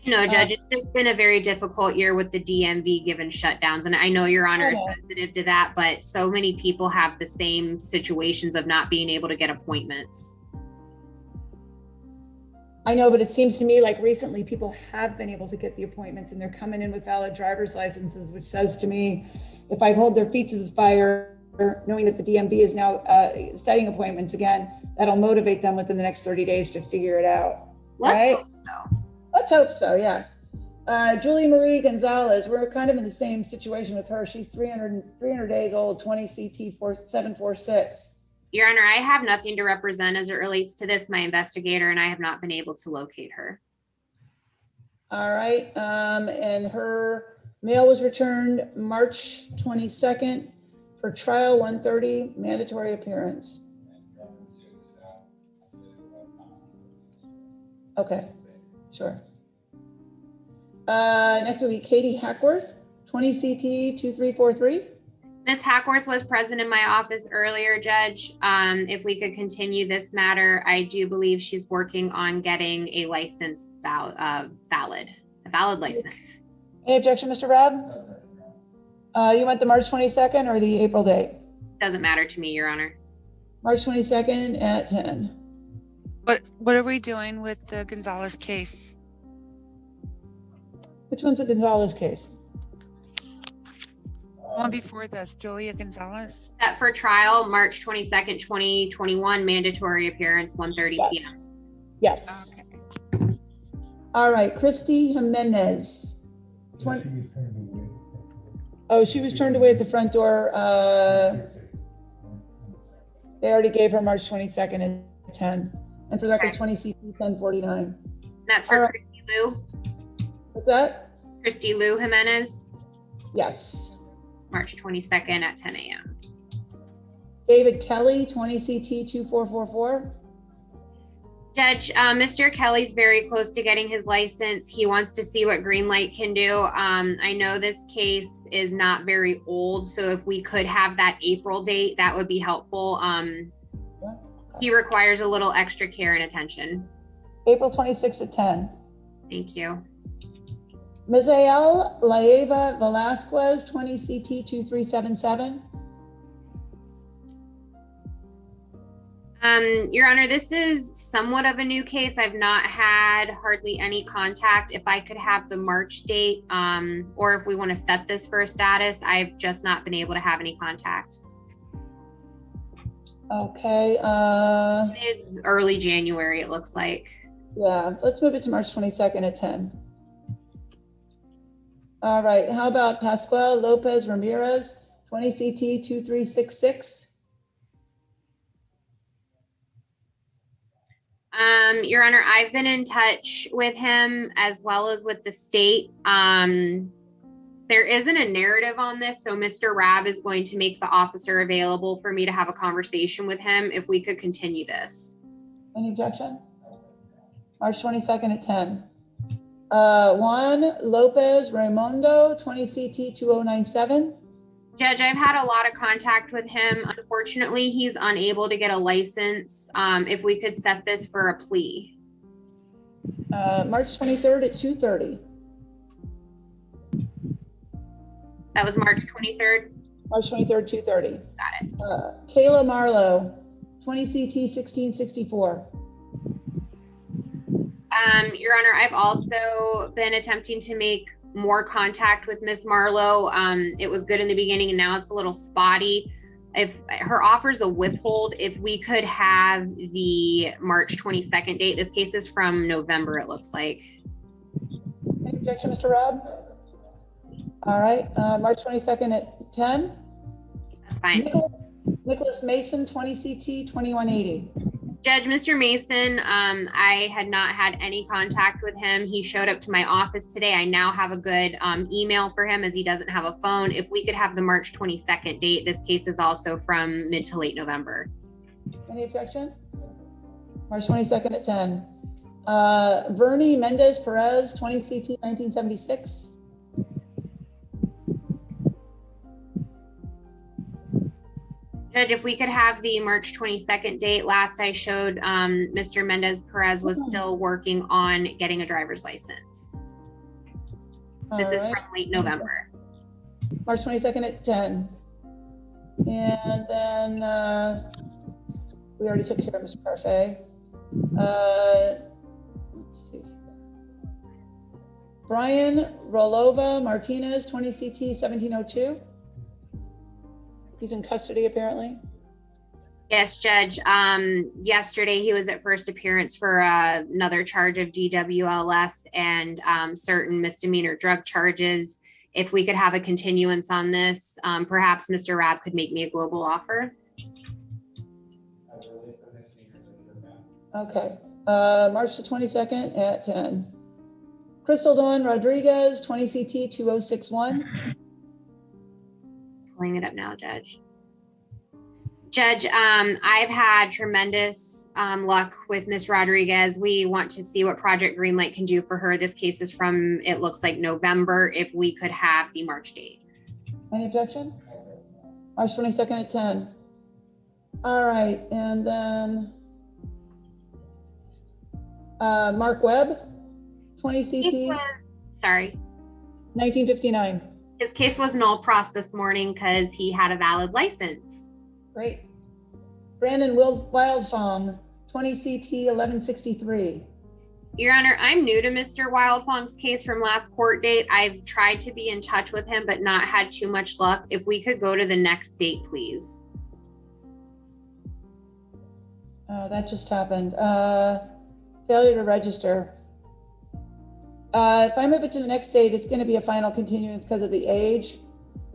No, Judge, it's just been a very difficult year with the DMV given shutdowns. And I know Your Honor is sensitive to that, but so many people have the same situations of not being able to get appointments. I know, but it seems to me like recently people have been able to get the appointments and they're coming in with valid driver's licenses, which says to me, if I hold their feet to the fire, knowing that the DMV is now setting appointments again, that'll motivate them within the next 30 days to figure it out. Let's hope so. Let's hope so, yeah. Julie Marie Gonzalez, we're kind of in the same situation with her. She's 300 days old, 20 CT 746. Your Honor, I have nothing to represent as it relates to this. My investigator and I have not been able to locate her. All right, and her mail was returned March 22nd for trial 1:30, mandatory appearance. Okay, sure. Next will be Katie Hackworth, 20 CT 2343. Ms. Hackworth was present in my office earlier, Judge. If we could continue this matter, I do believe she's working on getting a license valid license. Any objection, Mr. Rabb? You want the March 22nd or the April date? Doesn't matter to me, Your Honor. March 22nd at 10. What are we doing with the Gonzalez case? Which one's the Gonzalez case? One before this, Julia Gonzalez. Set for trial, March 22nd, 2021, mandatory appearance, 1:30 p.m. Yes. Okay. All right, Christy Jimenez. Oh, she was turned away at the front door. They already gave her March 22nd at 10. And for the record, 20 CT 1049. That's for Christy Lou. What's that? Christy Lou Jimenez, Yes. March 22nd at 10 a.m. David Kelly, 20 CT 2444. Judge, Mr. Kelly's very close to getting his license. He wants to see what green light can do. I know this case is not very old, so if we could have that April date, that would be helpful. He requires a little extra care and attention. April 26th at 10. Thank you. Misael Laeva Velasquez, 20 CT 2377. Your Honor, this is somewhat of a new case. I've not had hardly any contact. If I could have the March date, or if we want to set this for a status, I've just not been able to have any contact. Okay. It's early January, it looks like. Yeah, let's move it to March 22nd at 10. All right, how about Pascual Lopez Ramirez, 20 CT 2366? Your Honor, I've been in touch with him as well as with the state. There isn't a narrative on this, so Mr. Rabb is going to make the officer available for me to have a conversation with him if we could continue this. Any objection? March 22nd at 10. Juan Lopez Raimundo, 20 CT 2097. Judge, I've had a lot of contact with him. Unfortunately, he's unable to get a license. If we could set this for a plea. March 23rd at 2:30. That was March 23rd. March 23rd, 2:30. Got it. Kayla Marlowe, 20 CT 1664. Your Honor, I've also been attempting to make more contact with Miss Marlowe. It was good in the beginning and now it's a little spotty. If her offers a withhold, if we could have the March 22nd date, this case is from November, it looks like. Any objection, Mr. Robb? All right, March 22nd at 10. That's fine. Nicholas Mason, 20 CT 2180. Judge, Mr. Mason, I had not had any contact with him. He showed up to my office today. I now have a good email for him as he doesn't have a phone. If we could have the March 22nd date, this case is also from mid to late November. Any objection? March 22nd at 10. Vernie Mendez Perez, 20 CT 1976. Judge, if we could have the March 22nd date, last I showed Mr. Mendez Perez was still working on getting a driver's license. This is from late November. March 22nd at 10. And then we already took care of Mr. Parfait. Let's see. Brian Rolova Martinez, 20 CT 1702. He's in custody apparently. Yes, Judge. Yesterday he was at first appearance for another charge of DWLS and certain misdemeanor drug charges. If we could have a continuance on this, perhaps Mr. Rabb could make me a global offer. Okay, March the 22nd at 10. Crystal Dawn Rodriguez, 20 CT 2061. Pulling it up now, Judge. Judge, I've had tremendous luck with Miss Rodriguez. We want to see what Project Greenlight can do for her. This case is from, it looks like November, if we could have the March date. Any objection? March 22nd at 10. All right, and then Mark Webb, 20 CT, Sorry. 1959. His case was null pros this morning because he had a valid license. Great. Brandon Wildfong, 20 CT, 1163. Your Honor, I'm new to Mr. Wildfong's case from last court date. I've tried to be in touch with him, but not had too much luck. If we could go to the next date, please. That just happened. Failure to register. If I move it to the next date, it's going to be a final continuance because of the age,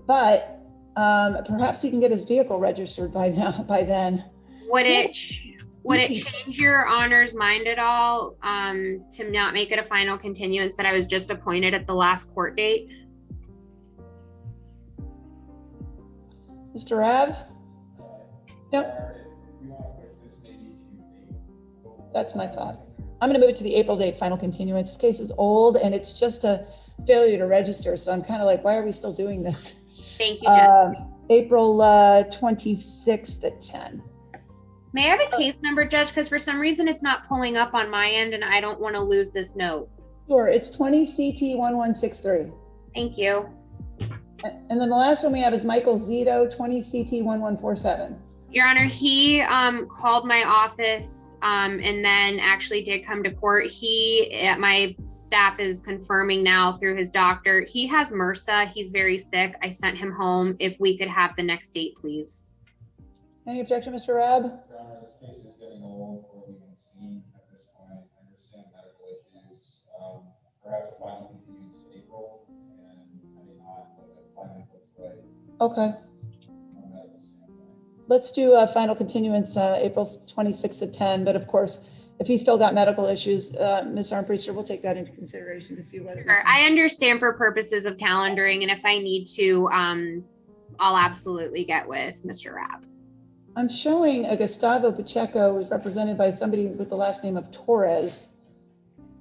but perhaps he can get his vehicle registered by then. Would it change your Honor's mind at all to not make it a final continuance that I was just appointed at the last court date? Mr. Rav? Yep. That's my thought. I'm going to move it to the April date, final continuance. This case is old and it's just a failure to register. So I'm kind of like, why are we still doing this? Thank you, Judge. April 26th at 10. May I have a case number, Judge? Because for some reason it's not pulling up on my end and I don't want to lose this note. Sure, it's 20 CT 1163. Thank you. And then the last one we have is Michael Zito, 20 CT 1147. Your Honor, he called my office and then actually did come to court. My staff is confirming now through his doctor. He has MRSA. He's very sick. I sent him home. If we could have the next date, please. Any objection, Mr. Rabb? Your Honor, this case is getting old or even seen at this point. I understand medical issues. Perhaps a final continuance to April, and I mean not, but the final puts right. Okay. From a medical standpoint. Let's do a final continuance, April 26th at 10. But of course, if he's still got medical issues, Ms. Armpriester, we'll take that into consideration to see whether. Sure. I understand for purposes of calendaring, and if I need to, I'll absolutely get with Mr. Rabb. I'm showing a Gustavo Pacheco who's represented by somebody with the last name of Torres.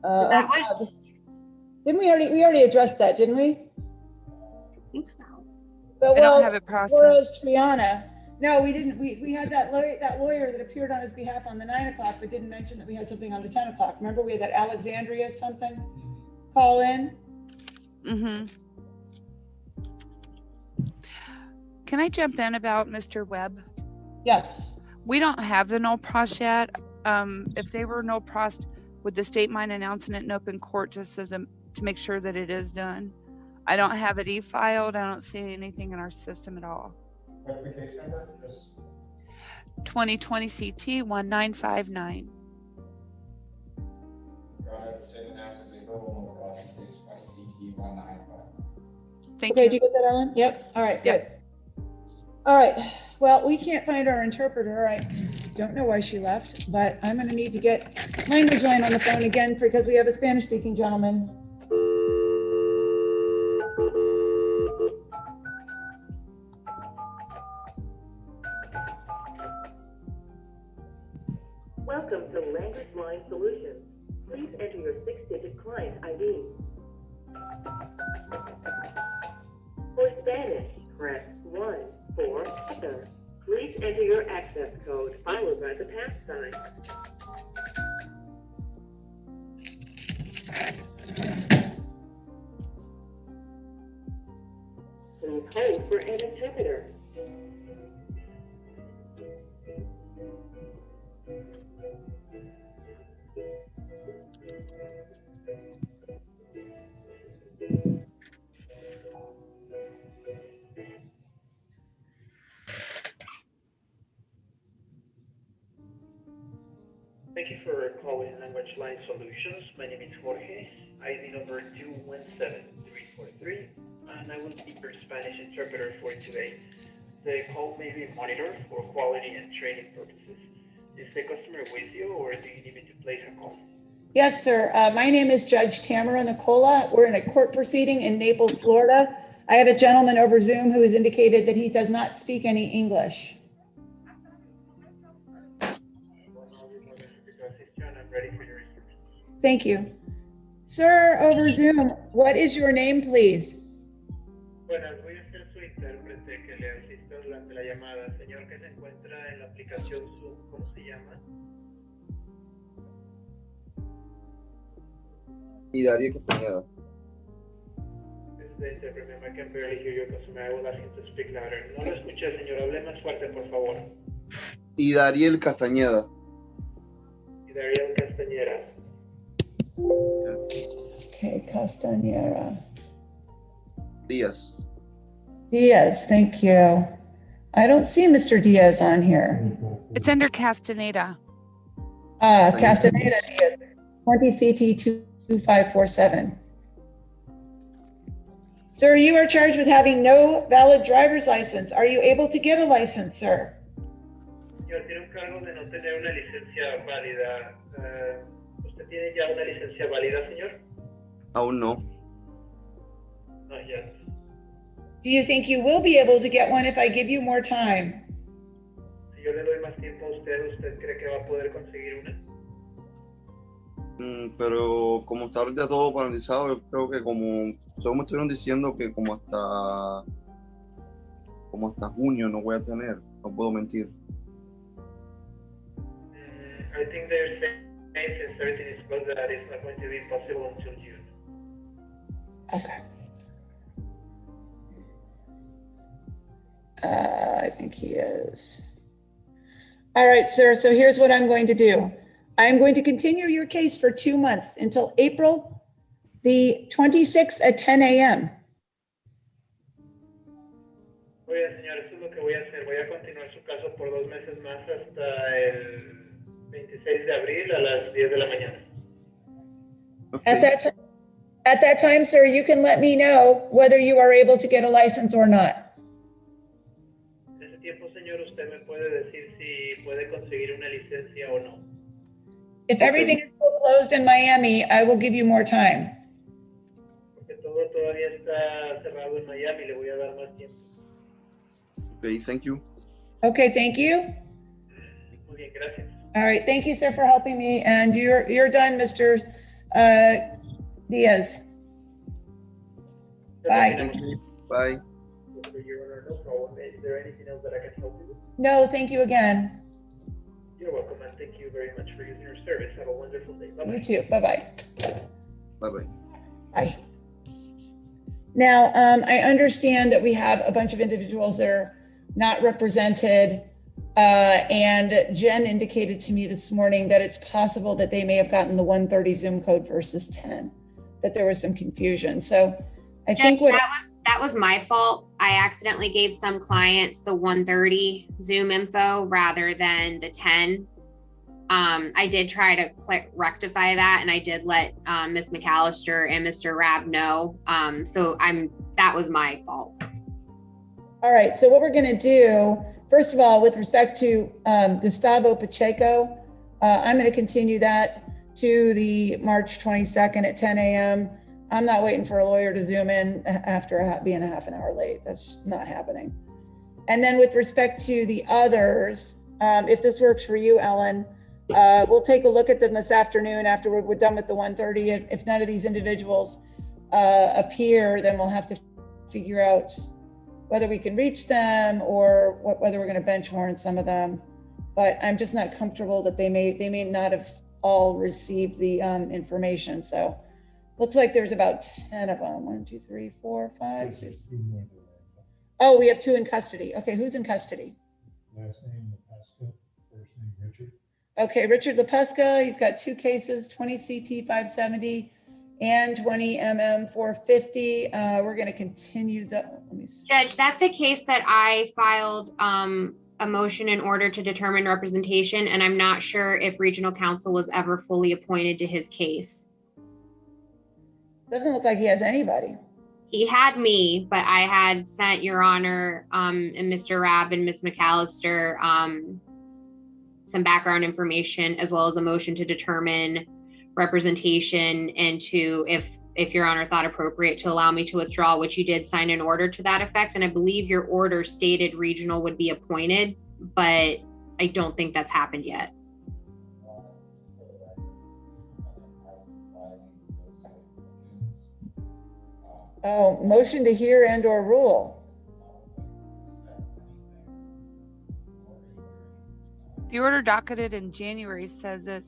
Didn't we already addressed that, didn't we? I think so. But, I don't have it processed. Torres Triana. No, we didn't. We had that lawyer that appeared on his behalf on the 9 o'clock, but didn't mention that we had something on the 10 o'clock. Remember we had that Alexandria something call in? Mm-hmm. Can I jump in about Mr. Webb? Yes. We don't have the no pros yet. If they were no pros, would the state mind announcing it in open court just so to make sure that it is done? I don't have it e-filed. I don't see anything in our system at all. What's the case number? 2020 CT 1959. Your Honor, the state announces a verbal no cross in case 20 CT 195. Thank Okay, you. did you get that, Ellen? Yep. All right, Yep. good. All right. Well, we can't find our interpreter. I don't know why she left, but I'm going to need to get language line on the phone again because we have a Spanish-speaking gentleman. Welcome to Language Line Solutions. Please enter your 6-digit client ID. For Spanish, press 1. For other, please enter your access code followed by the pound sign. Please hold for an interpreter. Thank you for calling Language Line Solutions. My name is Jorge, ID number 217343, and I will be your Spanish interpreter for today. The call may be monitored for quality and training purposes. Is the customer with you, or do you need me to place a call? Yes, sir. My name is Judge Tamara Nicola. We're in a court proceeding in Naples, Florida. I have a gentleman over Zoom who has indicated that he does not speak any English. ready for your instructions. Thank you. Sir, over Zoom, what is your name, please? Buenas, voy a ser su intérprete que le asista durante la llamada. Señor que se encuentra en la aplicación Zoom, ¿cómo se llama? Y Darío Castañeda. This is the interpreter. I can barely hear your customer. I will ask him to speak louder. No lo escuché, señor. Hable más fuerte, por favor. Y Dariel Castañeda. Y Darío Castañeda. Okay, Castañera. Díaz. Diaz, thank you. I don't see Mr. Diaz on here. It's under Castaneda. Castaneda Diaz, 20 CT 2547. Sir, you are charged with having no valid driver's license. Are you able to get a license, sir? Señor, tiene un cargo de no tener una licencia válida. ¿Usted tiene ya una licencia válida, señor? Aún no. Not yet. Do you think you will be able to get one if I give you more time? Si yo le doy más tiempo a usted, ¿usted cree que va a poder conseguir una? Pero como está ahorita todo paralizado, yo creo que como me estuvieron diciendo que como hasta junio no voy a tener, no puedo mentir. I think they're saying since everything is closed that it's not going to be possible until June. Okay. I think he is. All right, sir. So here's what I'm going to do. I'm going to continue your case for 2 months until April the 26th at 10 a.m. Oye, señor, eso es lo que voy a hacer. Voy a continuar su caso por 2 meses más hasta el 26 de abril a las 10 de la mañana. Okay. At that time, sir, you can let me know whether you are able to get a license or not. En ese tiempo, señor, usted me puede decir si puede conseguir una licencia o no. If everything is still closed in Miami, I will give you more time. Porque todo todavía está cerrado en Miami, le voy a dar más tiempo. Okay, thank you. Okay, thank you. Muy bien, gracias. All right, thank you, sir, for helping me. And you're done, Mr. Diaz. Bye. Thank you. Bye. Your Honor, no problem. Is there anything else that I can help you with? No, thank you again. You're welcome, and thank you very much for using your service. Have a wonderful day. Bye-bye. You too. Bye-bye. Bye-bye. Bye. Now, I understand that we have a bunch of individuals that are not represented. And Jen indicated to me this morning that it's possible that they may have gotten the 130 Zoom code versus 10, that there was some confusion. So I think Judge, that was my fault. I accidentally gave some clients the 130 Zoom info rather than the 10. I did try to rectify that, and I did let Ms. McAllister and Mr. Rabb know. So that was my fault. All right, so what we're gonna do, first of all, with respect to Gustavo Pacheco, I'm gonna continue that to the March 22nd at 10 a.m. I'm not waiting for a lawyer to Zoom in after being a half an hour late. That's not happening. And then with respect to the others, if this works for you, Ellen, we'll take a look at them this afternoon after we're done with the 130. If none of these individuals appear, then we'll have to figure out whether we can reach them or whether we're going to bench warrant some of them. But I'm just not comfortable that they may not have all received the information. So looks like there's about 10 of them. 1, 2, 3, 4, 5, 6. Oh, we have 2 in custody. Okay, who's in custody? Last name LaPesca, first name Richard. Okay, Richard LaPesca, he's got 2 cases, 20 CT 570 and 20 MM 450. We're going to continue the, let me see. Judge, that's a case that I filed a motion in order to determine representation, and I'm not sure if regional counsel was ever fully appointed to his case. Doesn't look like he has anybody. He had me, but I had sent Your Honor and Mr. Rabb and Ms. McAllister some background information, as well as a motion to determine representation and to, if Your Honor thought appropriate, to allow me to withdraw, which you did sign an order to that effect. And I believe your order stated regional would be appointed, but I don't think that's happened yet. Oh, motion to hear and or rule. The order docketed in January says that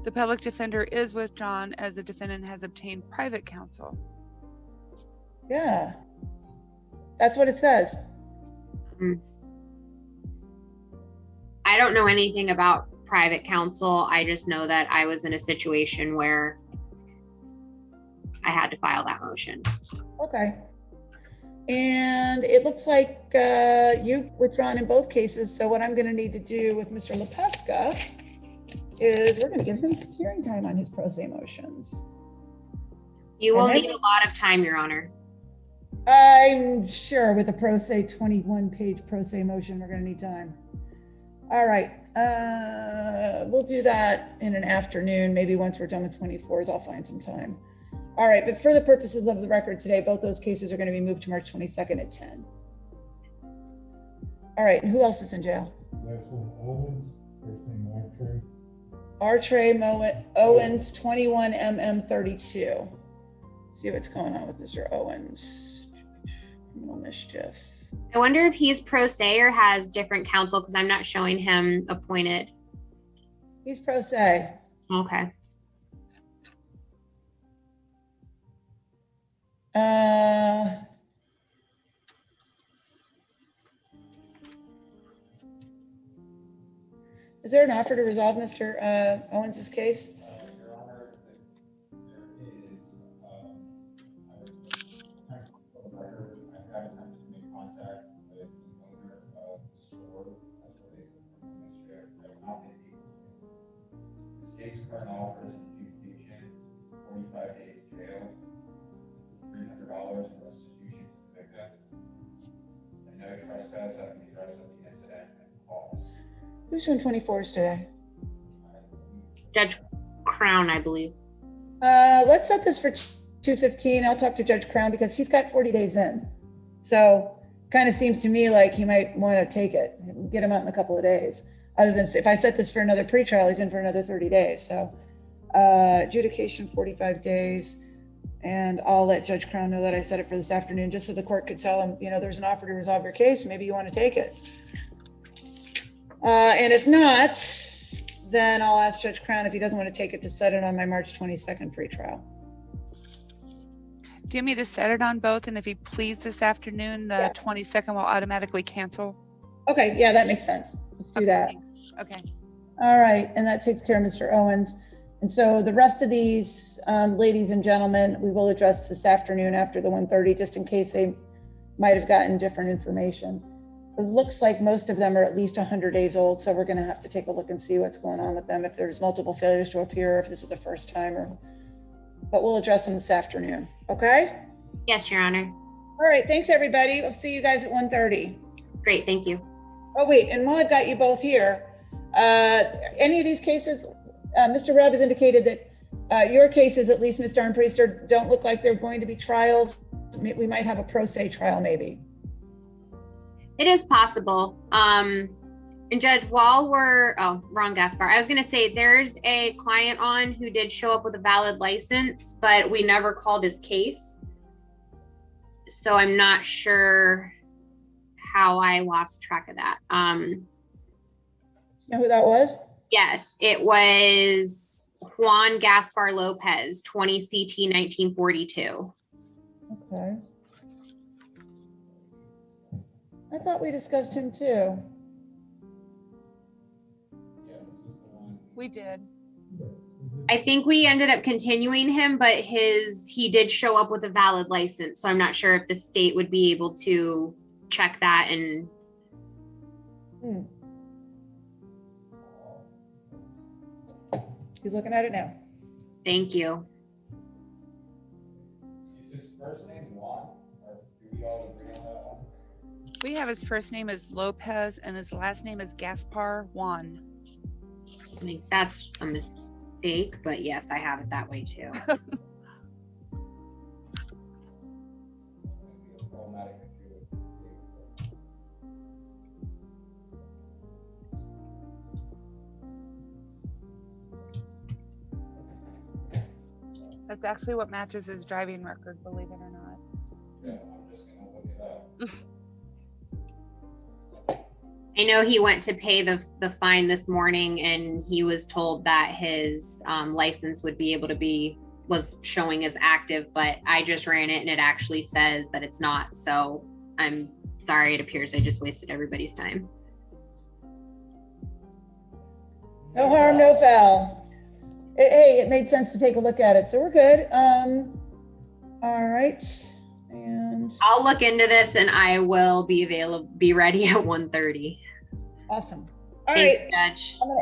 the public defender is withdrawn as the defendant has obtained private counsel. Yeah. That's what it says. I don't know anything about private counsel. I just know that I was in a situation where I had to file that motion. Okay. And it looks like you've withdrawn in both cases. So what I'm going to need to do with Mr. LaPesca is we're going to give him some hearing time on his pro se motions. You will need a lot of time, Your Honor. I'm sure with a pro se 21-page pro se motion, we're going to need time. All right. We'll do that in an afternoon. Maybe once we're done with 24s, I'll find some time. All right, but for the purposes of the record today, both those cases are going to be moved to March 22nd at 10. All right, and who else is in jail? Last one, Owens, first name Artray Owens, 21 MM 32. See what's going on with Mr. Owens. Criminal mischief. I wonder if he's pro se or has different counsel because I'm not showing him appointed. He's pro se. Okay. Is there an offer to resolve Mr. Owens's case? Your Honor, there is, I have attempted to make contact with the owner of the store as it relates to criminal mischief. I have not been able to. The state's current offer is an adjudication, 45 days jail, $300 in restitution to the victim, and no trespass at the address of the incident and costs. Who's doing 24s today? Judge Crown, I believe. Let's set this for 2:15. I'll talk to Judge Crown because he's got 40 days in. So kind of seems to me like he might want to take it, get him out in a couple of days. Other than if I set this for another pretrial, he's in for another 30 days. So adjudication 45 days. And I'll let Judge Crown know that I set it for this afternoon, just so the court could tell him, you know, there's an offer to resolve your case. Maybe you want to take it. And if not, then I'll ask Judge Crown if he doesn't want to take it to set it on my March 22nd pretrial. Do you want me to set it on both? And if he pleads this afternoon, the 22nd will automatically cancel? Okay, yeah, that makes sense. Let's do that. Thanks. Okay. All right, and that takes care of Mr. Owens. And so the rest of these ladies and gentlemen, we will address this afternoon after the 1:30, just in case they might have gotten different information. It looks like most of them are at least 100 days old, so we're going to have to take a look and see what's going on with them, if there's multiple failures to appear, if this is a first timer. But we'll address them this afternoon, okay? Yes, Your Honor. All right, thanks everybody. We'll see you guys at 1:30. Great, thank you. Oh wait, and while I've got you both here, any of these cases, Mr. Reb has indicated that your cases, at least Ms. Darnpriester, don't look like they're going to be trials. We might have a pro se trial maybe. It is possible. And Judge, while we're, wrong Gaspar. I was gonna say there's a client on who did show up with a valid license, but we never called his case. So I'm not sure how I lost track of that. You know who that was? Yes, it was Juan Gaspar Lopez, 20 CT 1942. Okay. I thought we discussed him too. We did. I think we ended up continuing him, but he did show up with a valid license. So I'm not sure if the state would be able to check that and. He's looking at it now. Thank you. Is his first name Juan, or do we all agree on that one? We have his first name is Lopez and his last name is Gaspar Juan. I think that's a mistake, but yes, I have it that way too. That's actually what matches his driving record, believe it or not. Yeah, I'm just gonna look it up. I know he went to pay the fine this morning, and he was told that his license would be able to was showing as active, but I just ran it and it actually says that it's not. So I'm sorry, it appears I just wasted everybody's time. No harm, no foul. Hey, it made sense to take a look at it, so we're good. All right, and I'll look into this and I will be ready at 1:30. awesome. All Thank right, you, Judge. I'm gonna